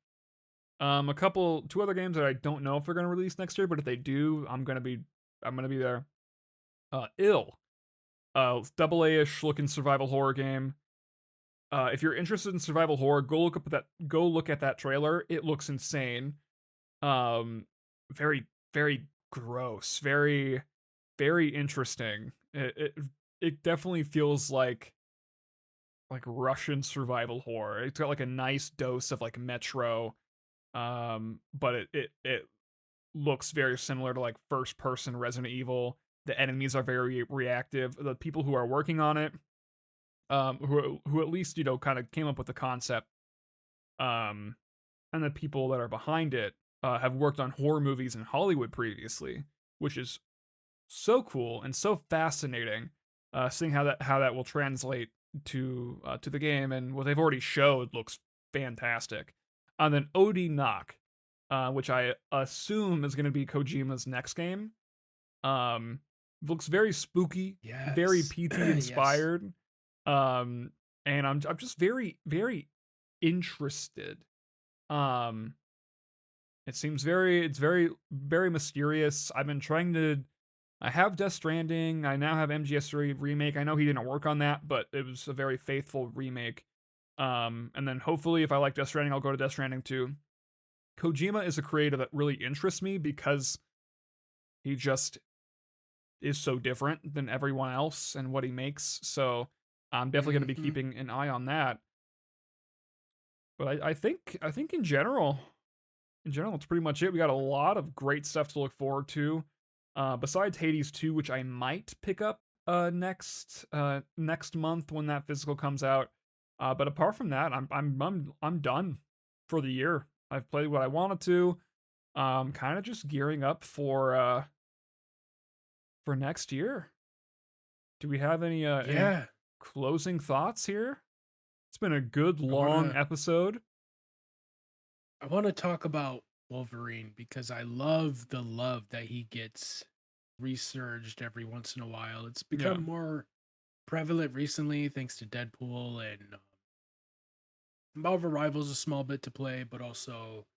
Two other games that I don't know if they're gonna release next year, but if they do, I'm gonna be there. Ill, double A-ish looking survival horror game. If you're interested in survival horror, go look at that trailer. It looks insane. Very, very gross. Very, very interesting. It definitely feels like like Russian survival horror. It's got like a nice dose of like Metro, but it looks very similar to like first person Resident Evil. The enemies are very reactive. The people who are working on it, who at least kind of came up with the concept, um, and the people that are behind it have worked on horror movies in Hollywood previously, which is so cool and so fascinating. Seeing how that will translate to the game, and what they've already showed looks fantastic. And then OD Knock, which I assume is going to be Kojima's next game. Um, Looks very spooky, very
Yes.
PT
Yes.
inspired. Um, and I'm just very interested. Um, it's very mysterious. I have Death Stranding. I now have MGS3 remake. I know he didn't work on that, but it was a very faithful remake. And then hopefully, if I like Death Stranding, I'll go to Death Stranding too. Kojima is a creator that really interests me because he just is so different than everyone else and what he makes. So I'm definitely going to be
Hmm.
keeping an eye on that. But I think in general, it's pretty much it. We got a lot of great stuff to look forward to. Besides Hades 2, which I might pick up next month when that physical comes out. But apart from that, I'm done for the year. I've played what I wanted to. Kind of just gearing up for next year. Do we have any
Yeah.
closing thoughts here? It's been a good
I
long
wanna
episode.
I wanna talk about Wolverine because I love the love that he gets resurged every once in a while. It's
Yeah.
become more prevalent recently thanks to Deadpool and Marvel Rivals a small bit to play, but also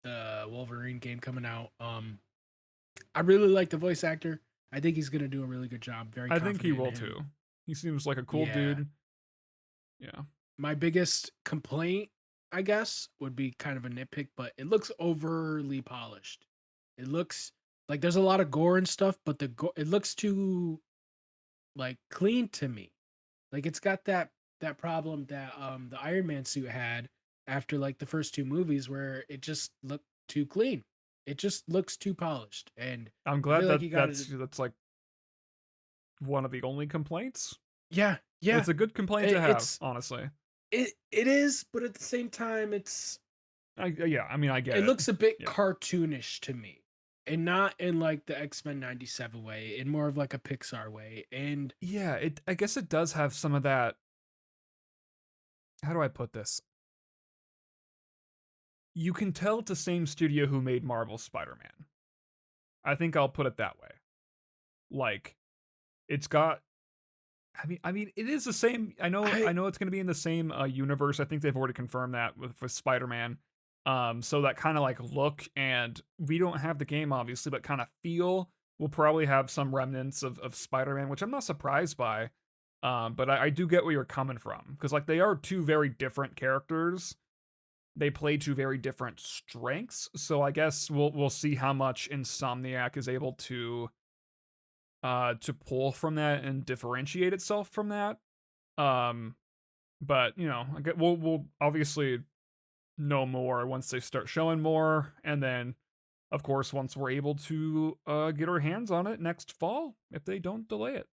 the Wolverine game coming out. I really like the voice actor. I think he's gonna do a really good job. Very
I think he
confident in
will
him.
too. He seems like a cool
Yeah.
dude. Yeah.
My biggest complaint, I guess, would be kind of a nitpick, but it looks overly polished. It looks like there's a lot of gore and stuff, but it looks too like clean to me. Like it's got that problem that the Iron Man suit had after like the first two movies where it just looked too clean. It just looks too polished, and
I'm
I
glad
feel like
that
you got to.
that's like one of the only complaints.
Yeah, yeah.
It's a good complaint to have,
It's
honestly.
it is, but at the same time,
Yeah, I mean, I get
it
it.
looks a bit
Yeah.
cartoonish to me, and not in like the X-Men 97 way, in more of like a Pixar way. And
Yeah, I guess it does have some of that. How do I put this? You can tell it's the same studio who made Marvel Spider-Man. I think I'll put it that way. Like, it's got I mean, it is the same. I
I
know it's going to be in the same universe. I think they've already confirmed that with Spider-Man. So that kind of like look, and we don't have the game obviously, but kind of feel will probably have some remnants of Spider-Man, which I'm not surprised by. But I do get where you're coming from because like they are two very different characters. They play to very different strengths. So I guess we'll see how much Insomniac is able to pull from that and differentiate itself from that. Um, but we'll obviously know more once they start showing more, and then of course once we're able to get our hands on it next fall if they don't delay it.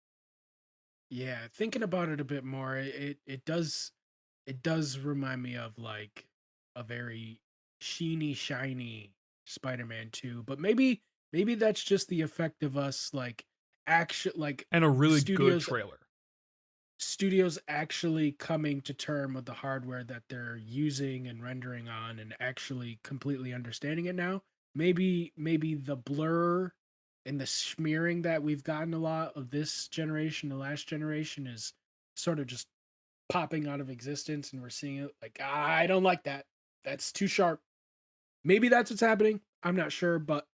Yeah, thinking about it a bit more, it does remind me of like a very sheeny, shiny Spider-Man 2. But maybe that's just the effect of us like action like
And a really good
studios
trailer.
studios actually coming to term with the hardware that they're using and rendering on and actually completely understanding it now. Maybe the blur and the smearing that we've gotten a lot of this generation, the last generation, is sort of just popping out of existence, and we're seeing it like, I don't like that. That's too sharp. Maybe that's what's happening. I'm not sure, but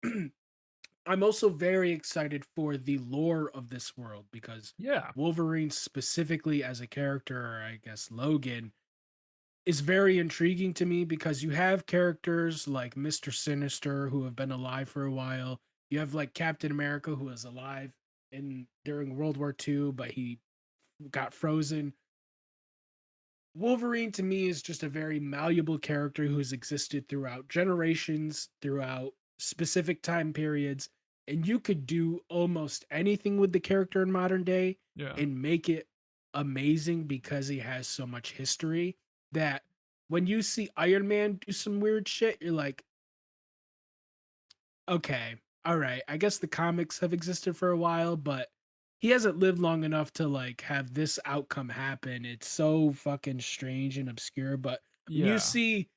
I'm also very excited for the lore of this world because
Yeah.
Wolverine, specifically as a character, or I guess Logan, is very intriguing to me because you have characters like Mr. Sinister who have been alive for a while. You have like Captain America who was alive in during World War II, but he got frozen. Wolverine to me is just a very malleable character who's existed throughout generations, throughout specific time periods, and you could do almost anything with the character in modern day
Yeah.
and make it amazing because he has so much history that when you see Iron Man do some weird shit, you're like, okay, all right. I guess the comics have existed for a while, but he hasn't lived long enough to like have this outcome happen. It's so fucking strange and obscure. But when you
Yeah.
see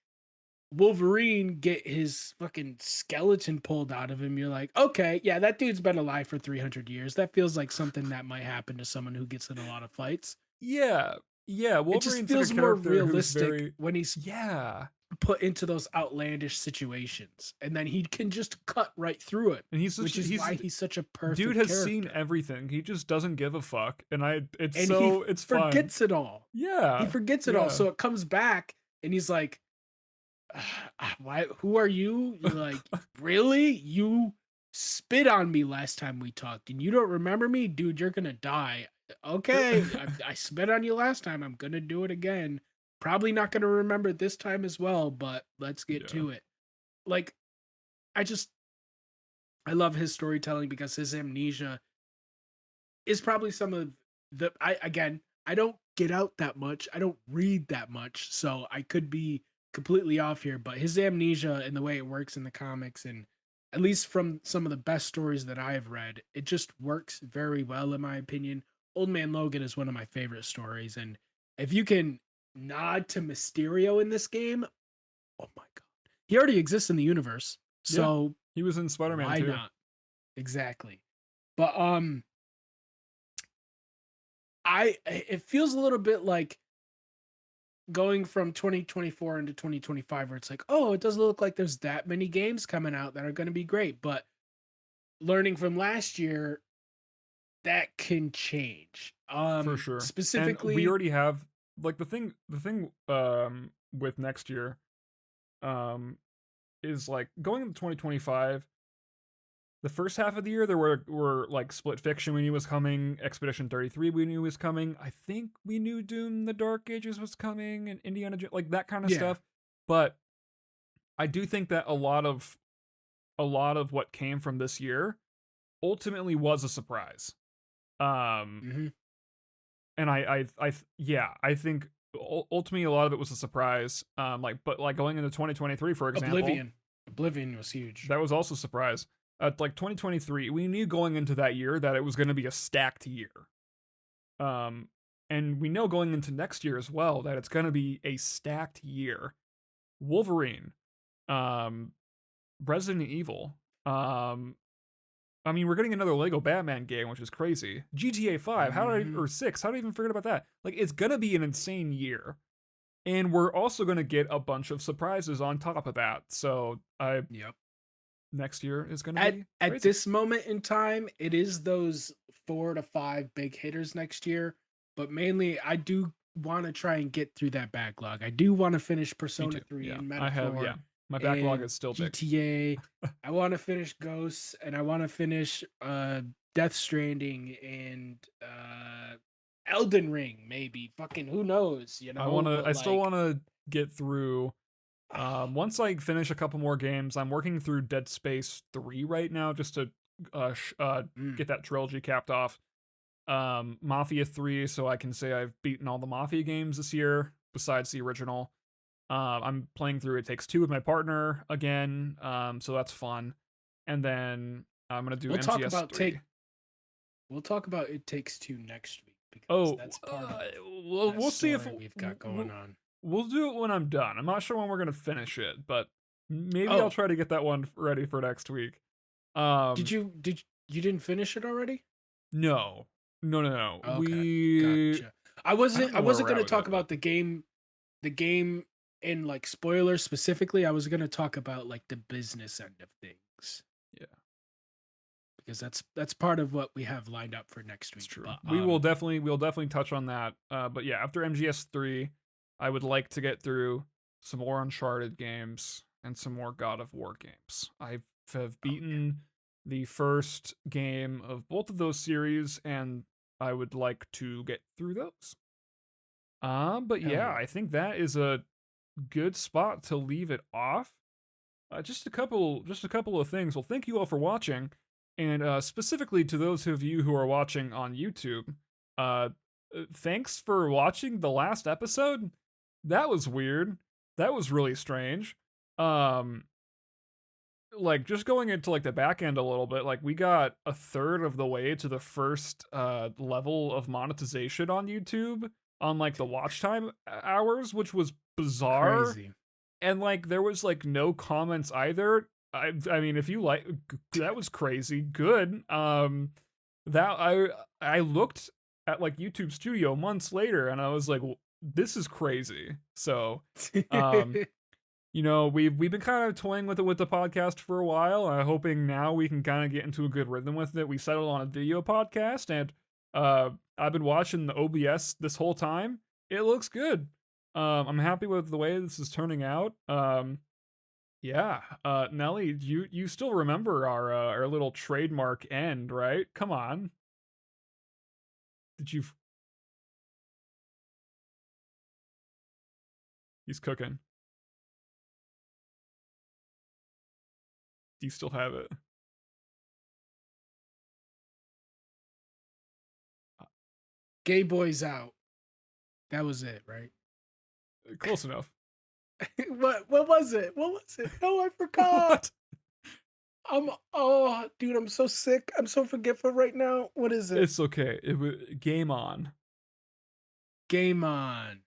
Wolverine get his fucking skeleton pulled out of him, you're like, okay, yeah, that dude's been alive for 300 years. That feels like something that might happen to someone who gets in a lot of fights.
Yeah. Yeah.
It just
Wolverine's like a
feels more
character who's
realistic
very,
when he's
yeah.
put into those outlandish situations, and then he can just cut right through it,
And
which is
he's
why he's such a
dude
perfect
has seen
character.
everything. He just doesn't give a fuck. And
And he
it's fun.
forgets it all. He
Yeah.
forgets it all.
Yeah.
So it comes back, and he's like, why? Who are you? You're like, really? You spit on me last time we talked, and you don't remember me, dude? You're gonna die. Okay, I spit on you last time. I'm gonna do it again. Probably not gonna remember it this time as well, but let's get
Yeah.
to it. Like, I just I love his storytelling because his amnesia is probably some of the I don't get out that much. I don't read that much, so I could be completely off here, but his amnesia and the way it works in the comics, and at least from some of the best stories that I've read, it just works very well in my opinion. Old Man Logan is one of my favorite stories, and if you can nod to Mysterio in this game, oh my god. He already exists in the universe.
Yeah.
So
He was in Spider-Man
why
too.
not? Exactly. But it feels a little bit like going from 2024 into 2025 where it's like, oh, it doesn't look like there's that many games coming out that are going to be great, but learning from last year, that can change.
For sure. And we
Specifically,
already have like the thing with next year um is like going into 2025. The first half of the year there were like Split Fiction we knew was coming, Expedition 33 we knew was coming. I think we knew Doom the Dark Ages was coming and Indiana Jones, like that kind of
yeah.
stuff. But I do think that a lot of what came from this year ultimately was a surprise. Um
Hmm.
and yeah, I think ultimately a lot of it was a surprise. But like going into 2023, for example,
Oblivion was huge.
that was also a surprise. Like 2023, we knew going into that year that it was going to be a stacked year. Um, and we know going into next year as well that it's going to be a stacked year. Wolverine, um, Resident Evil, I mean, we're getting another Lego Batman game, which is crazy. GTA 5,
Hmm.
or 6, how did I even forget about that? Like, it's gonna be an insane year. And we're also gonna get a bunch of surprises on top of that. So,
Yep.
next year is gonna
At
be
at
crazy.
this moment in time, it is those 4 to 5 big hitters next year, but mainly I do want to try and get through that backlog. I do want to finish
Me
Persona
too.
3
Yeah.
and
Yeah.
Metaphor
My backlog
and
is still big.
GTA. I want to finish Ghosts, and I want to finish Death Stranding and Elden Ring maybe. Fucking who knows, but
I still
like
wanna get through. Once I finish a couple more games, I'm working through Dead Space 3 right now just to
mm,
get that trilogy capped off. Mafia 3, so I can say I've beaten all the Mafia games this year besides the original. I'm playing through It Takes Two with my partner again, so that's fun. And then I'm gonna do
we'll talk
MGS
about
3.
take we'll talk about It Takes Two next week because
Oh,
that's part of that
we'll see if
story we've got going on.
we'll do it when I'm done. I'm not sure when we're gonna finish it, but maybe I'll
Oh,
try to get that one ready for next week.
did
Um,
you did you didn't finish it already?
no, no.
Okay, gotcha. I
I don't
wasn't
know
I
where
wasn't
we're at
gonna
with
talk
it, but
about the game in like spoilers specifically. I was gonna talk about like the business end of things
yeah.
because that's part of what we have lined up for next
It's
week.
true.
But
We'll definitely touch on that. But yeah, after MGS 3, I would like to get through some more Uncharted games and some more God of War games. I have
oh yeah,
beaten the first game of both of those series, and I would like to get through those. But
Hell
yeah,
yeah.
I think that is a good spot to leave it off. Just a couple of things. Well, thank you all for watching, and specifically to those of you who are watching on YouTube. Uh, Thanks for watching the last episode. That was weird. That was really strange. Um, like just going into like the back end a little bit, like we got a third of the way to the first level of monetization on YouTube on like the watch time hours, which was bizarre.
Crazy.
And like there was like no comments either. I mean, if you like, that was crazy good. That I looked at like YouTube Studio months later and I was like, "Well, this is crazy." So um we've been kind of toying with it with the podcast for a while, hoping now we can kind of get into a good rhythm with it. We settled on a video podcast, and I've been watching the OBS this whole time. It looks good. I'm happy with the way this is turning out. Yeah. Nelly, you still remember our little trademark end, right? Come on. Did you? He's cooking. Do you still have it?
Gay boys out. That was it, right?
Close enough.
What was it? What was it? No, I forgot.
What?
Oh dude, I'm so sick. I'm so forgetful right now. What is it?
It's okay. It was game on.
Game on.